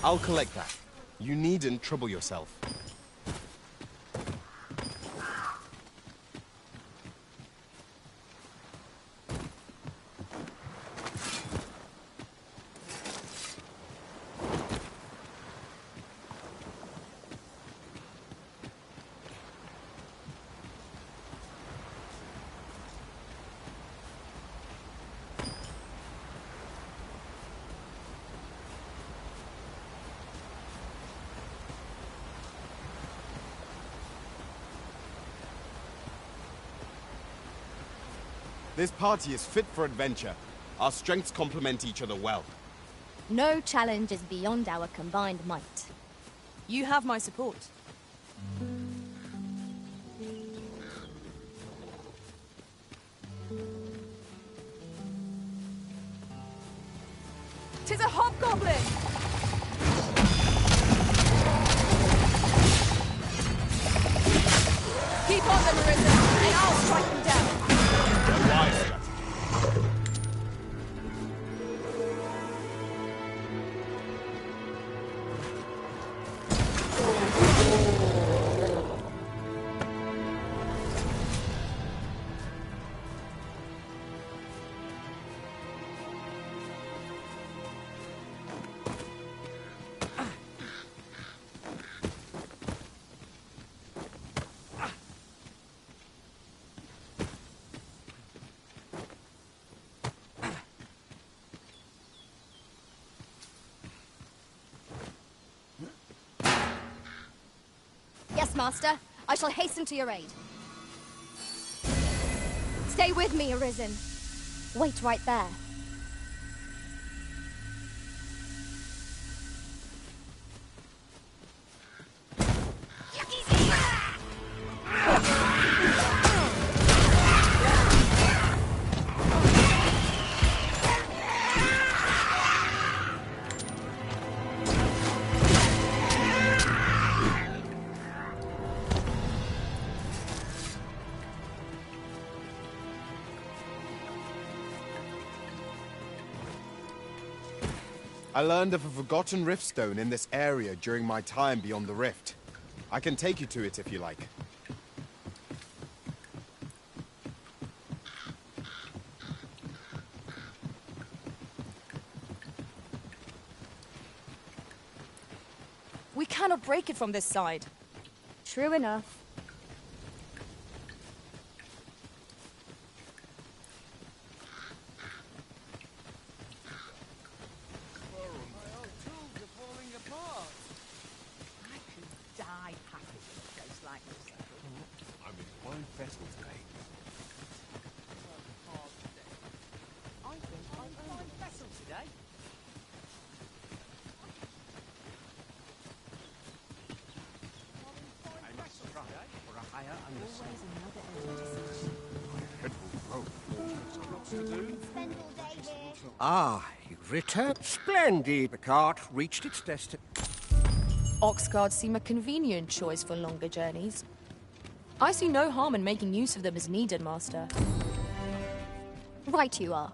I'll collect that. You needn't trouble yourself. This party is fit for adventure. Our strengths complement each other well. No challenge is beyond our combined might. You have my support. "'Tis a hobgoblin! Keep on them, Arisen, and I'll strike them down. Yes, Master. I shall hasten to your aid. Stay with me, Arisen. Wait right there. I learned of a forgotten riftstone in this area during my time beyond the rift. I can take you to it if you like. We cannot break it from this side. True enough. Ah, you've returned. Splendid. The cart reached its destiny. Oxguards seem a convenient choice for longer journeys. I see no harm in making use of them as needed, Master. Right you are.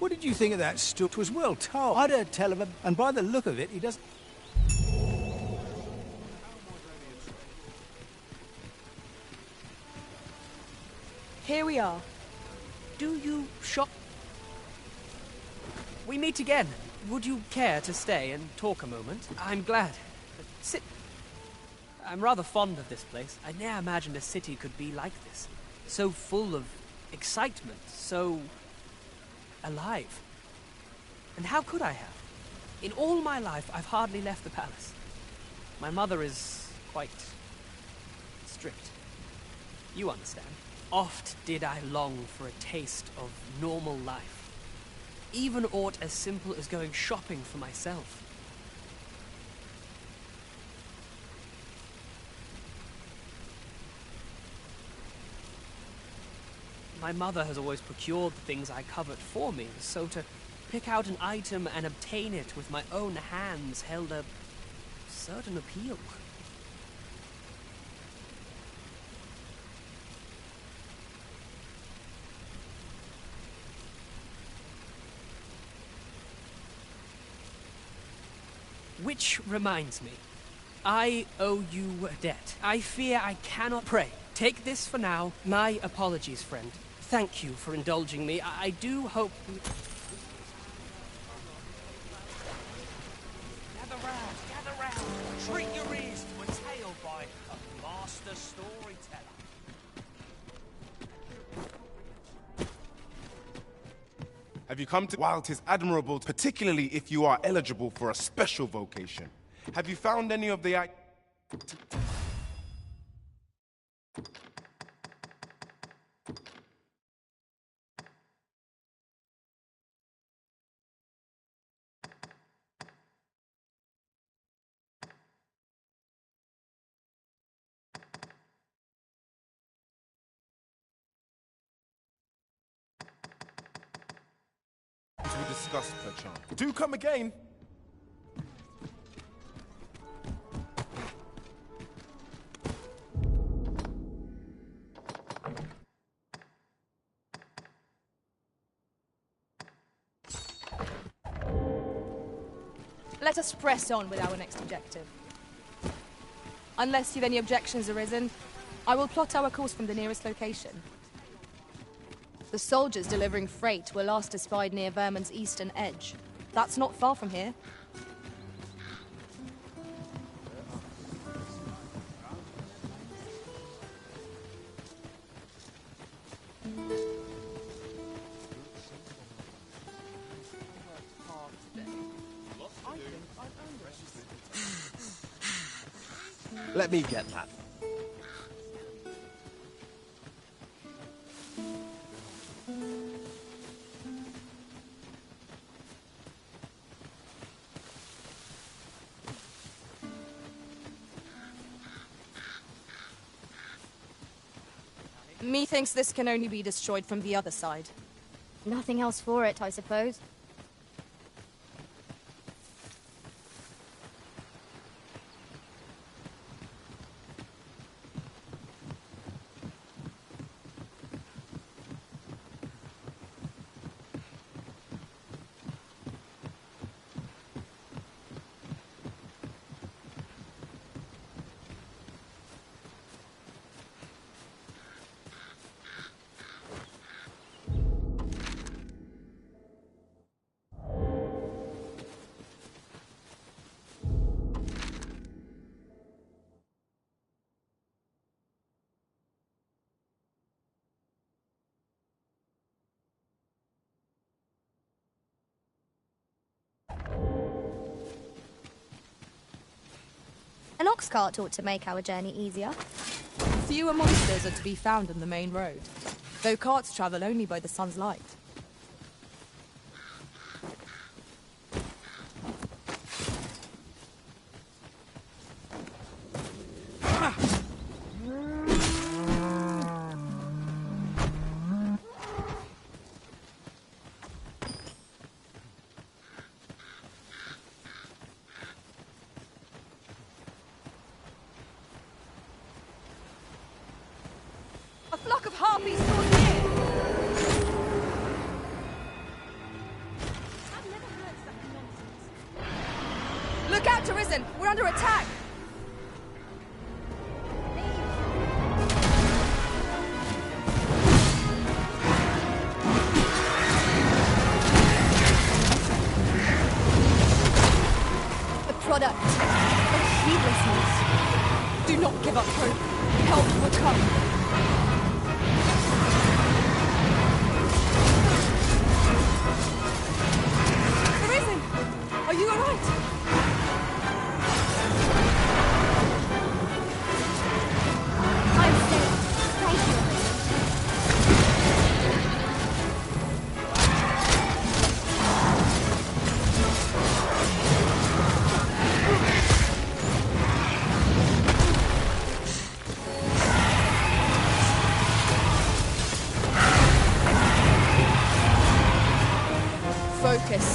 What did you think of that story? It was well told. I'd heard tell of him, and by the look of it, he doesn't... Here we are. Do you shop? We meet again. Would you care to stay and talk a moment? I'm glad. Sit. I'm rather fond of this place. I ne'er imagined a city could be like this. So full of excitement, so alive. And how could I have? In all my life, I've hardly left the palace. My mother is quite strict. You understand. Oft did I long for a taste of normal life. Even aught as simple as going shopping for myself. My mother has always procured the things I covet for me, so to pick out an item and obtain it with my own hands held a certain appeal. Which reminds me, I owe you a debt. I fear I cannot pray. Take this for now. My apologies, friend. Thank you for indulging me. I do hope... Gather round. Treat your ears to a tale by a master storyteller. Have you come to... While 'tis admirable, particularly if you are eligible for a special vocation, have you found any of the... to discuss, perchance? Do come again! Let us press on with our next objective. Unless you've any objections arisen, I will plot our course from the nearest location. The soldiers delivering freight were last espied near Vermin's eastern edge. That's not far from here. Let me get that. Methinks this can only be destroyed from the other side. Nothing else for it, I suppose. An ox cart ought to make our journey easier. Fewer monsters are to be found on the main road, though carts travel only by the sun's light. A flock of harpies drawn near! I've never heard such nonsense. Look out, Arisen! We're under attack! The product of heedlessness. Do not give up hope. Help will come. Are you alright? I'm safe. Thank you. Focus.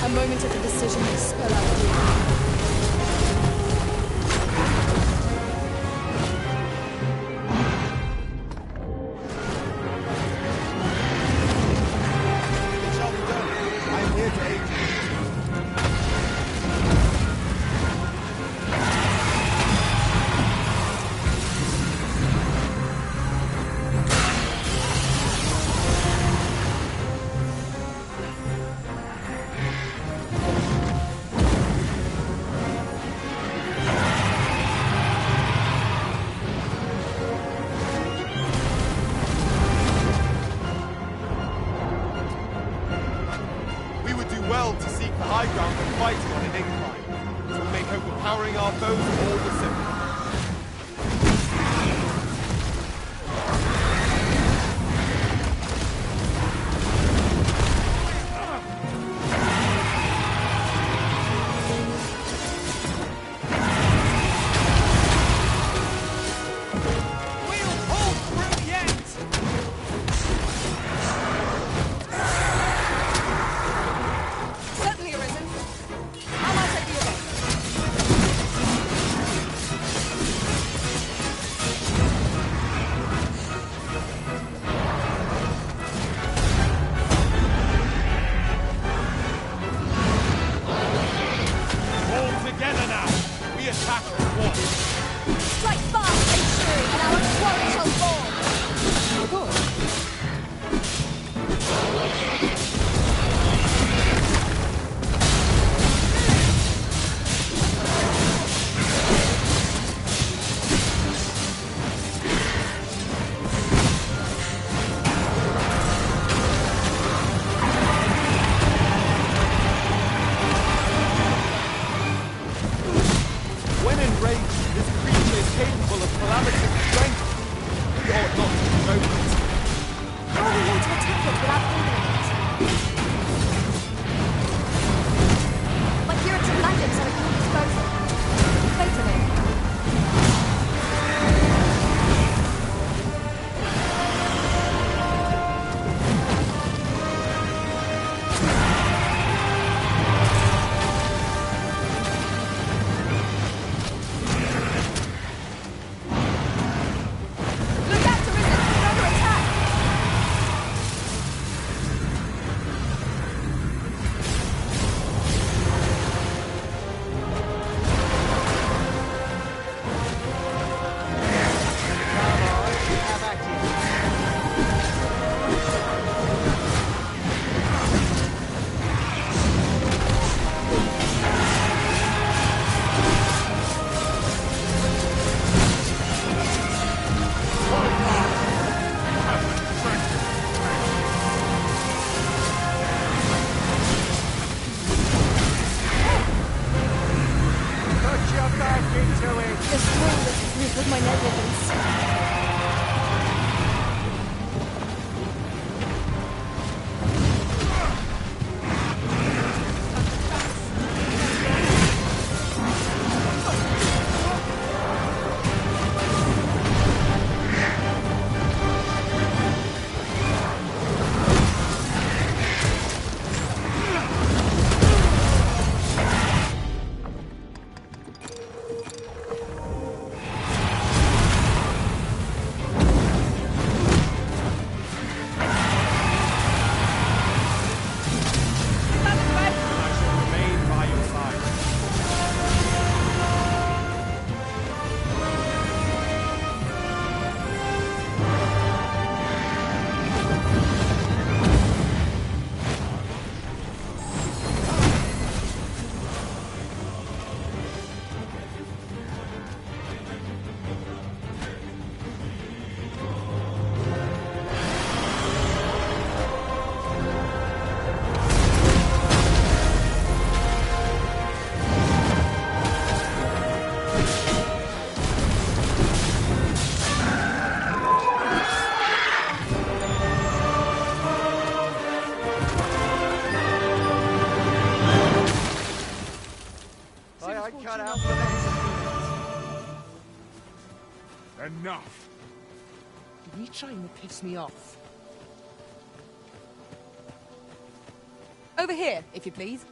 A moment of the decision will spell This creature is capable of calamitous strength. We ought not to provoke it. How are we going to attack it without hindering it? My curative magics are at your disposal. Wait a minute. Enough! Are you trying to piss me off? Over here, if you please.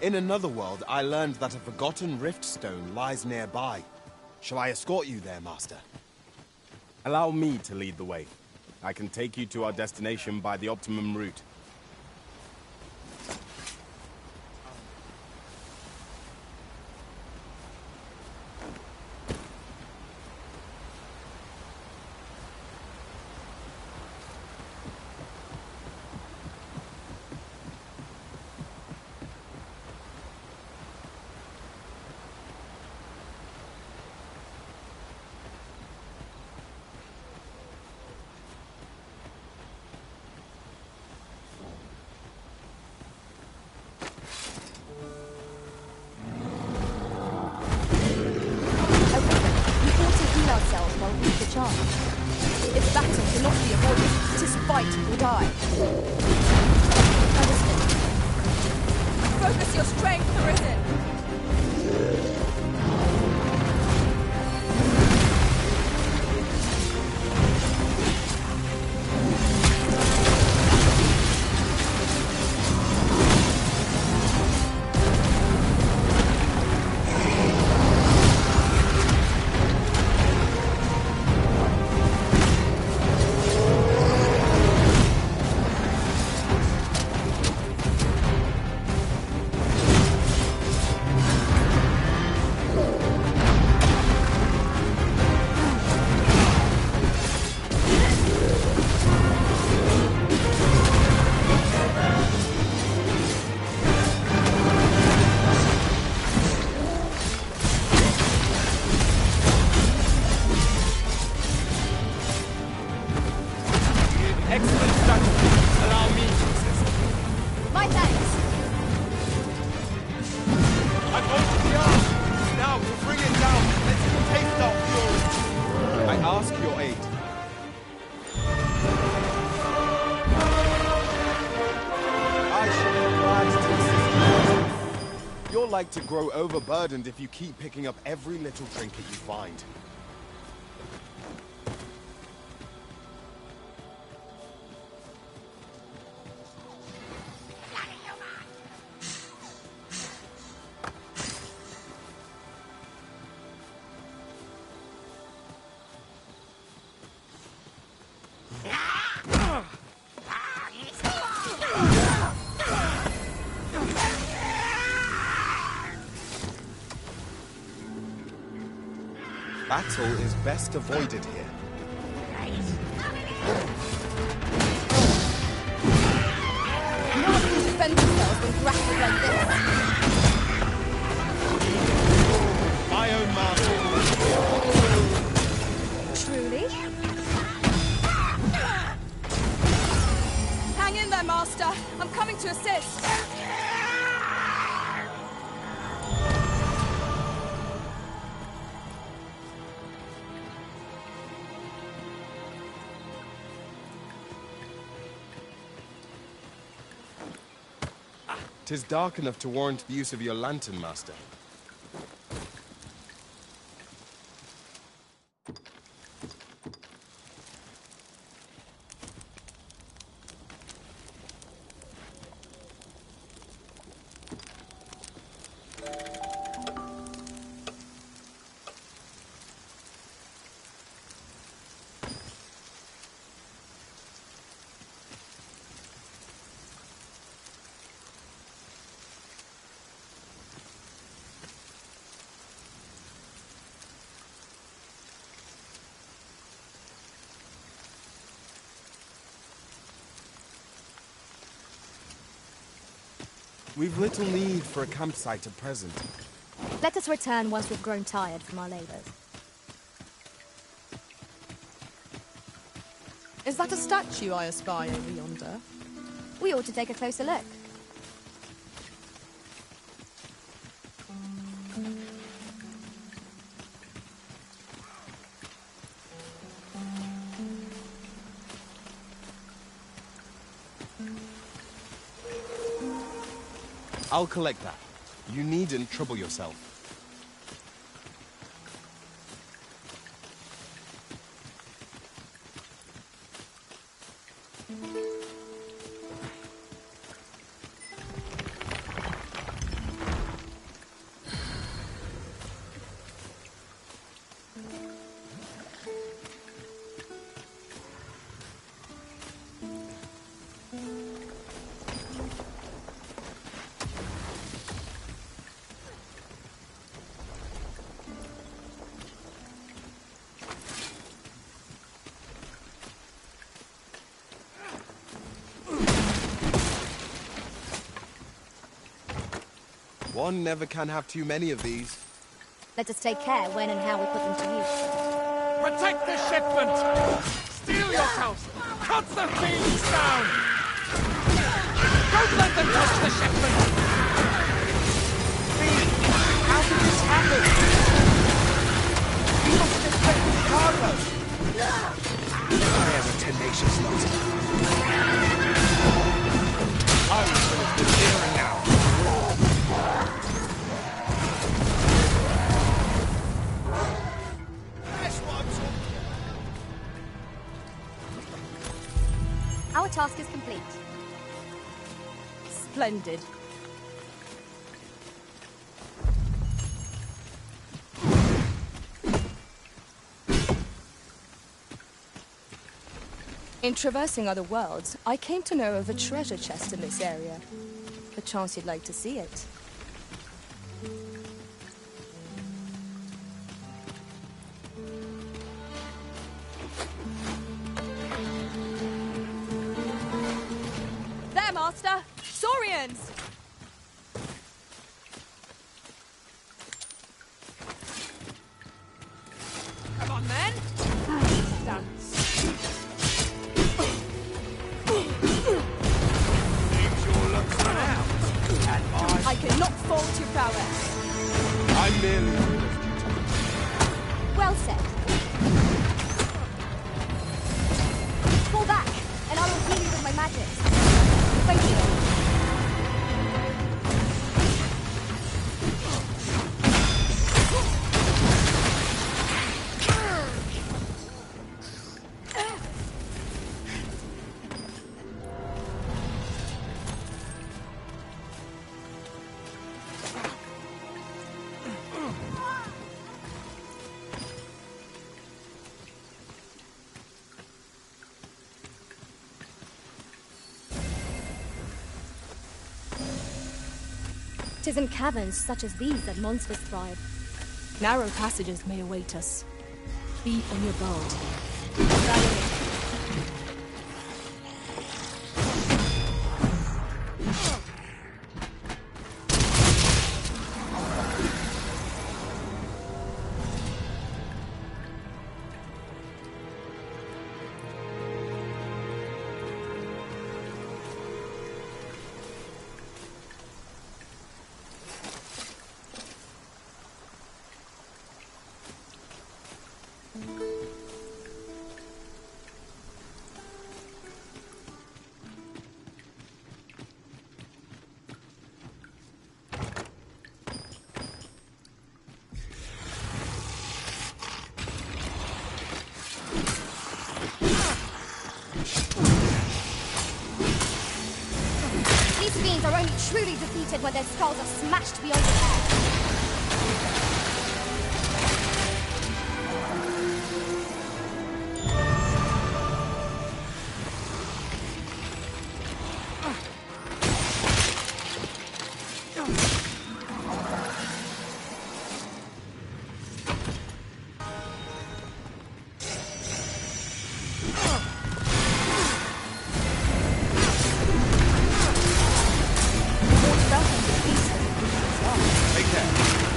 In another world, I learned that a forgotten rift stone lies nearby. Shall I escort you there, Master? Allow me to lead the way. I can take you to our destination by the optimum route. If battle cannot be avoided, 'tis fight or die. Understand. Focus your strength, Arisen! like to grow overburdened if you keep picking up every little trinket you find. Battle is best avoided here. No one can defend themselves when grappled like this. My own master. Truly? Hang in there, Master. I'm coming to assist. Tis dark enough to warrant the use of your lantern, Master. We've little need for a campsite at present. Let us return once we've grown tired from our labors. Is that a statue I espy over yonder? We ought to take a closer look. I'll collect that. You needn't trouble yourself. One never can have too many of these. Let us take care when and how we put them to use. Protect the shipment! Steel yourselves! Cut the thieves down! Don't let them touch the shipment! How did this happen? We must have taken cargo. I am a tenacious lot. I will finish this hearing now. Our task is complete. Splendid. In traversing other worlds, I came to know of a treasure chest in this area. Perchance you'd like to see it. There, Master! Saurians! Come on, then! Dance. I cannot 'Tis in caverns such as these that monsters thrive. Narrow passages may await us. Be on your guard. Valerie. These fiends are only truly defeated when their skulls are smashed beyond repair. Take care.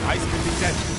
Ice can be deadly.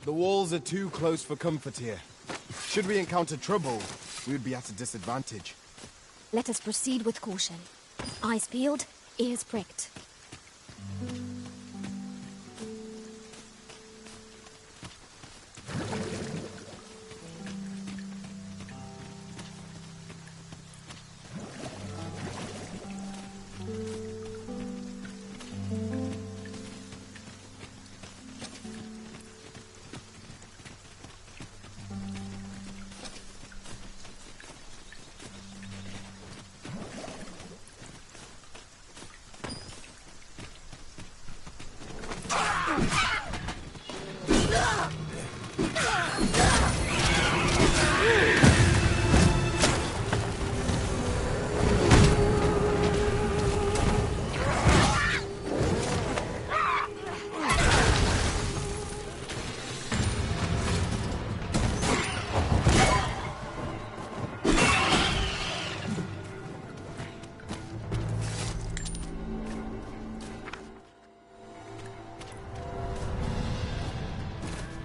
The walls are too close for comfort here. Should we encounter trouble, we would be at a disadvantage. Let us proceed with caution. Eyes peeled, ears pricked.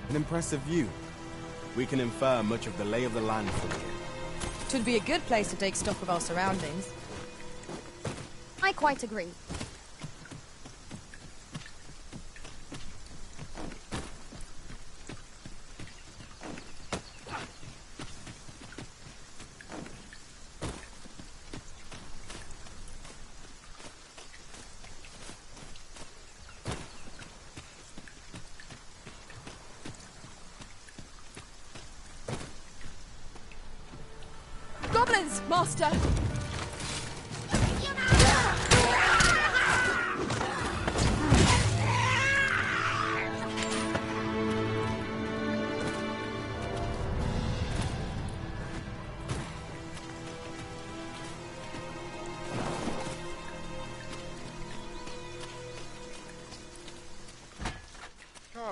An impressive view. We can infer much of the lay of the land from here. Twould be a good place to take stock of our surroundings. I quite agree. Goblins, Master!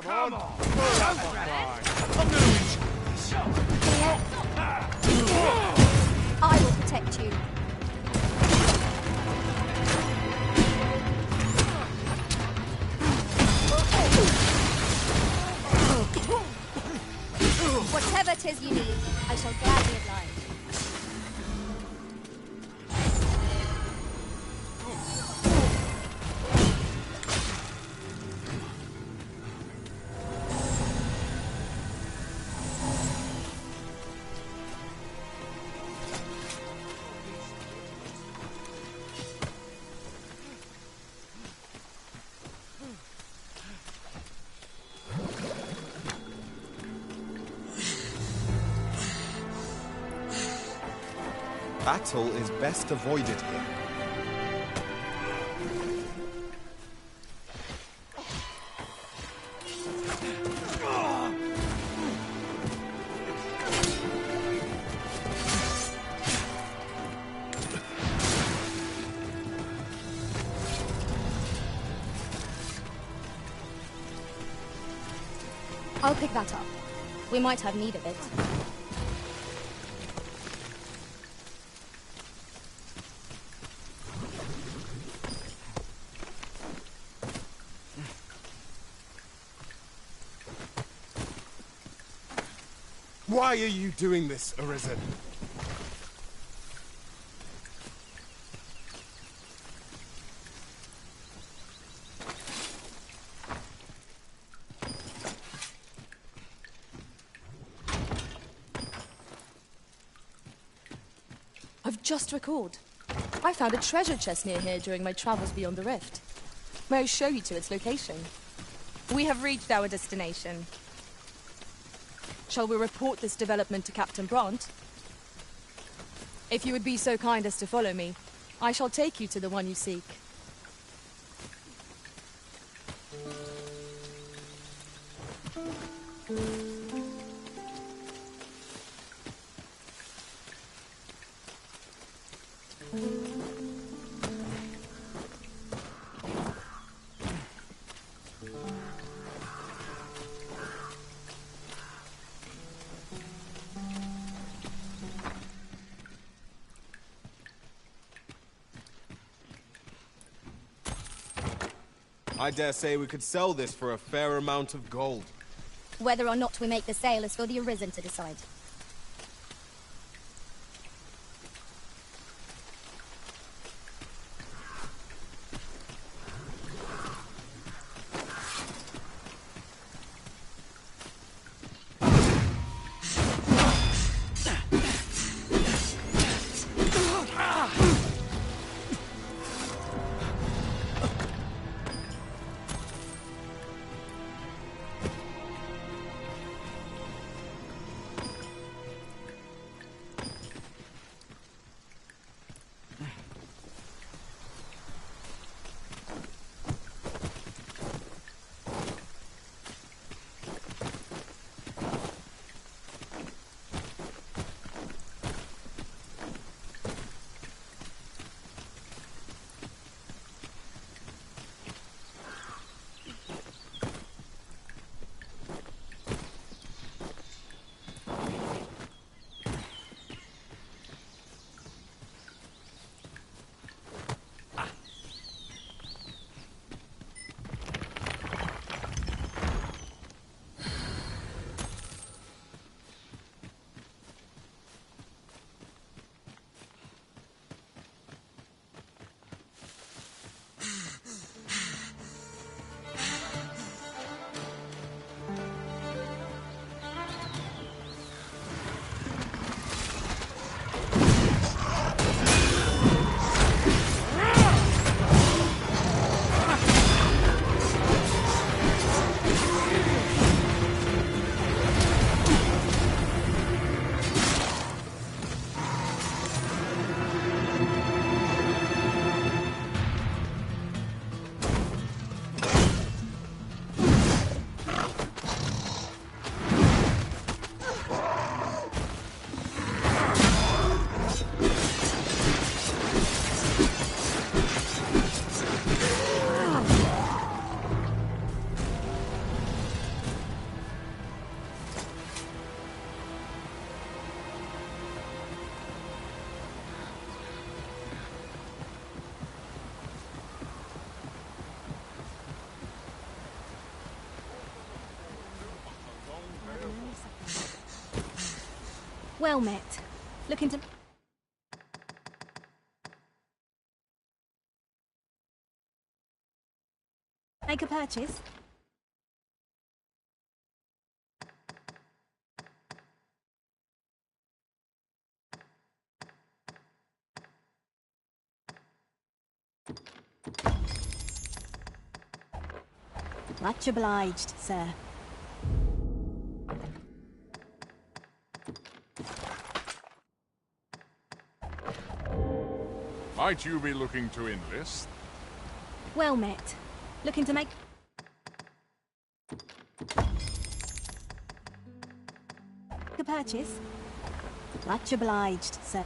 Come on. I will protect you. Whatever 'tis you need, I shall gladly oblige. Battle is best avoided here. I'll pick that up. We might have need of it. Why are you doing this, Arisen? I've just recalled. I found a treasure chest near here during my travels beyond the rift. May I show you to its location? We have reached our destination. Shall we report this development to Captain Brant? If you would be so kind as to follow me, I shall take you to the one you seek. I dare say we could sell this for a fair amount of gold. Whether or not we make the sale is for the Arisen to decide. Well met. Looking to... make a purchase? Much obliged, sir. Might you be looking to enlist? Well met. Looking to make... a purchase? Much obliged, sir.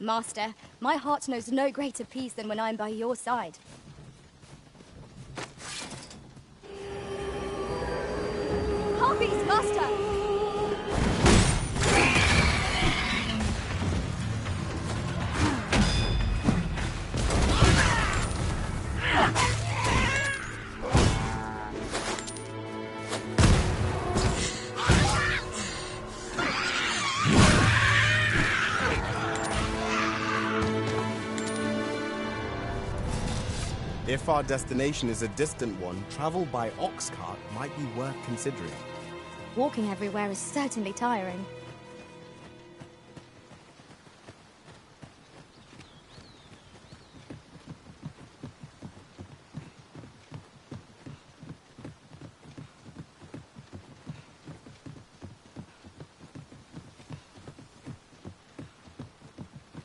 Master, my heart knows no greater peace than when I am by your side. Harpies, Master! If our destination is a distant one, travel by ox cart might be worth considering. Walking everywhere is certainly tiring.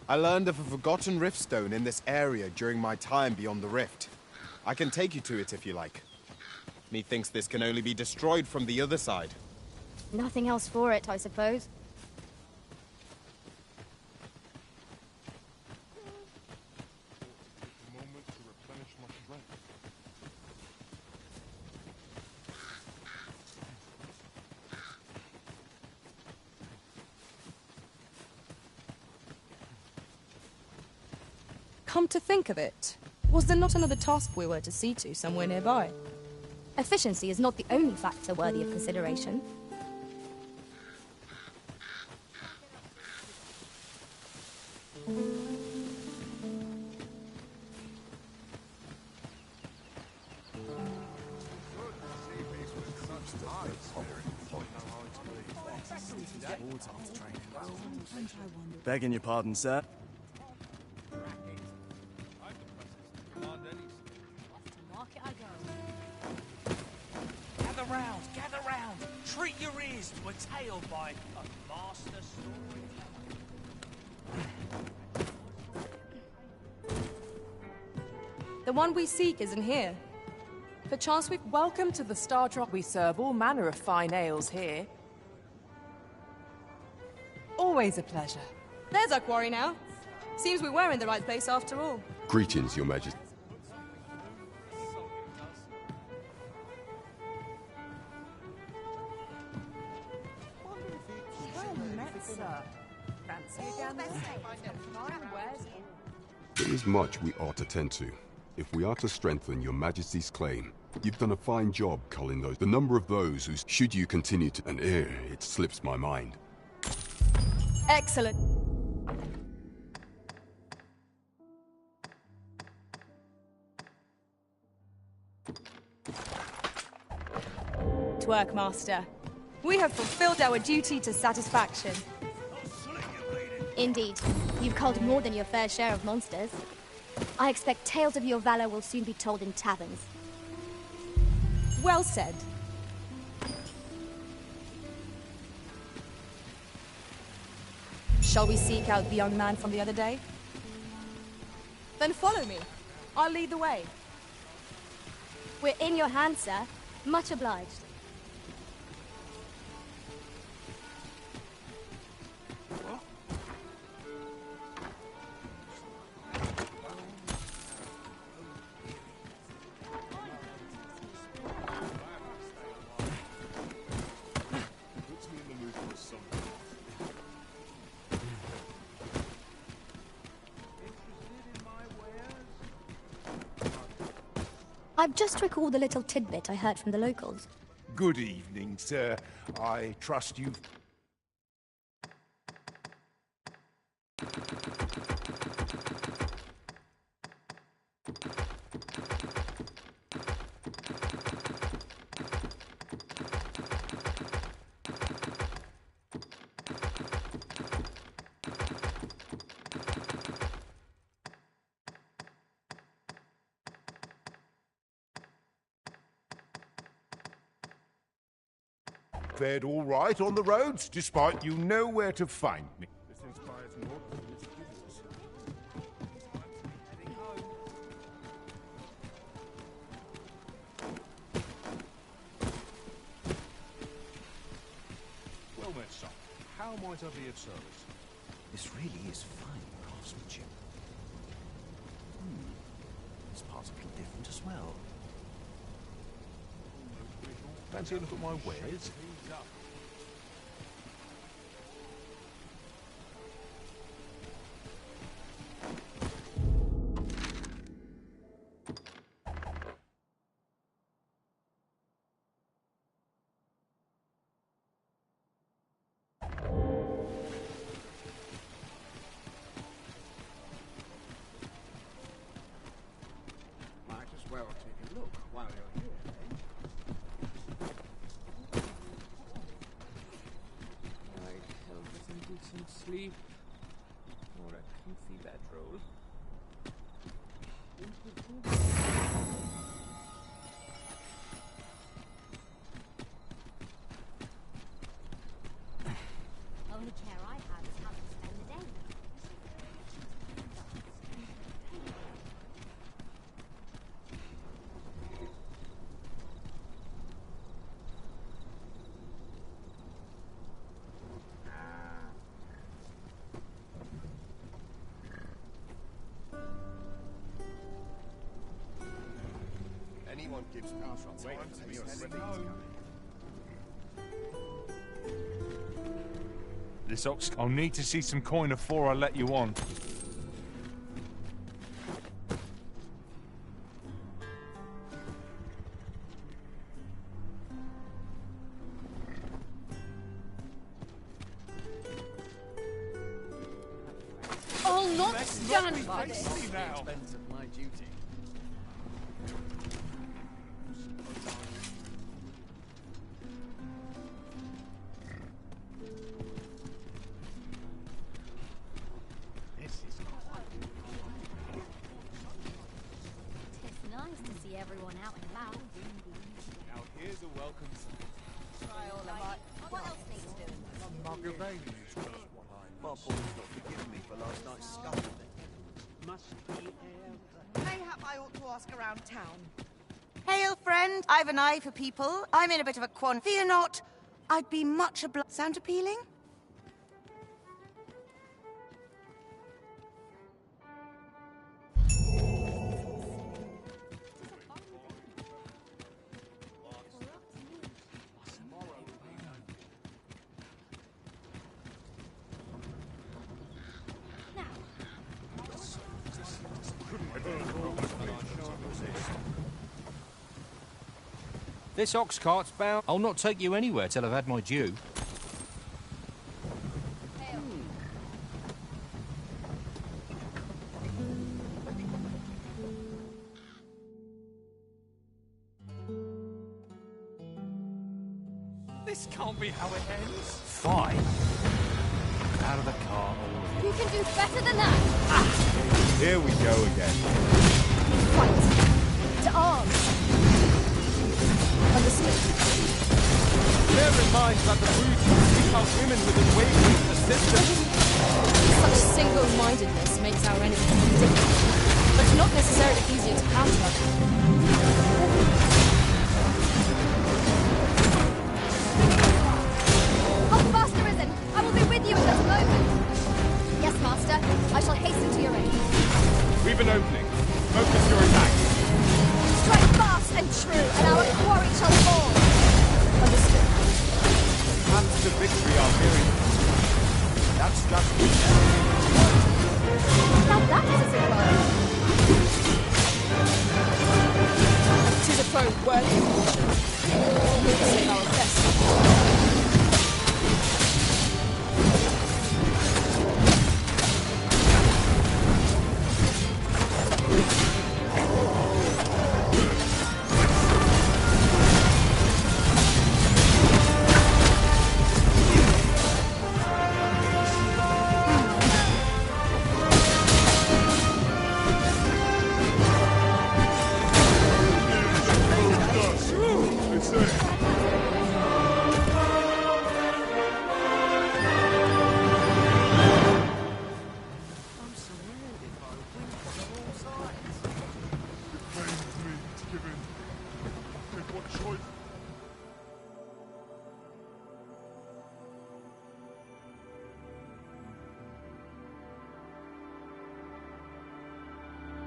I learned of a forgotten riftstone in this area during my time beyond the rift. I can take you to it if you like. Methinks this can only be destroyed from the other side. Nothing else for it, I suppose. Come to think of it, was there not another task we were to see to somewhere nearby? Efficiency is not the only factor worthy of consideration. Begging your pardon, sir. Gather round! Treat your ears to a tale by a master storyteller. The one we seek isn't here. Perchance we've... Welcome to the Star Drop. We serve all manner of fine ales here. Always a pleasure. There's our quarry now. Seems we were in the right place after all. Greetings, Your Majesty. There is much we ought to tend to. If we are to strengthen Your Majesty's claim, you've done a fine job culling those. The number of those who, should you continue to... And it slips my mind. Excellent. To work, Master. We have fulfilled our duty to satisfaction. Indeed. You've culled more than your fair share of monsters. I expect tales of your valor will soon be told in taverns. Well said. Shall we seek out the young man from the other day? Then follow me. I'll lead the way. We're in your hands, sir. Much obliged. I've just recalled a little tidbit I heard from the locals. Good evening, sir. I trust you've... fared all right on the roads, despite you know where to find me. This inspires more than this gives. Well met, son. How might I be of service? This really is fine craftsmanship. This part's a bit different as well. Fancy a look at my wares? Might as well take a look while you're here, eh? I'd help with some decent sleep. Or a comfy bedroll. Only care I have is how to spend the day. Anyone gives me time to me or something. This ox... I'll need to see some coin before I let you on. I'll not stand for this. Expense of my duty. It's nice to see everyone out and about. Now here's a welcome sign. Try all of that. What else needs doing? My boy's not forgiven me for last night's scuffle. Mayhap I ought to ask around town. Hail, friend. I've an eye for people. I'm in a bit of a quandary. Fear not. I'd be much obliged. Sound appealing? This ox cart's bound. I'll not take you anywhere till I've had my due. This can't be how it ends. Fine. Out of the cart, all of you. You can do better than that! Here we go again. Fight! To arms! Understood. Bear in mind that the brutes seek out women with unwavering persistence. Such single-mindedness makes our enemy difficult, but not necessarily easier to counter. Hold fast, Arisen! I will be with you at this moment! Yes, Master. I shall hasten to your aid. We've an opening. Focus your attacks. Strike fast and true, and our quarry shall fall! Understood. Paths to victory are myriad. That's just Now that is a surprise! Tis a foe worthy of caution. Say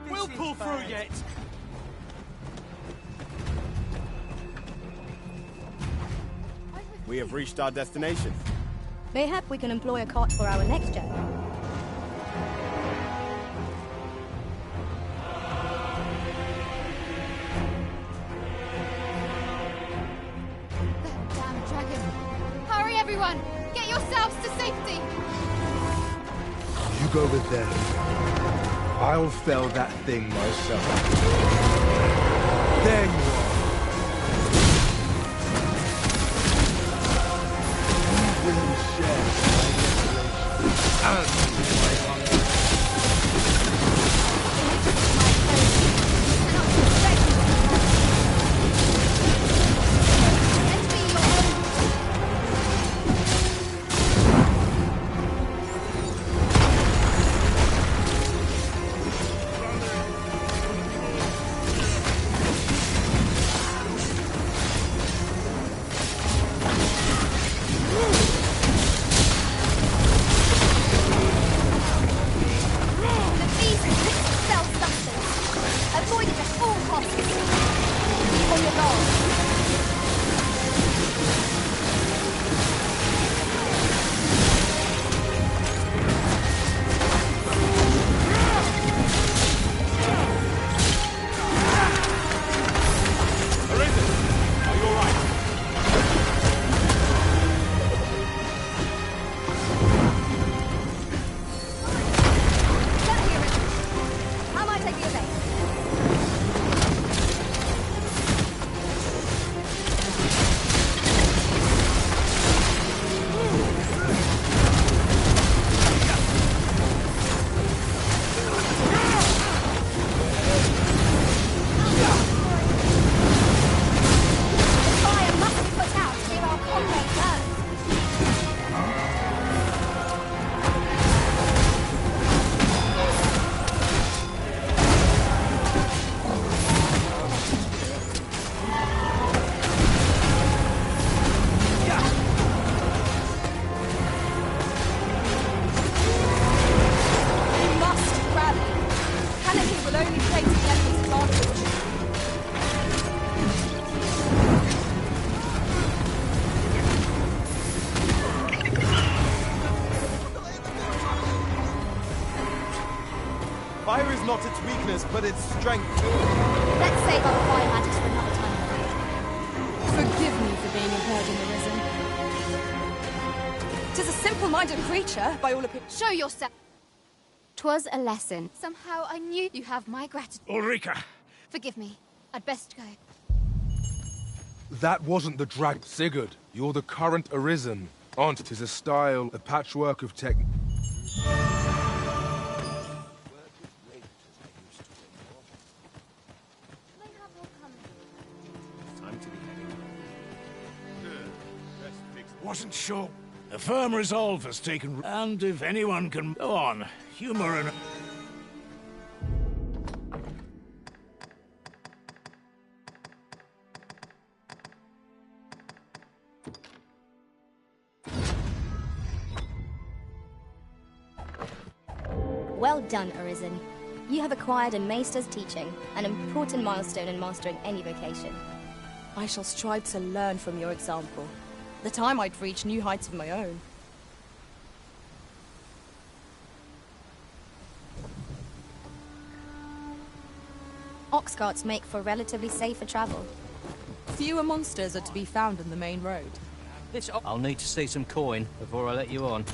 We'll pull through yet. We have reached our destination. Mayhap we can employ a cart for our next journey. That damn dragon. Hurry, everyone! Get yourselves to safety! You go with them. I'll fell that thing myself. There you are. You will share my desolation and my hunger. Fire is not its weakness, but its strength. Let's save our fire magics for another time. Forgive me for being impaired in the risen. 'Tis a simple-minded creature, by all appearances. Show yourself. 'Twas a lesson. Somehow I knew you have my gratitude. Ulrika! Forgive me. I'd best go. That wasn't the drag. Sigurd, you're the current Arisen. Aunt, 'tis a style, a patchwork of tech. Wasn't sure. A firm resolve has taken, and if anyone can go on, humor and... Well done, Arisen. You have acquired a Maester's teaching, an important milestone in mastering any vocation. I shall strive to learn from your example, that I might reach new heights of my own. Ox carts make for relatively safer travel. Fewer monsters are to be found in the main road. I'll need to see some coin before I let you on.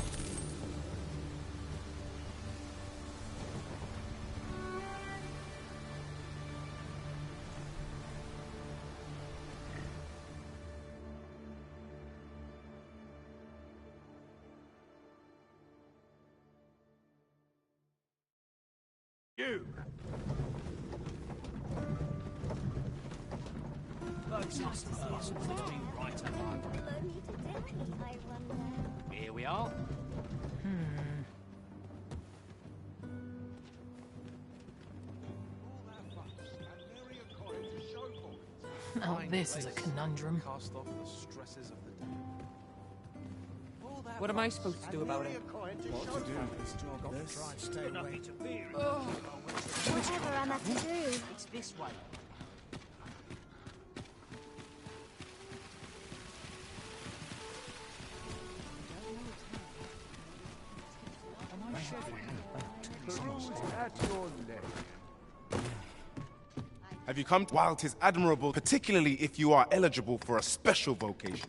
You! Here we are. Now this is a conundrum. What am I supposed to do about it? Whatever am I to do? It's this way. Have you come? While 'tis admirable, particularly if you are eligible for a special vocation.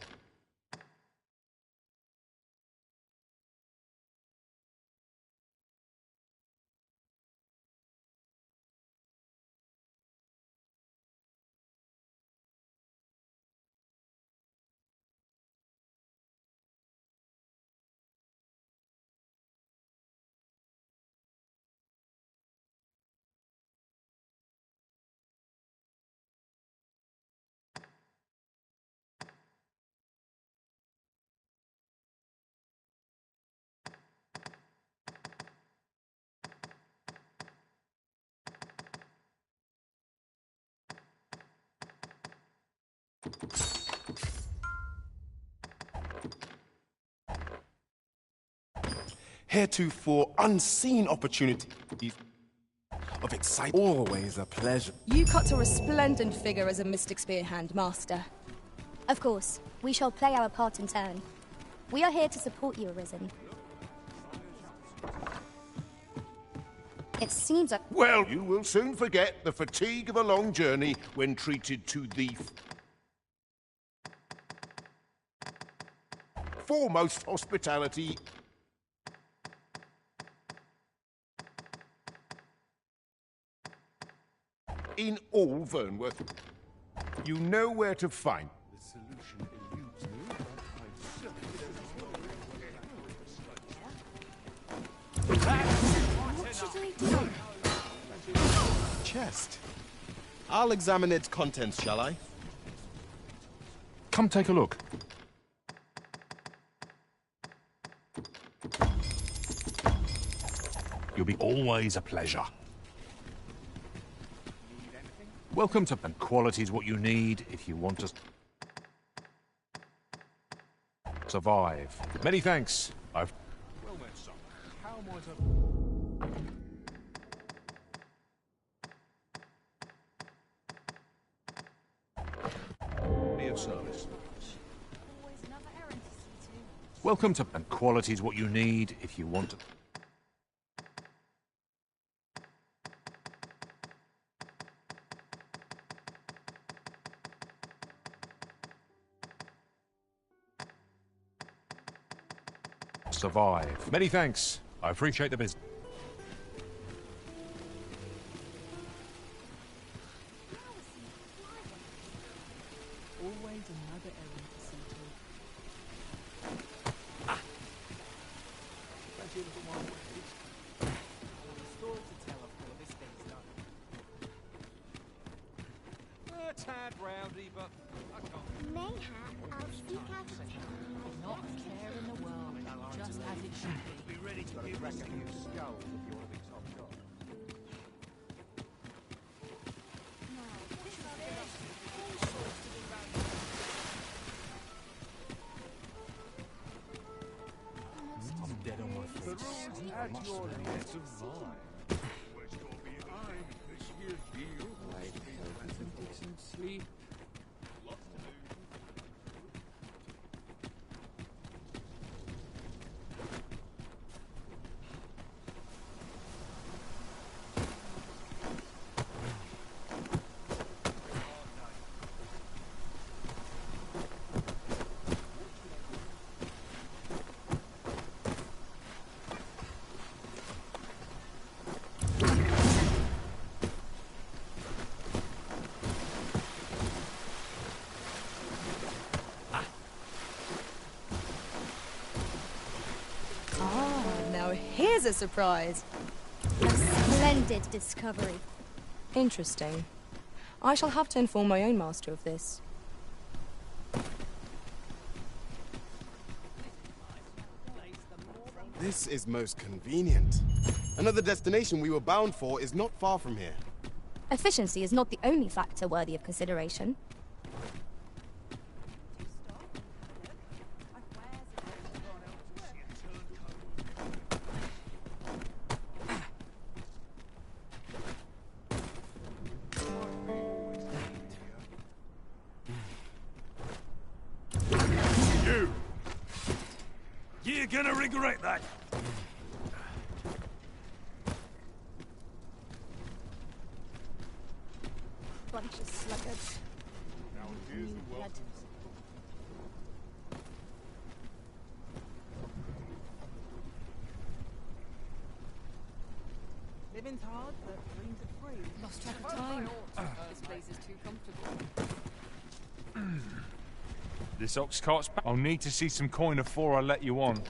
Heretofore unseen opportunities of excitement. Always a pleasure. You cut a resplendent figure as a mystic spearhand, Master. Of course, we shall play our part in turn. We are here to support you, Arisen. It seems like... Well, you will soon forget the fatigue of a long journey when treated to the foremost hospitality in all Vernworth. You know where to find. The solution eludes me, What should I do? Chest. I'll examine its contents, shall I? Come take a look. You'll be always a pleasure. Welcome to and quality's what you need if you want to survive. Many thanks. I've well met, son. How might I be of service? Welcome to and quality's what you need if you want to survive. Many thanks. I appreciate the business. Always another errand to see to. Plenty of little more ways. A story to tell of how this thing's done. A tad rowdy, but I can't. Mayhap I'll speak out of turn. Not a care in the world, just as it should be. Be ready to give us a few skulls if you want to be top shot. I'm dead on my feet. At your best of mine. Where's your behind this year's deal? Take some sleep. Here's a surprise. A splendid discovery. Interesting. I shall have to inform my own master of this. This is most convenient. Another destination we were bound for is not far from here. Efficiency is not the only factor worthy of consideration. You! You're gonna regret that! Bunch of sluggards. Now here's the welcome. Living's hard, but dreams are free. Lost track of time. This place is too comfortable. This ox cart's back. I'll need to see some coin before I let you on.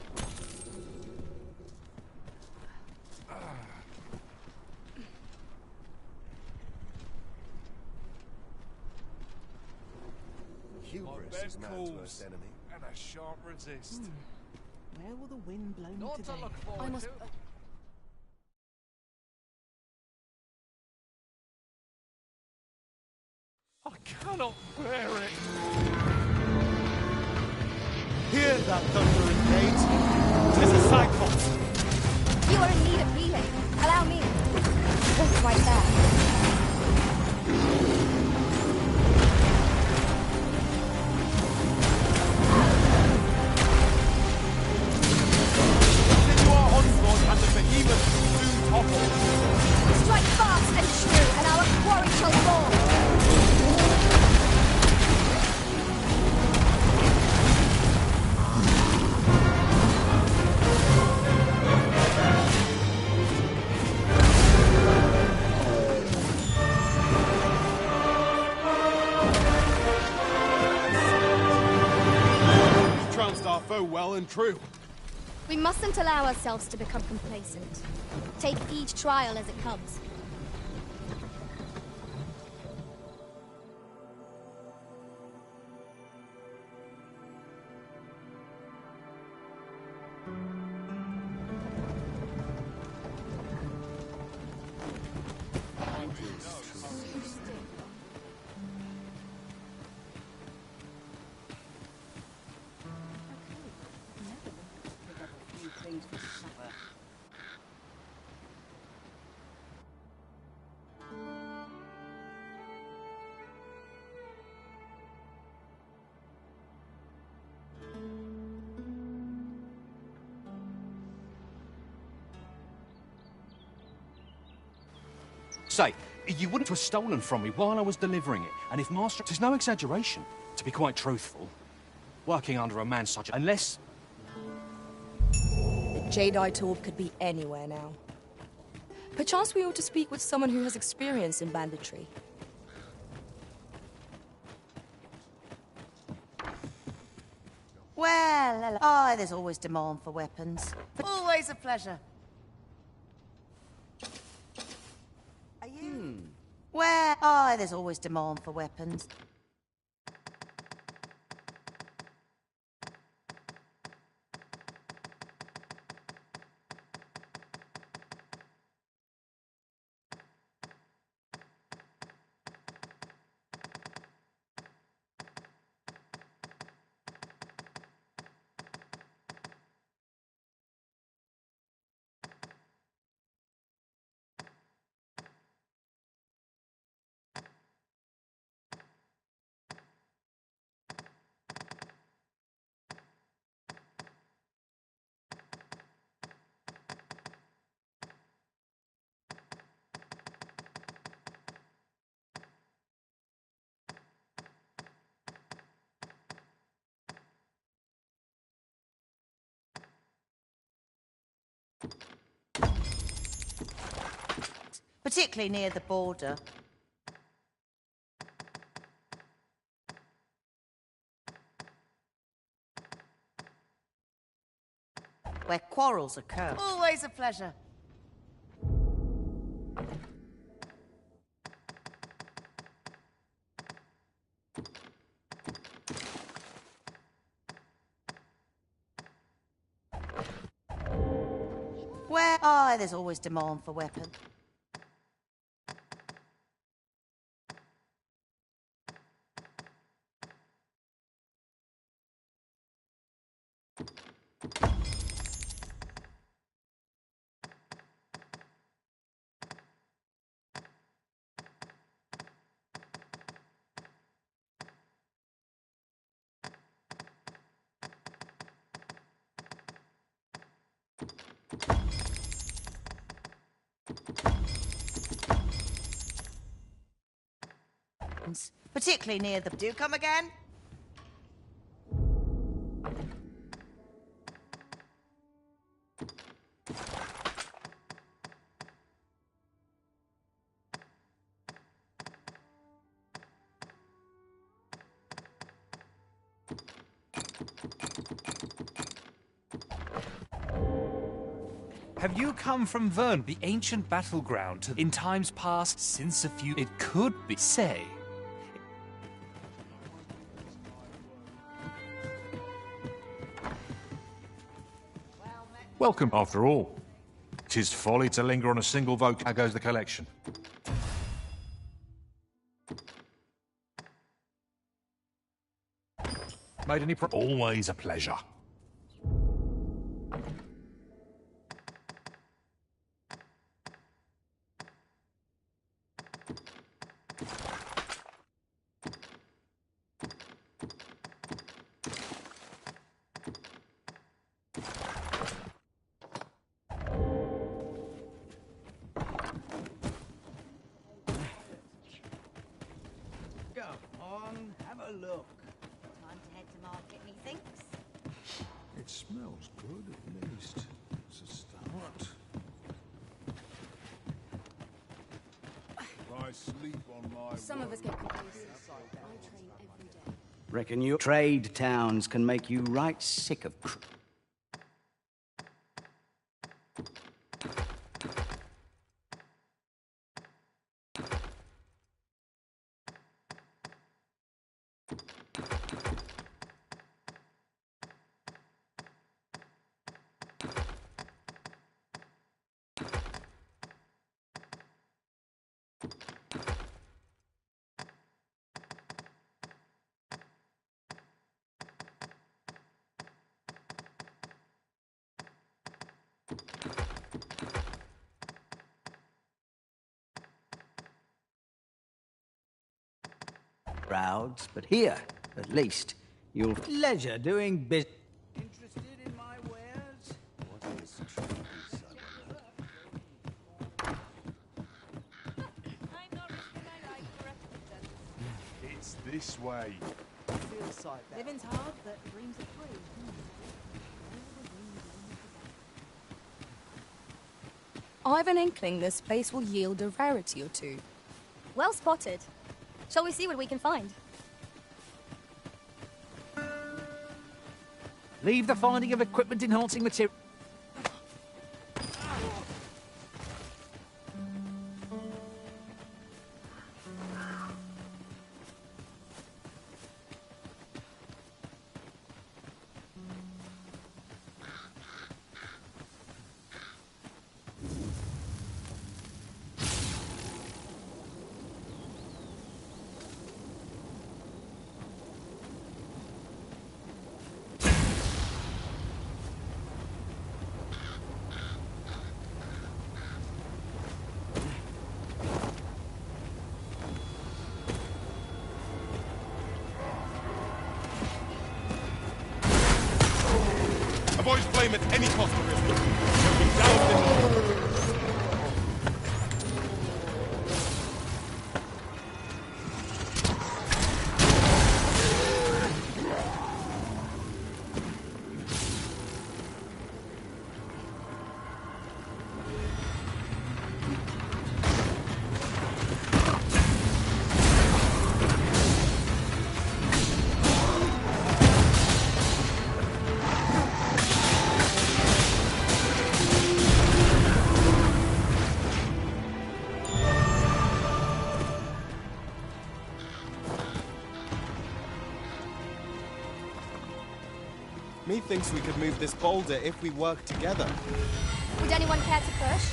Hubris is man's worst enemy. And I shan't resist. Where will the wind blow me Not today? to look forward I must. to. I cannot bear it. Hear that thundering gate? 'Tis a cyclops. You are in need of healing. Allow me. Walk right there. Continue our onslaught and the behemoth will soon topple. Strike fast and true, and our quarry shall fall. We've trounced our foe well and true. We mustn't allow ourselves to become complacent. Take each trial as it comes. Say, you wouldn't have stolen from me while I was delivering it. And if Master... There's no exaggeration. To be quite truthful, working under a man such... Unless... The Jadeite orb could be anywhere now. Perchance we ought to speak with someone who has experience in banditry. Well, hello. Oh, there's always demand for weapons. Always a pleasure. Are you? Where? Oh, there's always demand for weapons. Particularly near the border. Where quarrels occur. Always a pleasure. Where? Oh, there's always demand for weapons. Particularly near the... Do come again? Have you come from Vern, the ancient battleground, in times past, since a few... It could be, say... Welcome, after all. 'Tis folly to linger on a single vote. How goes the collection? Made any Always a pleasure. Look. Time to head to market, methinks. It smells good, at least. It's a start. I sleep on my... Some of us get confused. I train every day. Reckon your trade towns can make you right sick of... crowds, but here, at least, you'll leisure doing business. Interested in my wares? What is truly It's this way. Living's hard, but dreams are free. I've an inkling this place will yield a rarity or two. Well spotted. Shall we see what we can find? Leave the finding of equipment-enhancing material. Avoid flame at any cost, Arisen. You'll be doused in the... Methinks we could move this boulder if we work together. Would anyone care to push?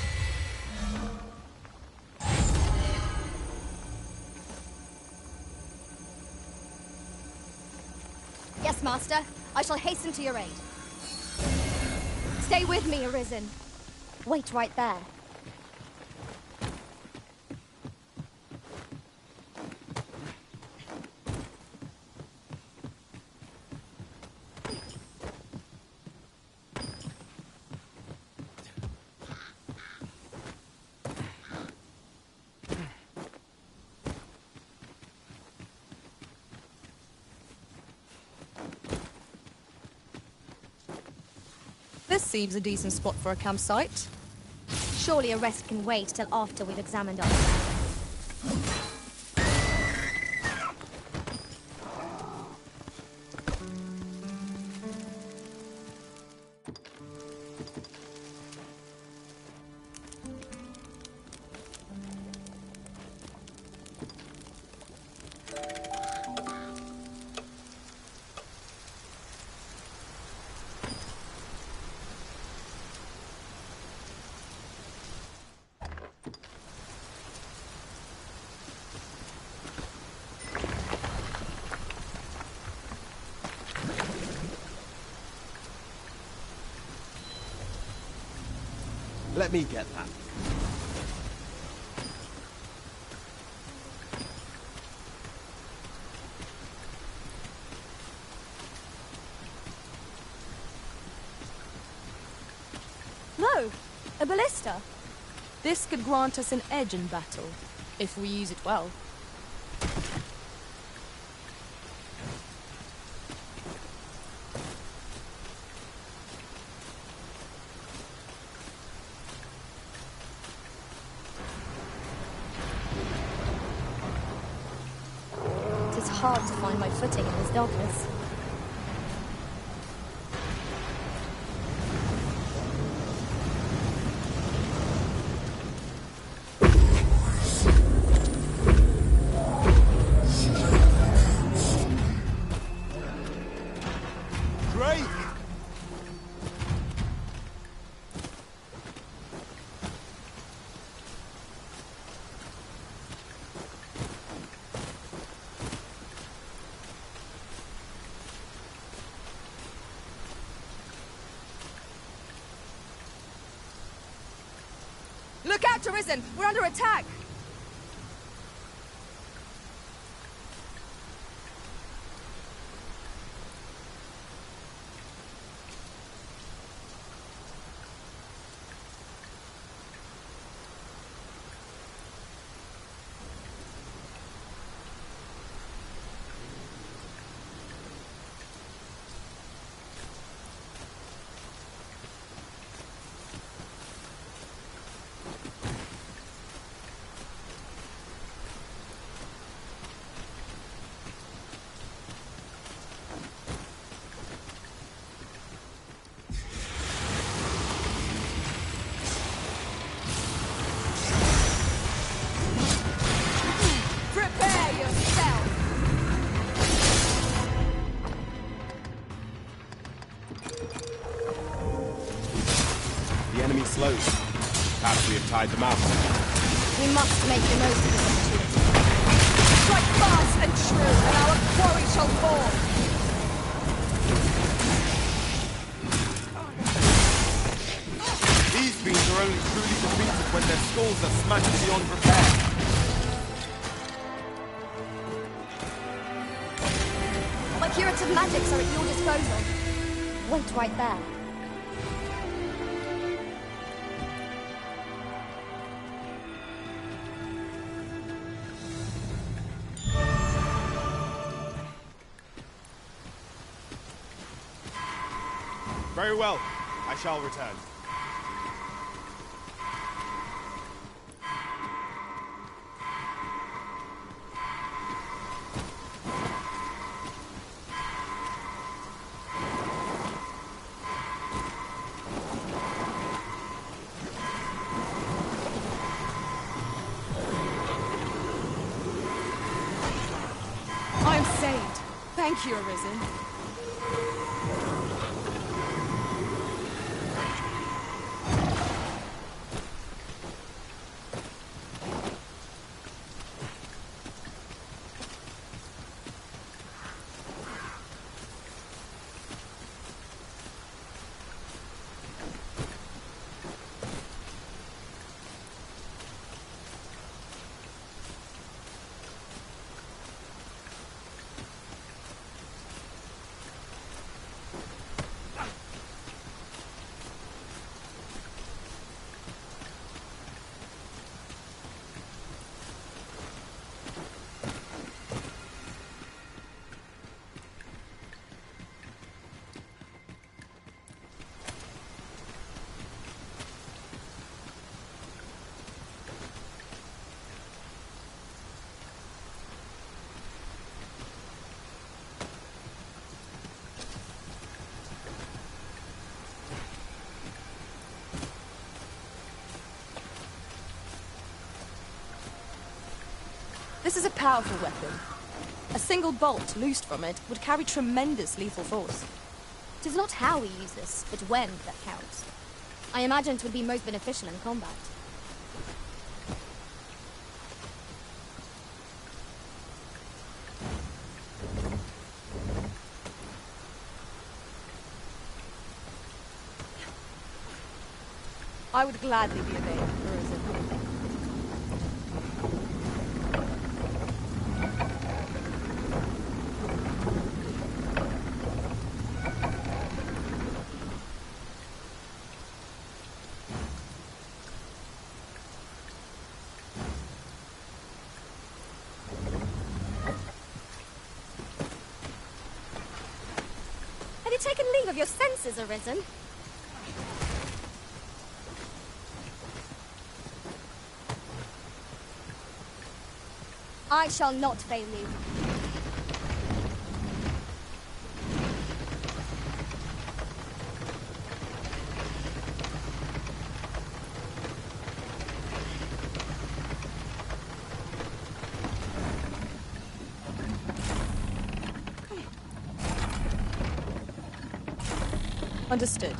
Yes, Master. I shall hasten to your aid. Stay with me, Arisen. Wait right there. This seems a decent spot for a campsite. Surely a rest can wait till after we've examined ourselves. Let me get that. No, a ballista. This could grant us an edge in battle, if we use it well. It is hard to find my footing in this darkness. Look out, Arisen! We're under attack! Slow. Perhaps we have tied them out. We must make the most of this opportunity. Strike fast and true, and our quarry shall fall! These fiends are only truly defeated when their skulls are smashed beyond repair. My curative magics are at your disposal. Wait right there. Very well. I shall return. I am saved. Thank you, Arisen. This is a powerful weapon. A single bolt loosed from it would carry tremendous lethal force. It is not how we use this, but when that counts. I imagine it would be most beneficial in combat. I would gladly be obeyed, Arisen. Have you taken leave of your senses, Arisen? I shall not fail you. Understood.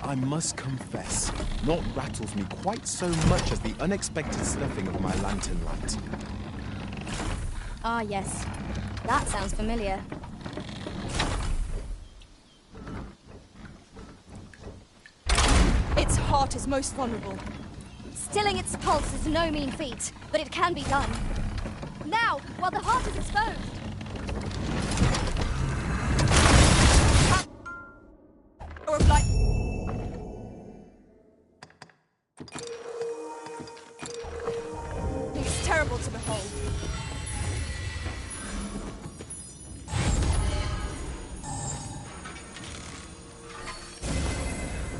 I must confess, naught rattles me quite so much as the unexpected snuffing of my lantern light. Ah, yes. That sounds familiar. Its heart is most vulnerable. Stilling its pulse is no mean feat, but it can be done. Now, while the heart is exposed. Power of light. It's terrible to behold.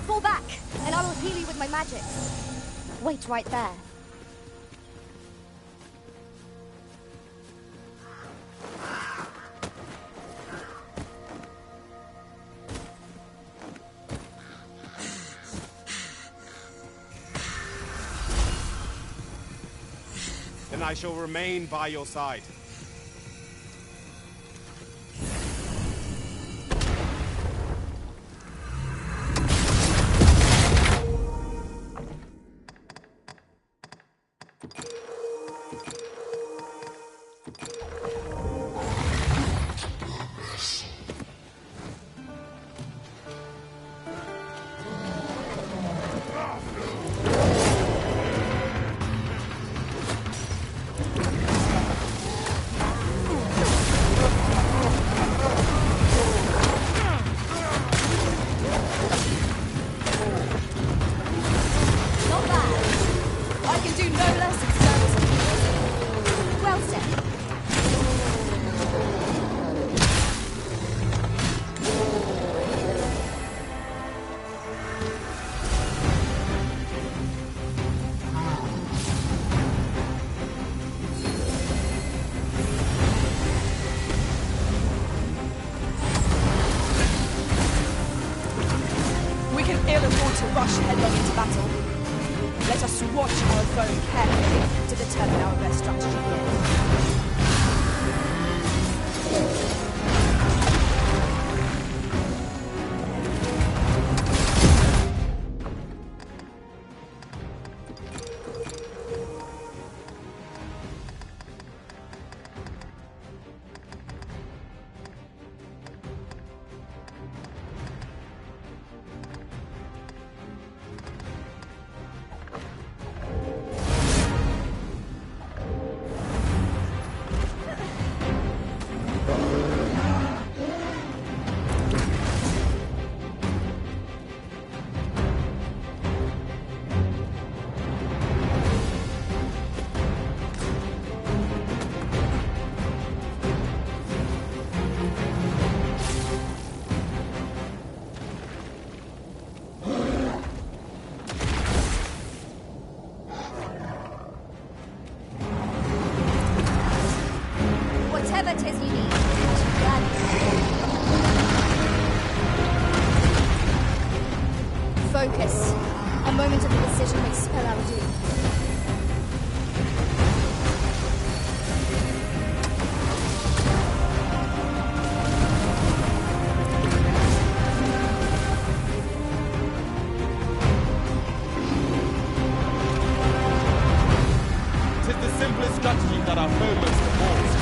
Fall back, and I will heal you with my magic. Wait right there. Then I shall remain by your side. To rush headlong into battle. Let us watch our foe carefully to determine our best strategy here. it is you need. Focus. A moment of indecision may spell our doom. Tis the simplest strategy that our foe most abhors.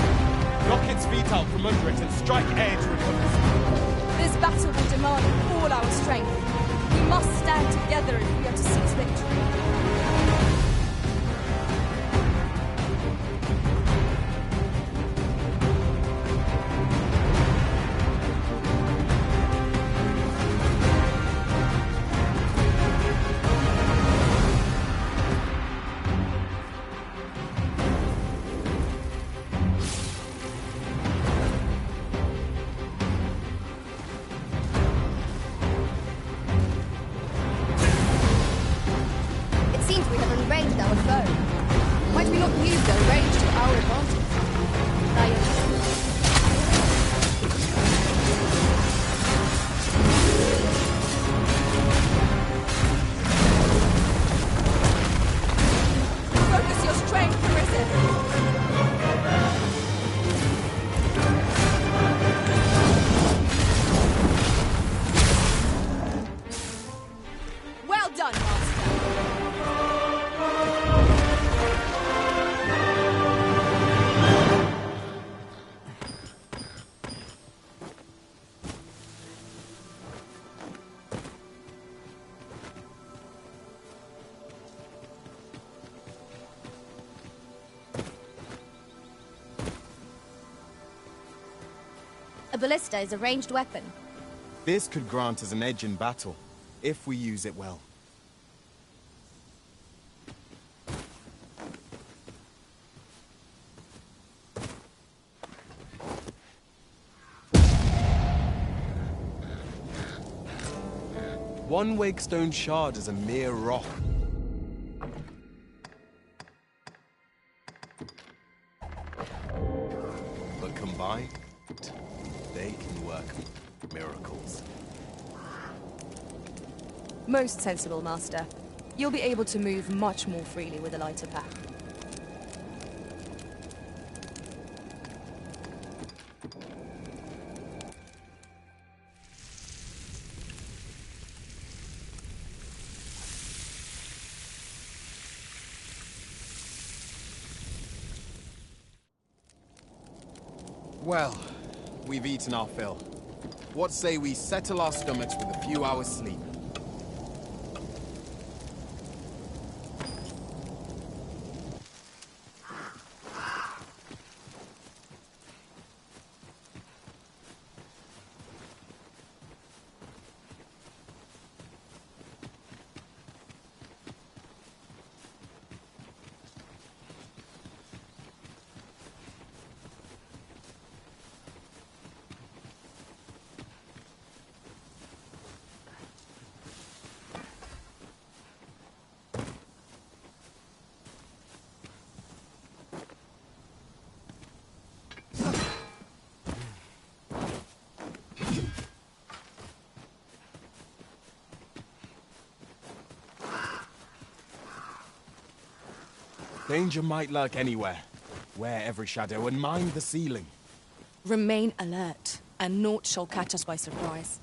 Knock its feet out from under it and strike air to recover. This battle will demand all our strength. We must stand together if we are to seize victory. A ballista is a ranged weapon. This could grant us an edge in battle, if we use it well. One wakestone shard is a mere rock. But combined, they can work miracles. Most sensible, Master. You'll be able to move much more freely with a lighter pack. Well, we've eaten our fill. What say we settle our stomachs with a few hours' sleep? Danger might lurk anywhere. Wear every shadow and mind the ceiling. Remain alert, and naught shall catch us by surprise.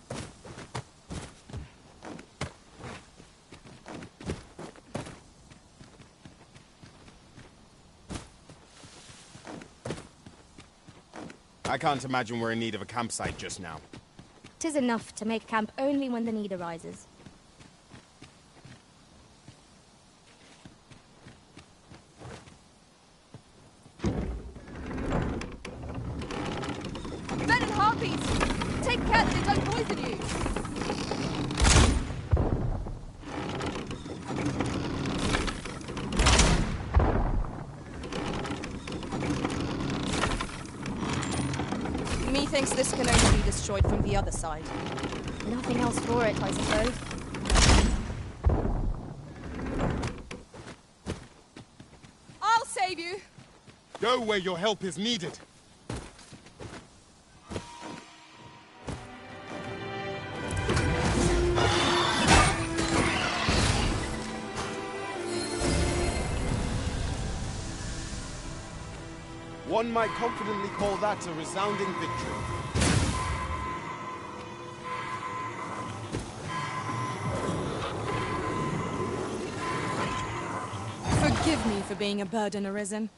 I can't imagine we're in need of a campsite just now. 'Tis enough to make camp only when the need arises. Take care that they don't poison you! Methinks this can only be destroyed from the other side. Nothing else for it, I suppose. I'll save you! Go where your help is needed. One might confidently call that a resounding victory. Forgive me for being a burden, Arisen.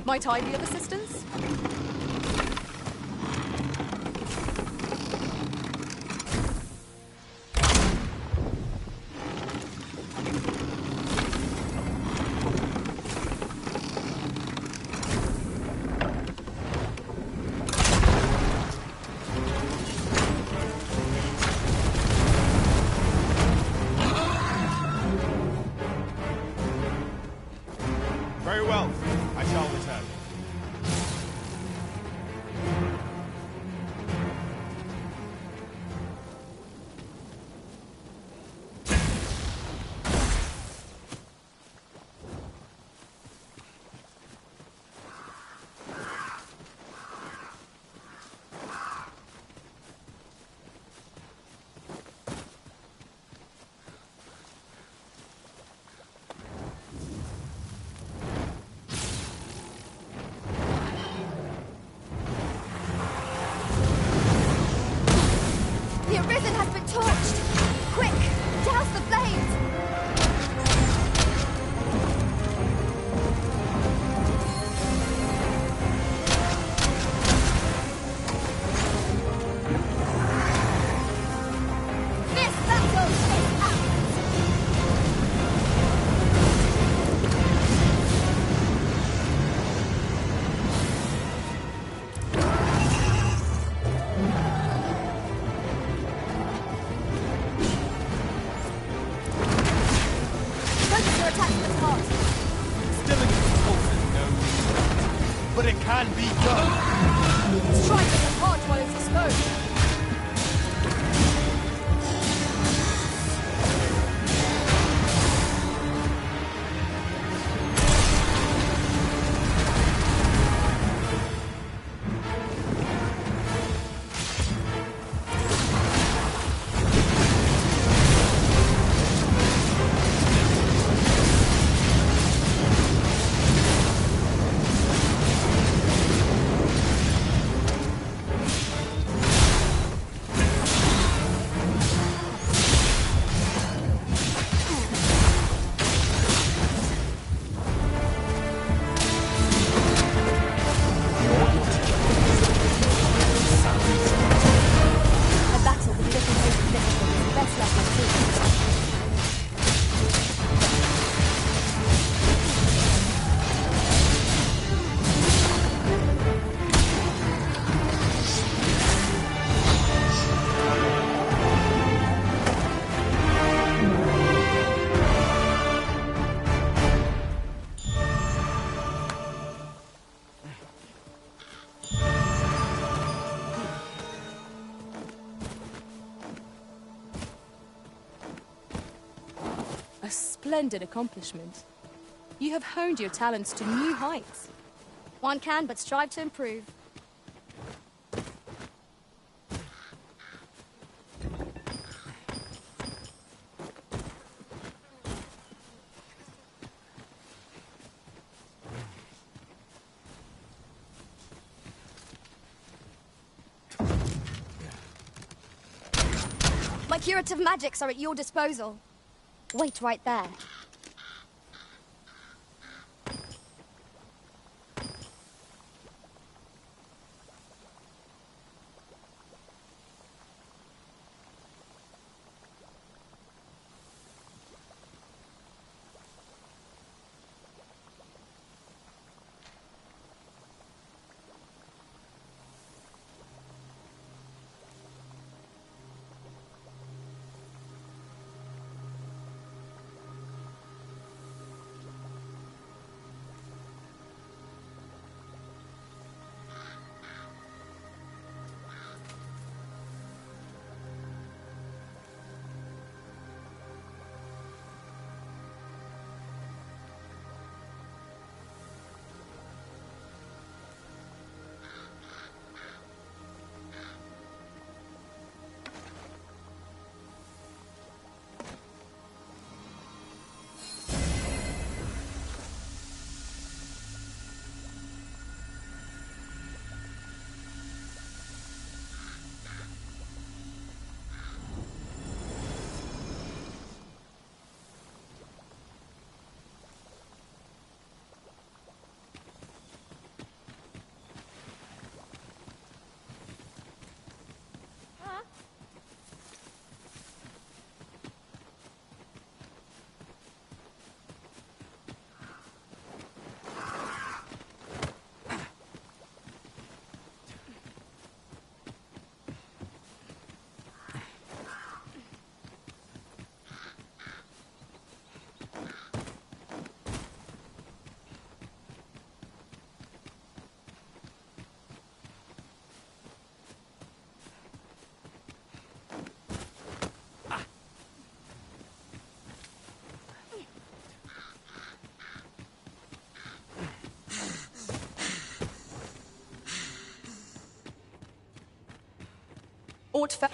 Might I be of assistance? Very well. I shall return. The Arisen has been torched! Quick! Douse the flames! This battle is ours! Focus your attack to the heart. Stilling its pulses, no means, but it can be done. Strike at the heart while it's exposed. A battle with little hope of victory is best left unseen. A splendid accomplishment. You have honed your talents to new heights. One can but strive to improve. My curative magics are at your disposal. Wait right there.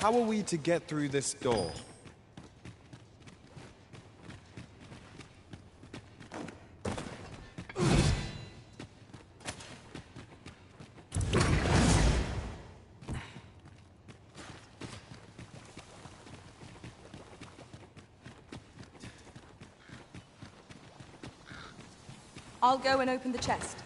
How are we to get through this door? I'll go and open the chest.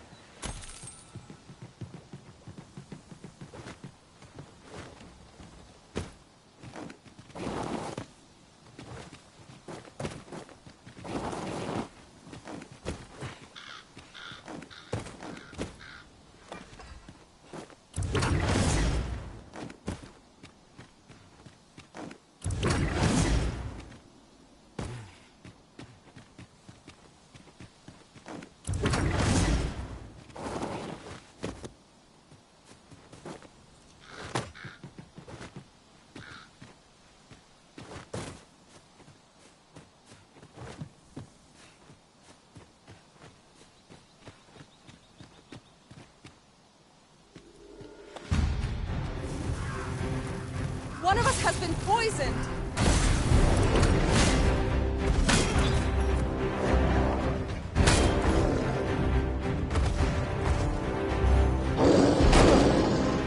One of us has been poisoned!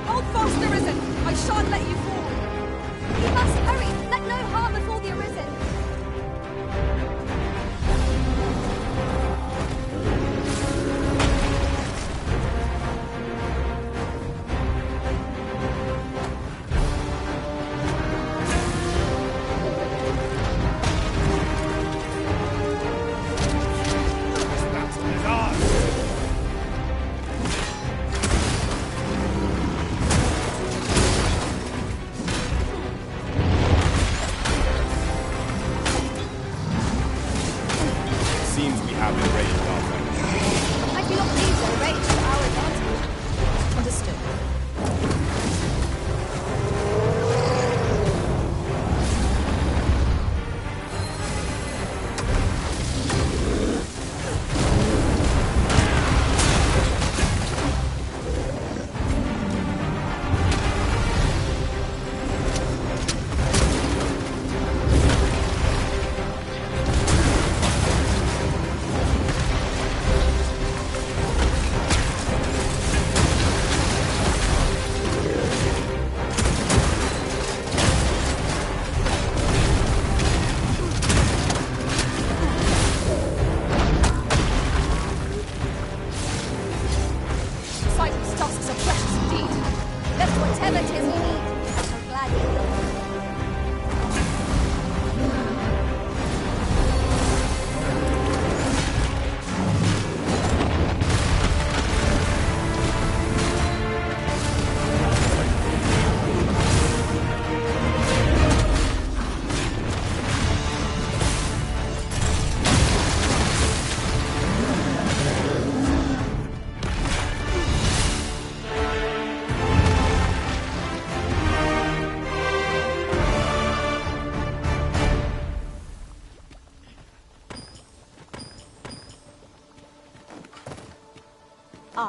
Hold fast, Arisen! I shan't let you fall! You must hurry! Let no harm befall the Arisen!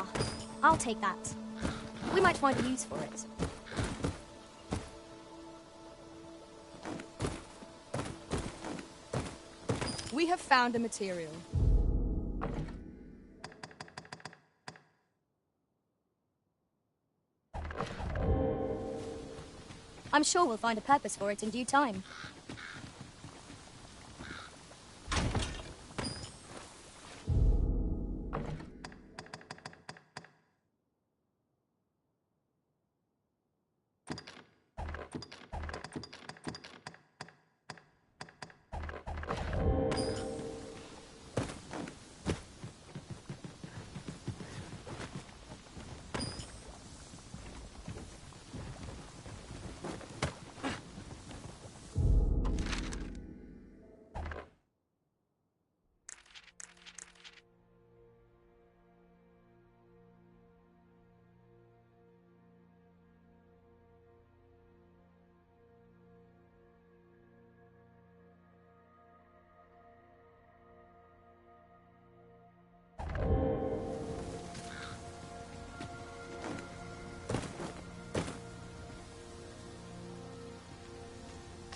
Ah, I'll take that. We might find a use for it. We have found a material. I'm sure we'll find a purpose for it in due time.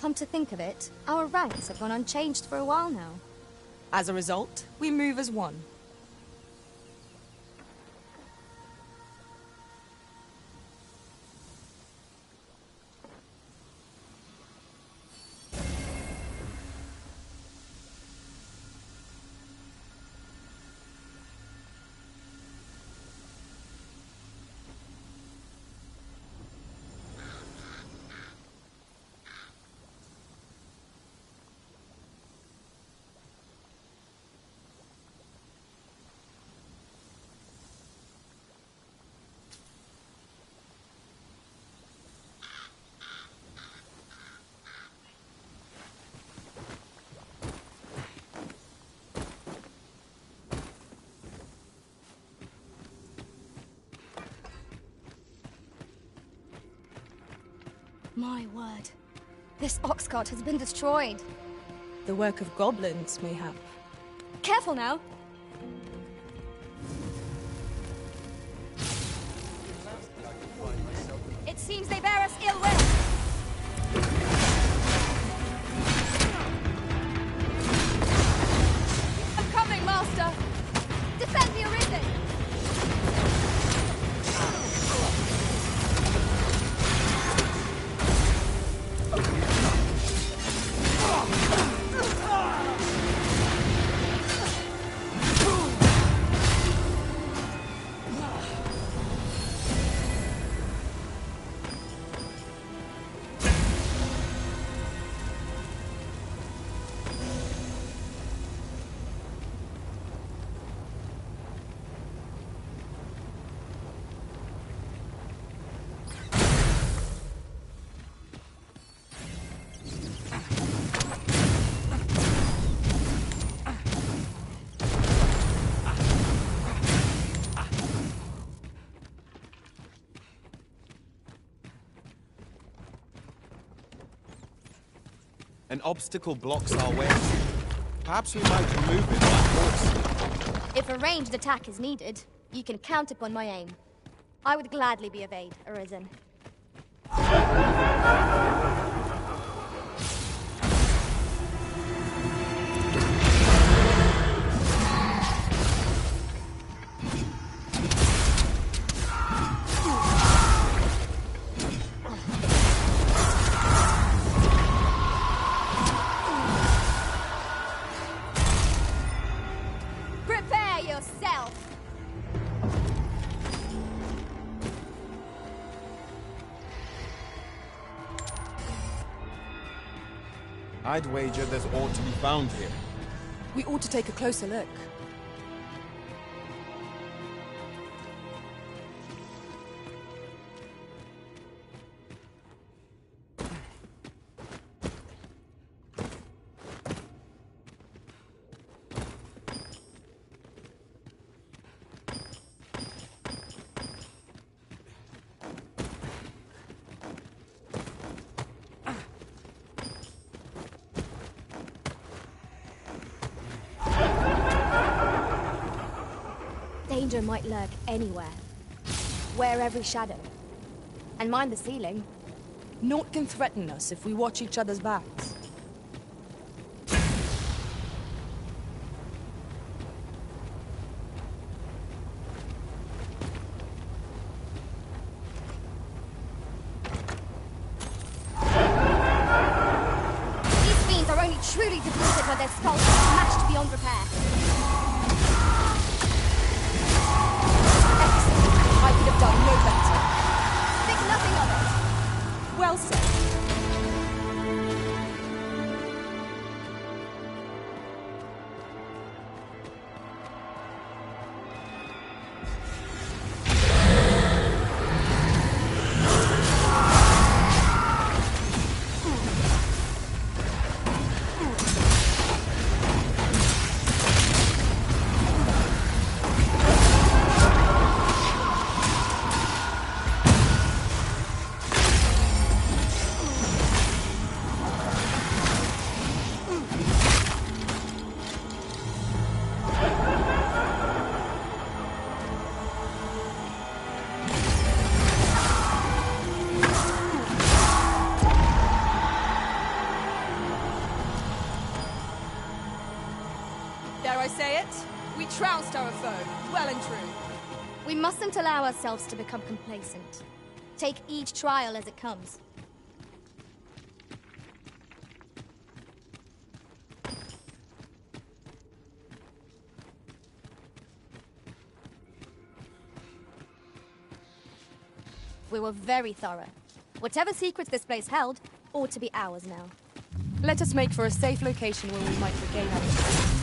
Come to think of it, our ranks have gone unchanged for a while now. As a result, we move as one. My word. This ox cart has been destroyed. The work of goblins, mayhap. Careful now. It seems they bear us ill will. I'm coming, Master! Defend the Arisen! An obstacle blocks our way. Perhaps we might remove it by force. If a ranged attack is needed, you can count upon my aim. I would gladly be of aid, Arisen. Prepare yourself! I'd wager there's ought to be found here. We ought to take a closer look. Danger might lurk anywhere. Wear every shadow. And mind the ceiling. Naught can threaten us if we watch each other's backs. These fiends are only truly defeated when their skulls are smashed beyond repair. Excellent. I could have done no better. Think nothing of it. Well said. Dare I say it? We trounced our foe, well and true. We mustn't allow ourselves to become complacent. Take each trial as it comes. We were very thorough. Whatever secrets this place held ought to be ours now. Let us make for a safe location where we might regain our strength.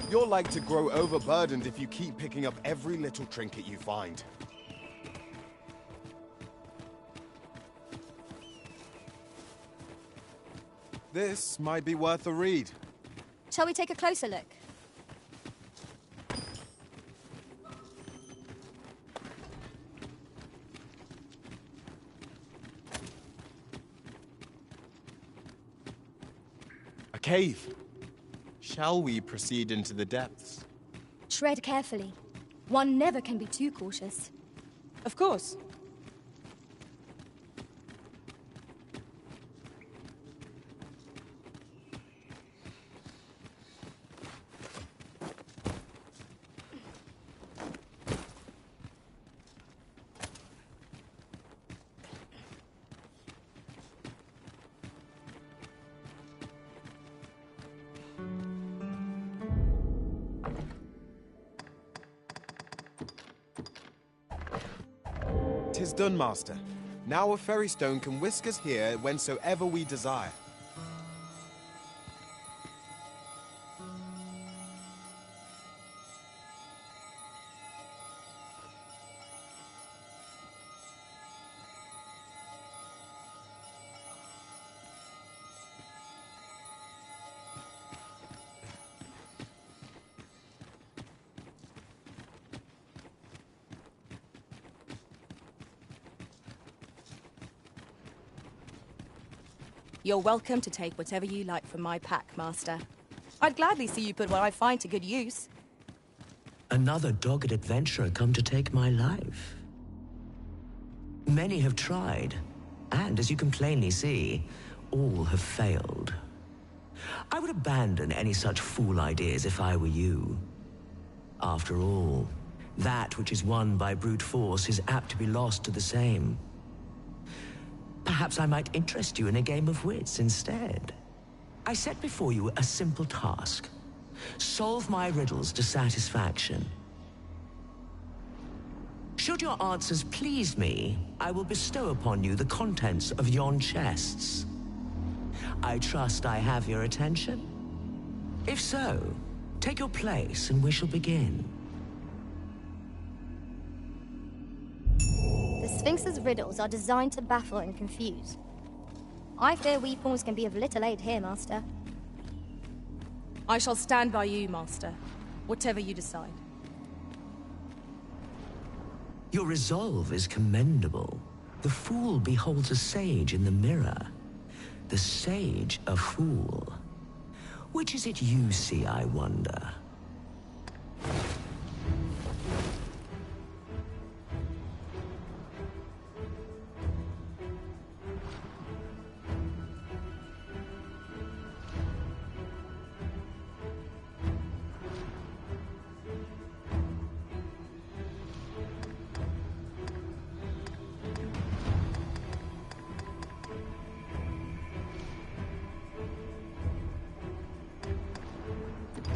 You're like to grow overburdened if you keep picking up every little trinket you find. This might be worth a read. Shall we take a closer look? cave. Shall we proceed into the depths? Tread carefully. One never can be too cautious. Of course. "'Tis done, master. Now a ferry stone can whisk us here whensoever we desire." You're welcome to take whatever you like from my pack, Master. I'd gladly see you put what I find to good use. Another dogged adventurer come to take my life. Many have tried, and as you can plainly see, all have failed. I would abandon any such fool ideas if I were you. After all, that which is won by brute force is apt to be lost to the same. Perhaps I might interest you in a game of wits instead. I set before you a simple task. Solve my riddles to satisfaction. Should your answers please me, I will bestow upon you the contents of yon chests. I trust I have your attention? If so, take your place and we shall begin. The Sphinx's riddles are designed to baffle and confuse. I fear we pawns can be of little aid here, Master. I shall stand by you, Master. Whatever you decide. Your resolve is commendable. The fool beholds a sage in the mirror. The sage a fool. Which is it you see, I wonder?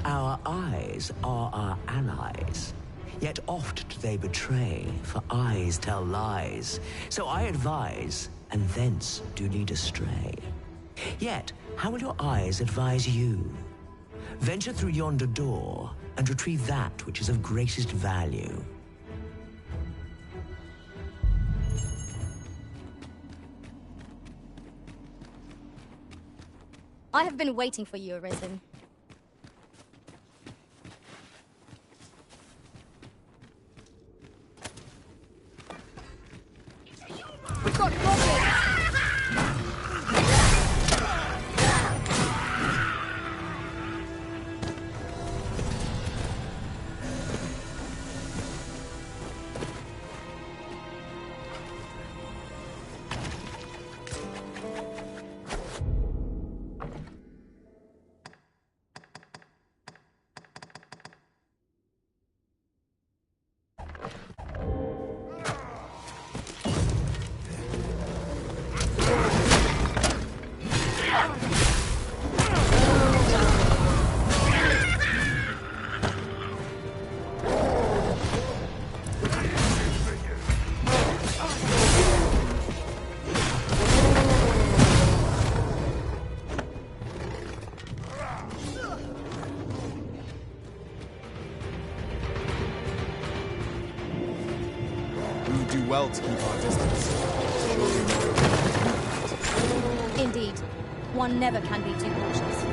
Our eyes are our allies, yet oft do they betray, for eyes tell lies. So I advise, and thence do lead astray. Yet, how will your eyes advise you? Venture through yonder door, and retrieve that which is of greatest value. I have been waiting for you, Arisen. We've got goblins! Well to keep our distance. Indeed. One never can be too cautious.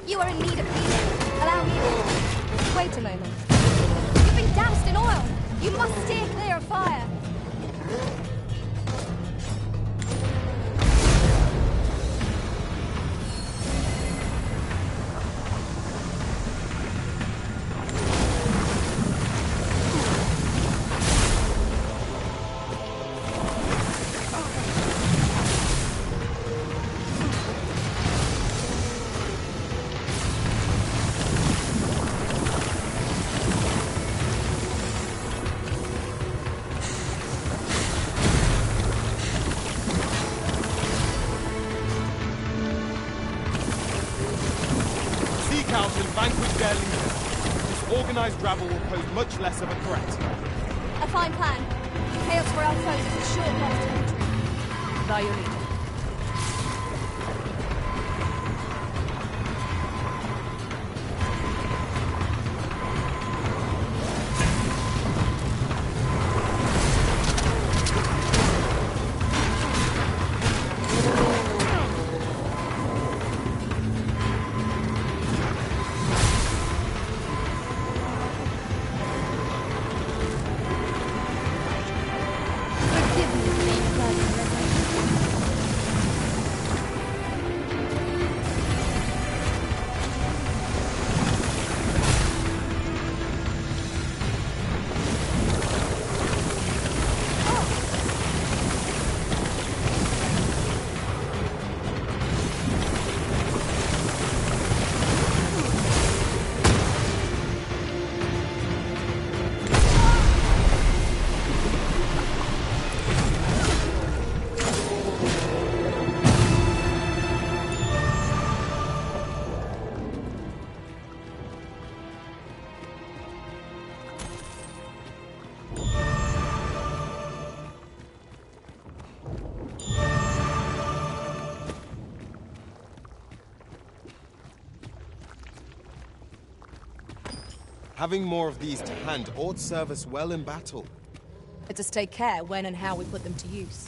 You are in need of healing. Allow me. Wait a moment. You've been doused in oil! You must steer clear of fire! Organized rabble will pose much less of a threat. A fine plan. Chaos for our foes is a short lost territory. By your lead. Having more of these to hand ought serve us well in battle. Let us take care when and how we put them to use.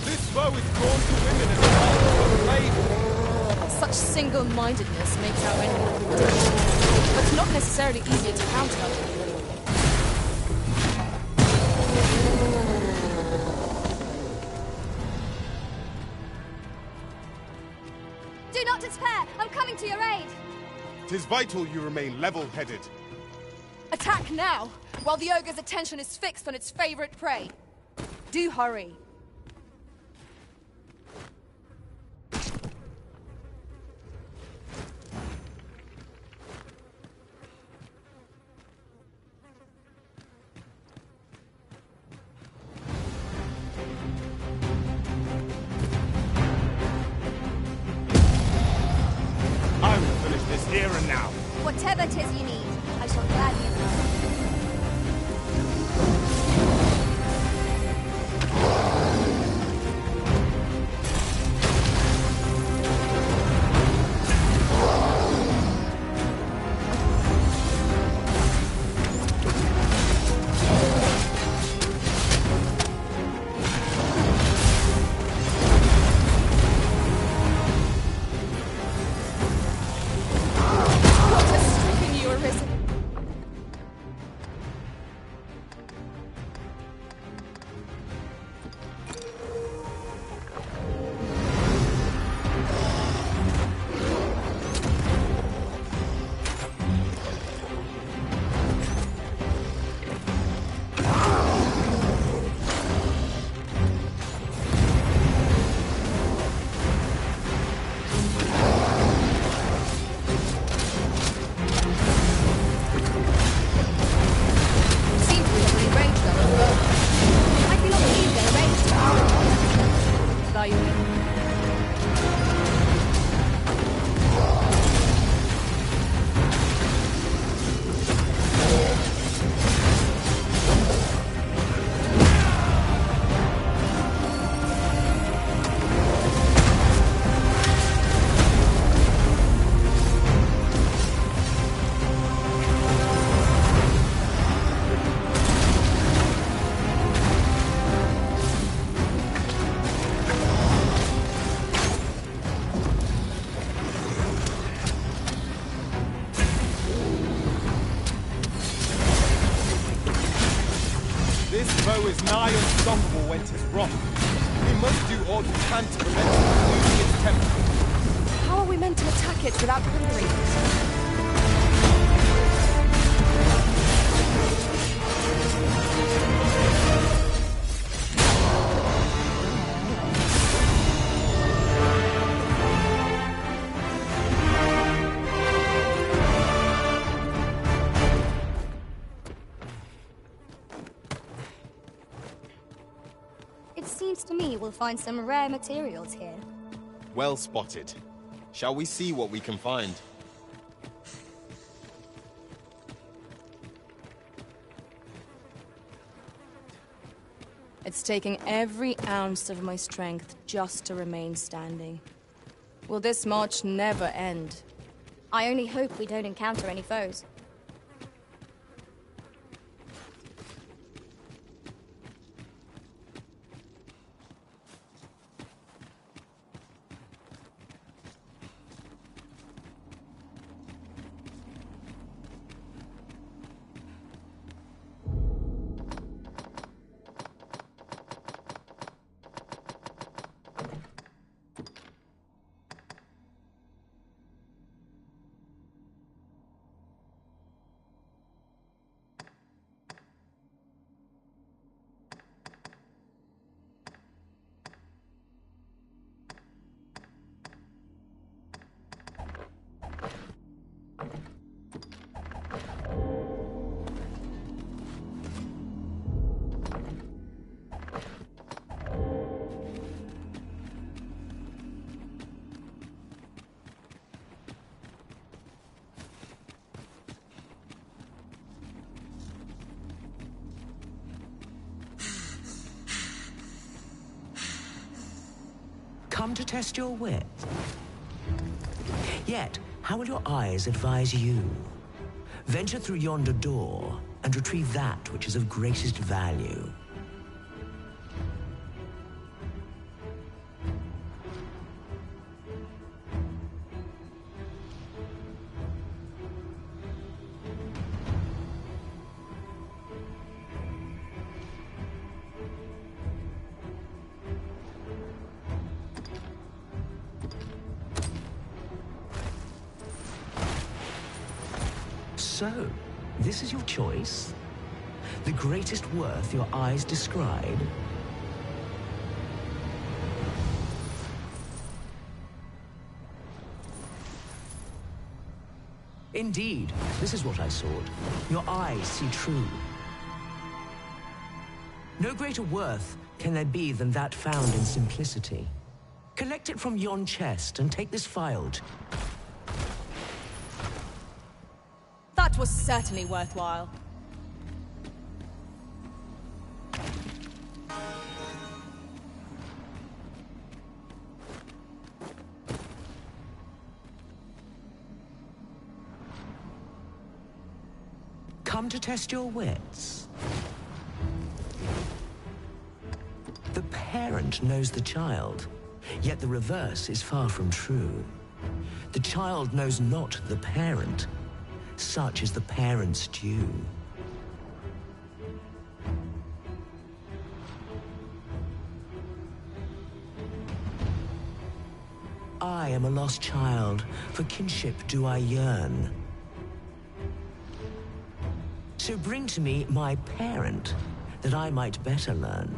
This foe is drawn to women as well as Such single-mindedness makes our enemy ridiculous, but not necessarily easier to counter. Do not despair! I'm coming to your aid! 'Tis vital you remain level-headed. Attack now, while the ogre's attention is fixed on its favorite prey. Do hurry. I will finish this here and now. Whatever 'tis you need, I shall gladly oblige. What has stricken you, Arisen? This foe is nigh unstoppable when 'tis wrong. We must do all we can to prevent it from losing its temper. How are we meant to attack it without hindering it? It seems to me we'll find some rare materials here. Well spotted. Shall we see what we can find? It's taking every ounce of my strength just to remain standing. Will this march never end? I only hope we don't encounter any foes. Come to test your wit. Yet, how will your eyes advise you? Venture through yonder door and retrieve that which is of greatest value. So, this is your choice? The greatest worth your eyes describe? Indeed, this is what I sought. Your eyes see true. No greater worth can there be than that found in simplicity. Collect it from yon chest and take this phial. That was certainly worthwhile. Come to test your wits. The parent knows the child, yet the reverse is far from true. The child knows not the parent. Such is the parent's due. I am a lost child, for kinship do I yearn. So bring to me my parent, that I might better learn.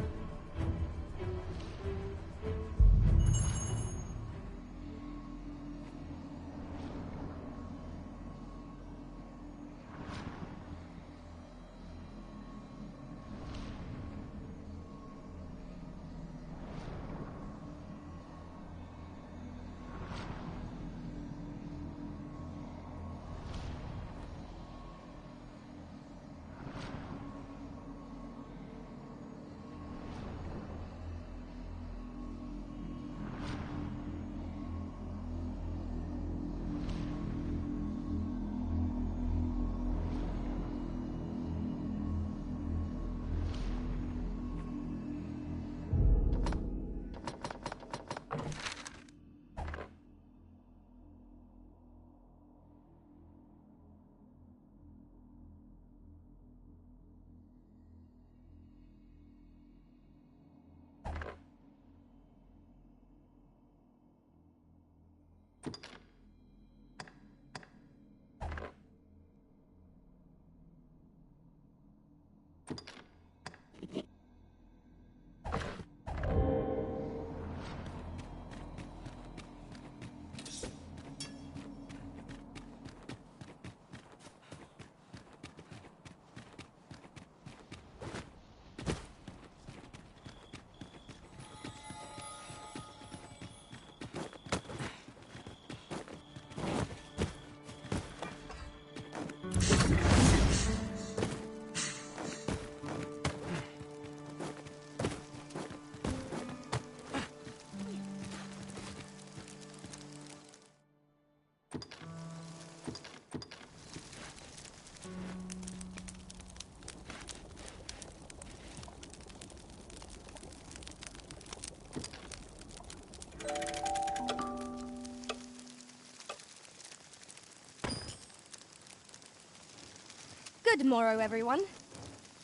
Good morrow, everyone.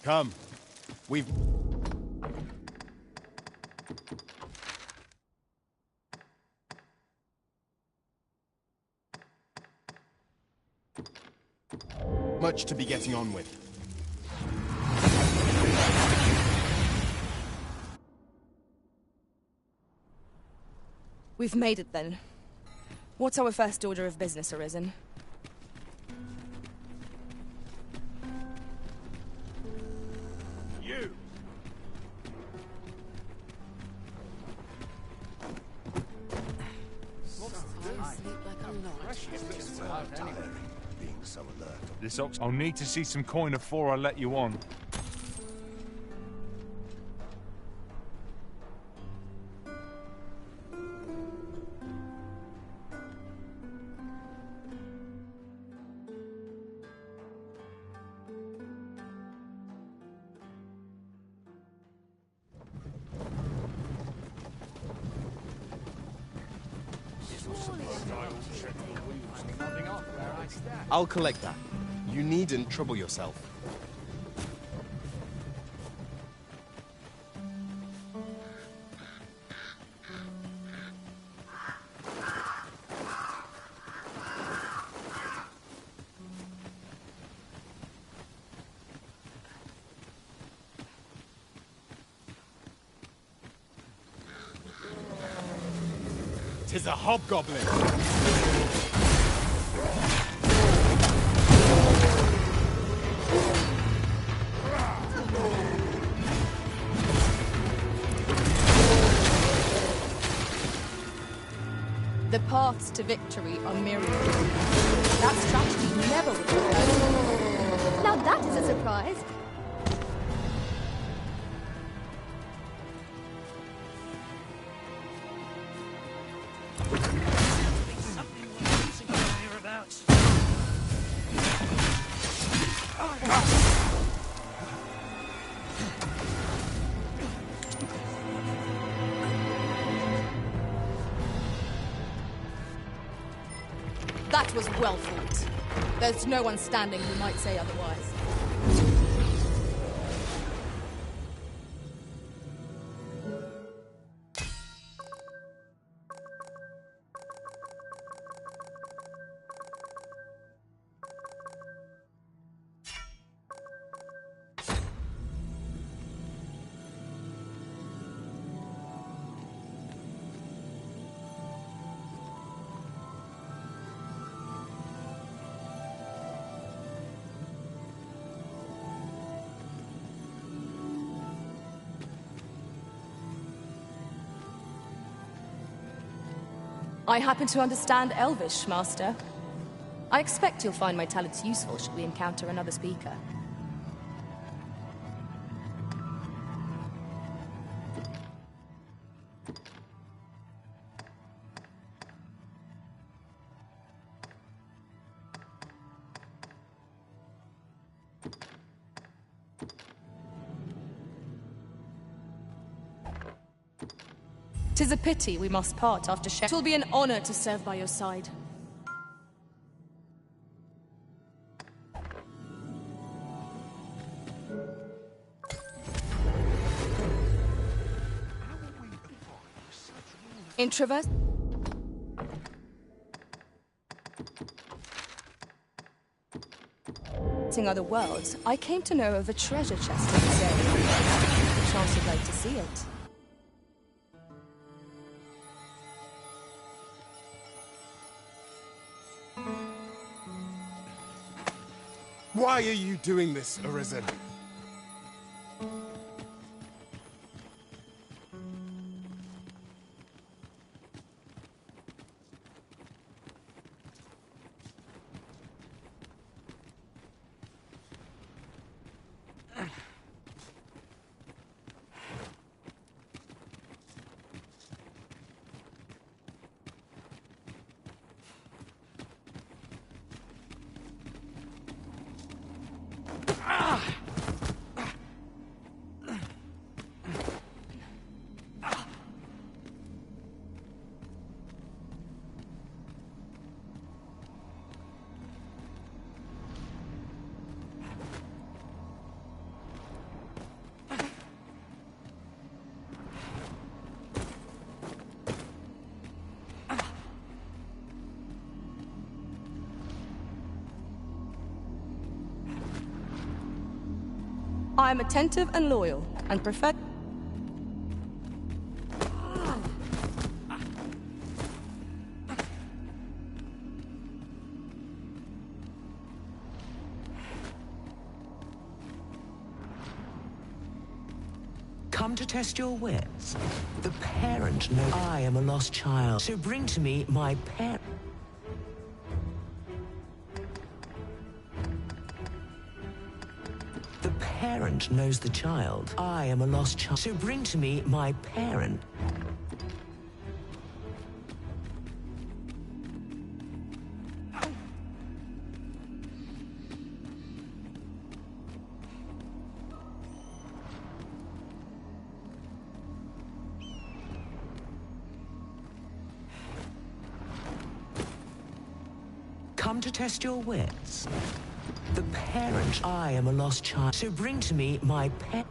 Come. We've... much to be getting on with. We've made it then. What's our first order of business, Arisen? You! This ox... I'll need to see some coin before I let you on. I'll collect that. You needn't trouble yourself. Tis a hobgoblin! The paths to victory are myriad. That strategy never would have worked. Now that is a surprise. That was well fought. There's no one standing who might say otherwise. I happen to understand Elvish, Master. I expect you'll find my talents useful should we encounter another speaker. Tis a pity we must part after sharing. It will be an honor to serve by your side. In traversing other worlds, I came to know of a treasure chest in this area. Perchance you'd like to see it. Why are you doing this, Arisen? I am attentive and loyal, and prefer... Come to test your wits. The parent knows I am a lost child, so bring to me my parent. The parent knows the child. I am a lost child, so bring to me my parent. Come to test your wits. The parent, I am a lost child, so bring to me my parent.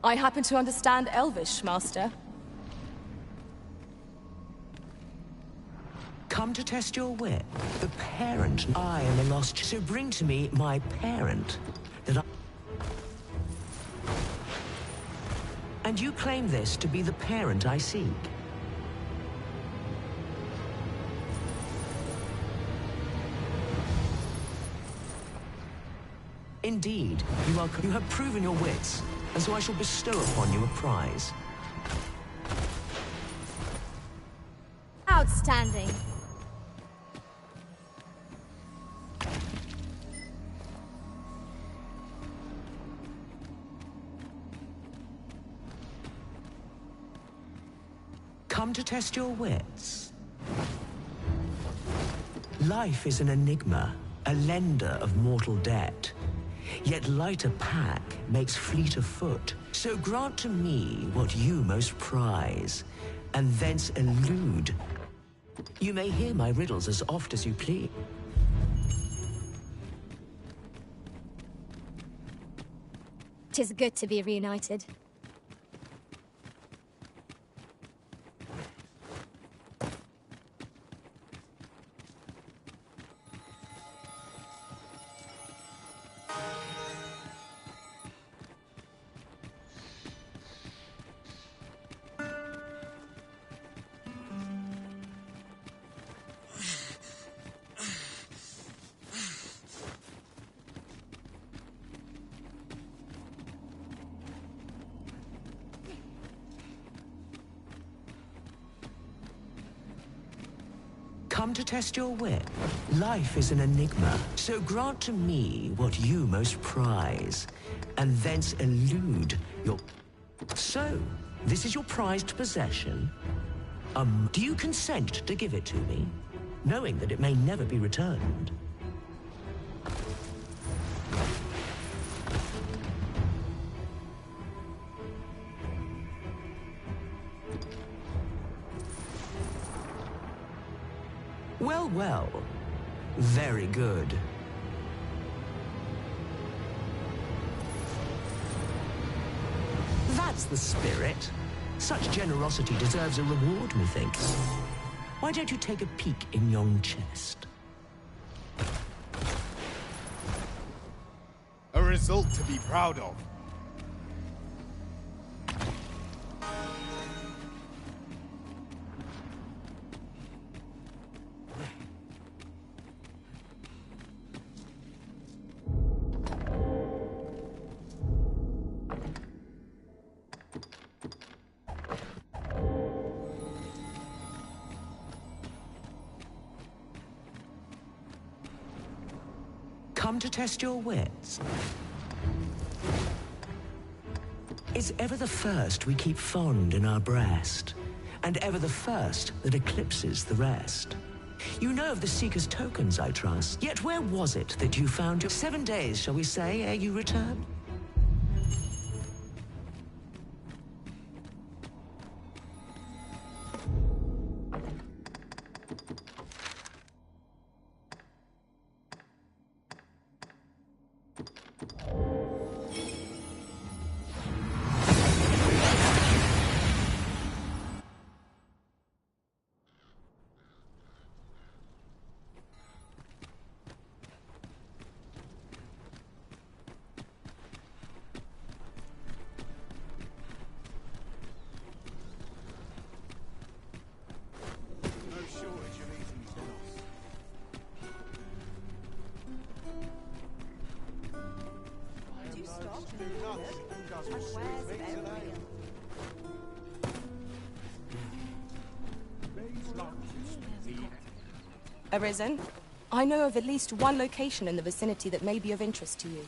I happen to understand Elvish, Master. Come to test your wit. The parent, I am a lost, so bring to me my parent. And you claim this to be the parent I seek. Indeed, you have proven your wits, and so I shall bestow upon you a prize. Outstanding. Come to test your wits. Life is an enigma, a lender of mortal debt. Yet lighter pack makes fleeter foot. So grant to me what you most prize, and thence elude. You may hear my riddles as oft as you please. Tis good to be reunited. Come to test your wit. Life is an enigma, so grant to me what you most prize, and thence elude your... So, this is your prized possession? Do you consent to give it to me, knowing that it may never be returned? Well, well. Very good. That's the spirit. Such generosity deserves a reward, methinks. Why don't you take a peek in yon chest? A result to be proud of. Come to test your wits. Is ever the first we keep fond in our breast, and ever the first that eclipses the rest. You know of the Seeker's tokens, I trust. Yet where was it that you found your 7 days, shall we say, ere you return? Arisen, I know of at least one location in the vicinity that may be of interest to you.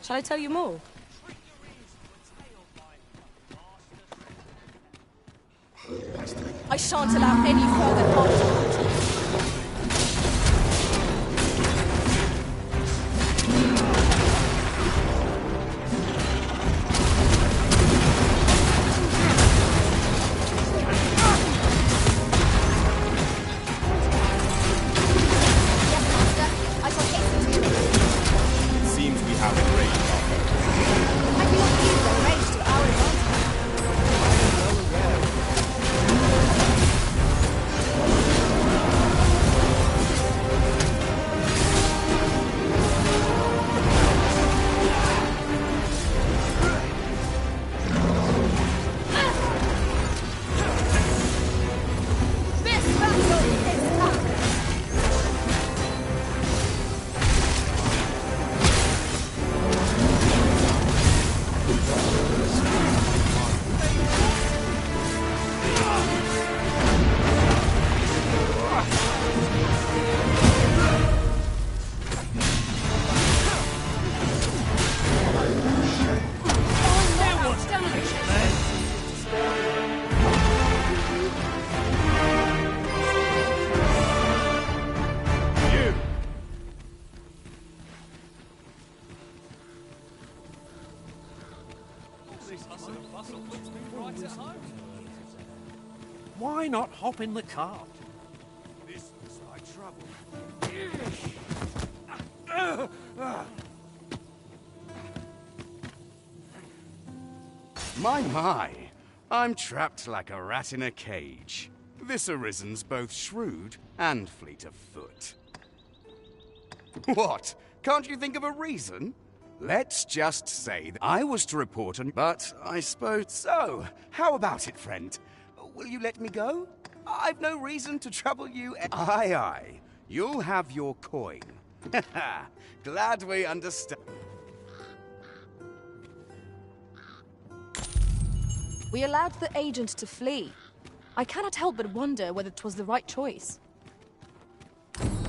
Shall I tell you more? I shan't allow any further harm. Why not hop in the cart? This is my trouble. My, I'm trapped like a rat in a cage. This Arisen's both shrewd and fleet of foot. What? Can't you think of a reason? Let's just say that I was to report on, but I suppose so. How about it, friend? Will you let me go? I've no reason to trouble you. Aye, aye. You'll have your coin. Glad we understand. We allowed the agent to flee. I cannot help but wonder whether 'twas the right choice.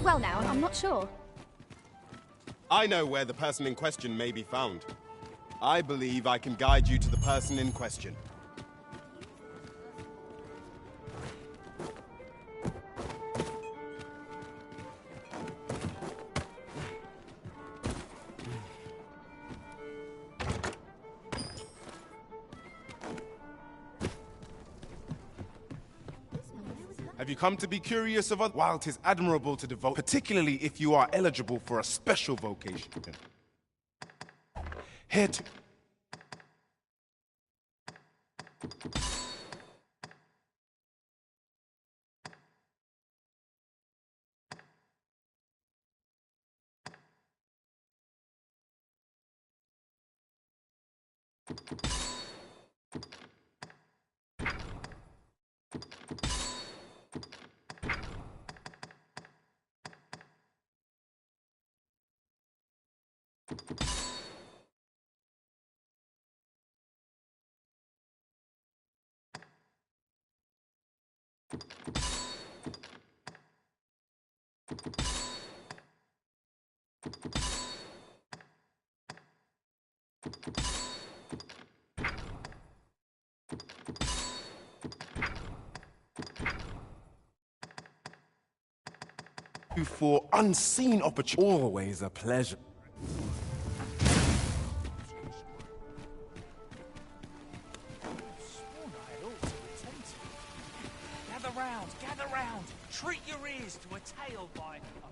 Well now, I'm not sure. I know where the person in question may be found. I believe I can guide you to the person in question. Have you come to be curious of us? While 'tis admirable to devote, particularly if you are eligible for a special vocation. Here to... For unseen opportunity. Always a pleasure. Gather round! Treat your ears to a tale by a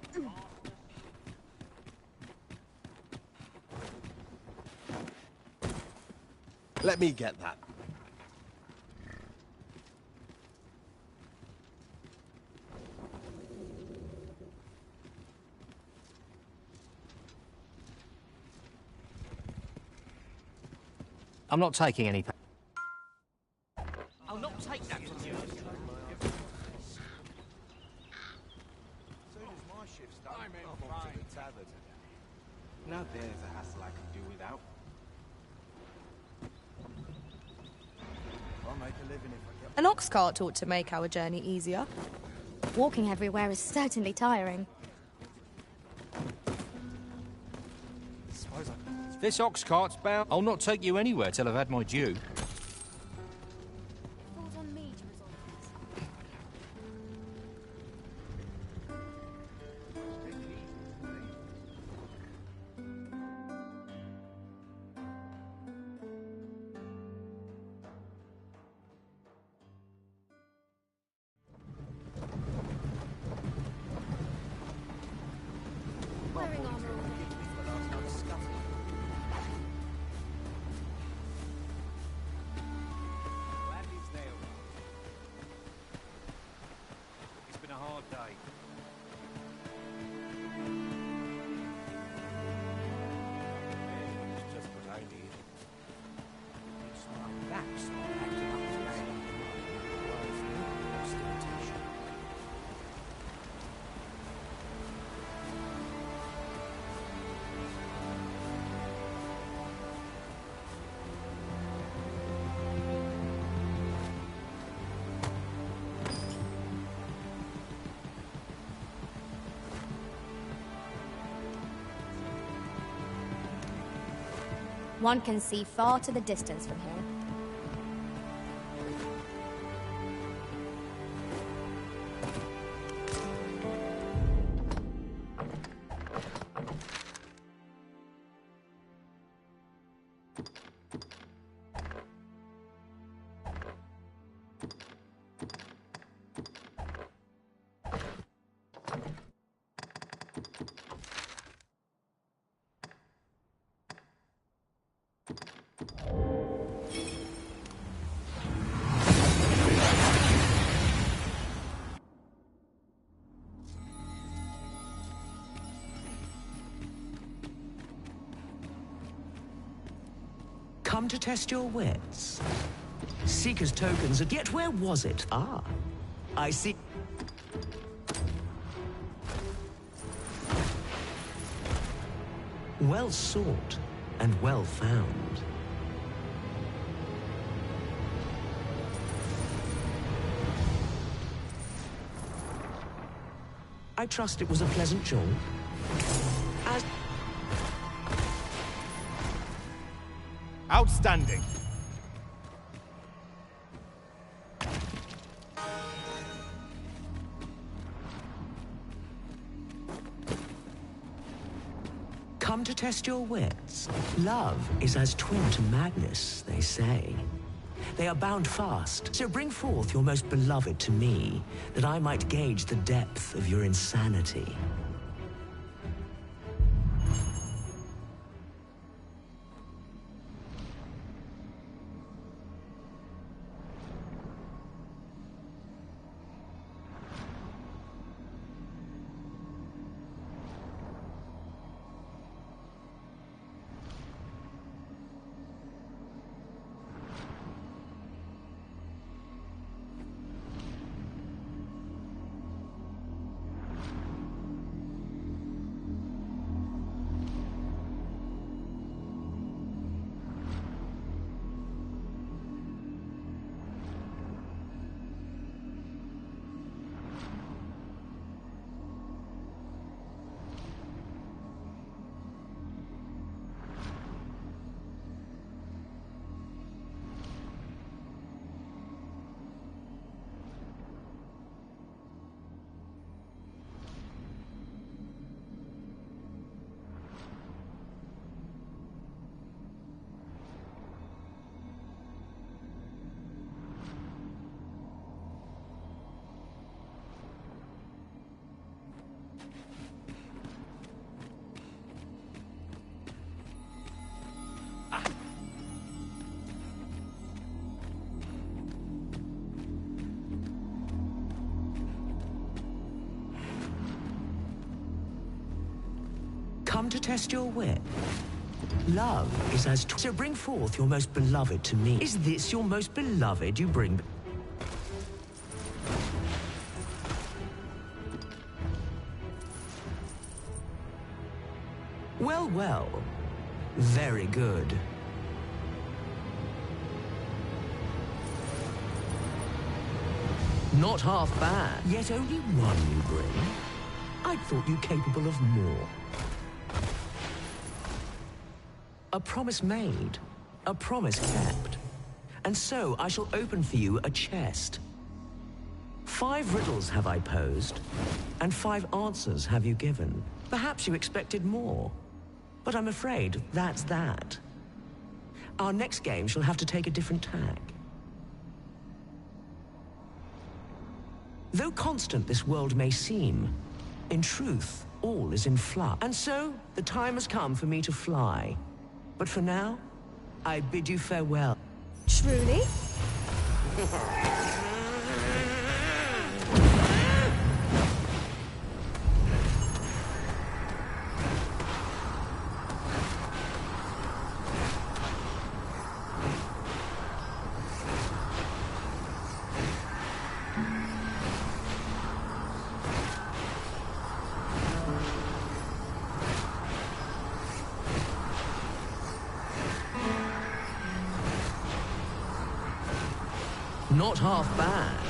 Let me get that. I'm not taking any. I'll not take that from you. So does my shift start. I'm in to the tavern. Now there's a hassle I can do without. I'll make a living if I get... An ox cart ought to make our journey easier. Walking everywhere is certainly tiring. This ox cart's bound. I'll not take you anywhere till I've had my due. Falls on me to resolve this. Wearing armor already. It's been a hard day. It's just what I need. It's like that's acting up today. Ostentation. One can see far to the distance from here. Come to test your wits. Seeker's tokens, and yet where was it? Ah, I see. Well sought and well found. I trust it was a pleasant jaunt. As Outstanding. Come to test your wits. Love is as twin to madness, they say. They are bound fast, so bring forth your most beloved to me, that I might gauge the depth of your insanity. come to test your wit? Love is as... So bring forth your most beloved to me. Is this your most beloved you bring... Well, well. Very good. Not half bad. Yet only one you bring. I thought you capable of more. A promise made. A promise kept. And so I shall open for you a chest. 5 riddles have I posed, and 5 answers have you given. Perhaps you expected more. But I'm afraid that's that. Our next game shall have to take a different tack. Though constant this world may seem, in truth, all is in flux. And so, the time has come for me to fly. But for now, I bid you farewell. Truly? Not half bad.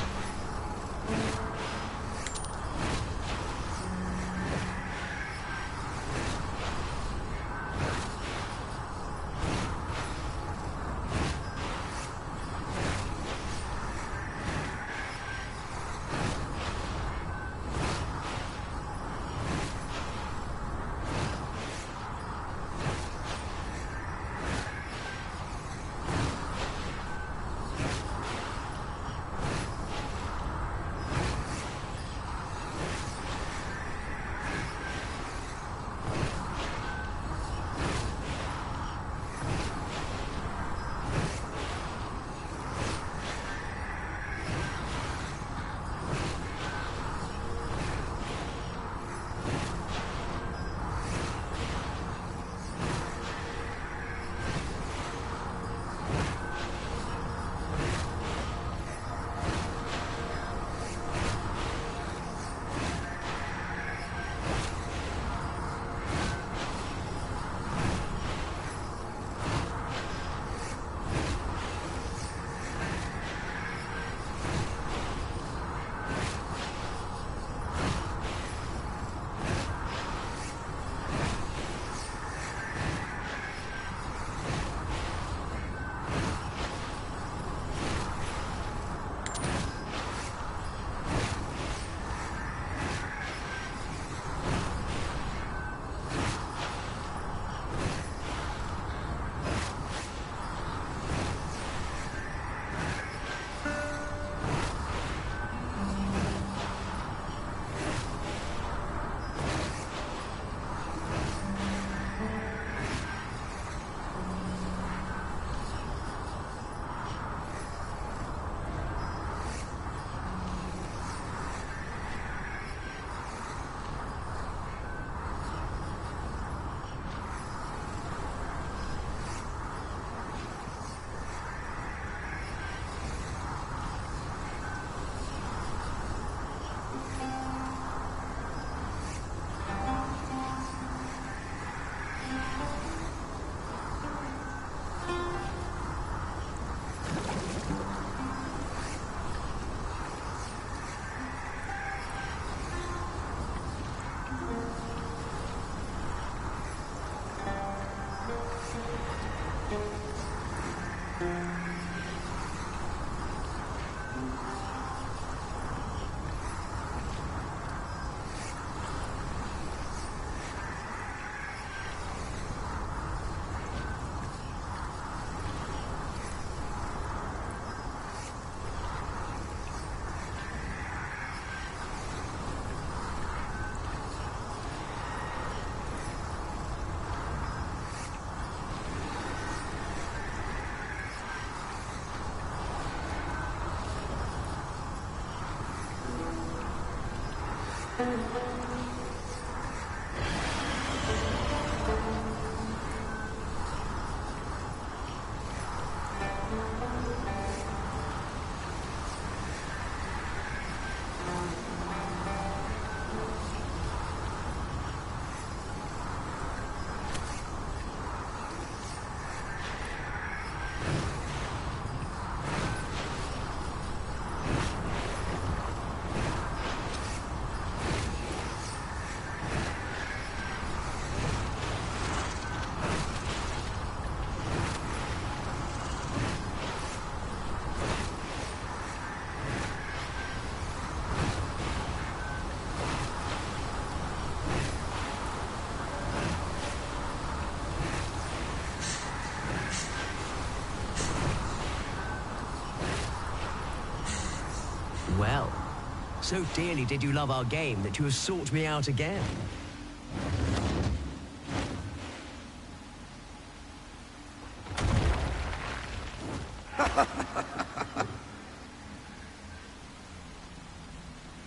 So dearly did you love our game that you have sought me out again.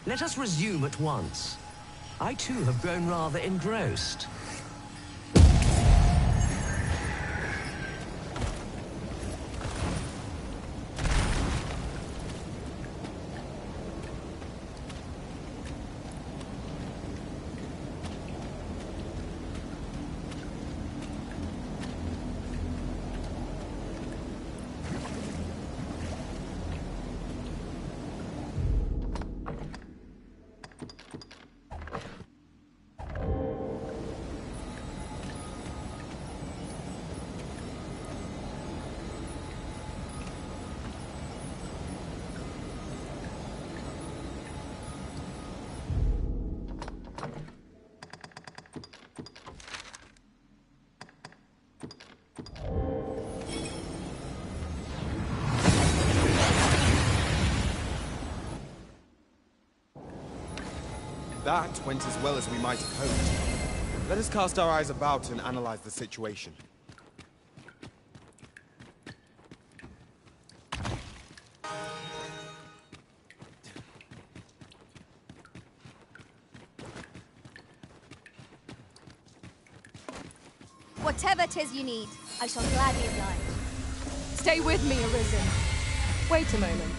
Let us resume at once. I too have grown rather engrossed. That went as well as we might have hoped. Let us cast our eyes about and analyze the situation. Whatever 'tis you need, I shall gladly oblige. Stay with me, Arisen. Wait a moment.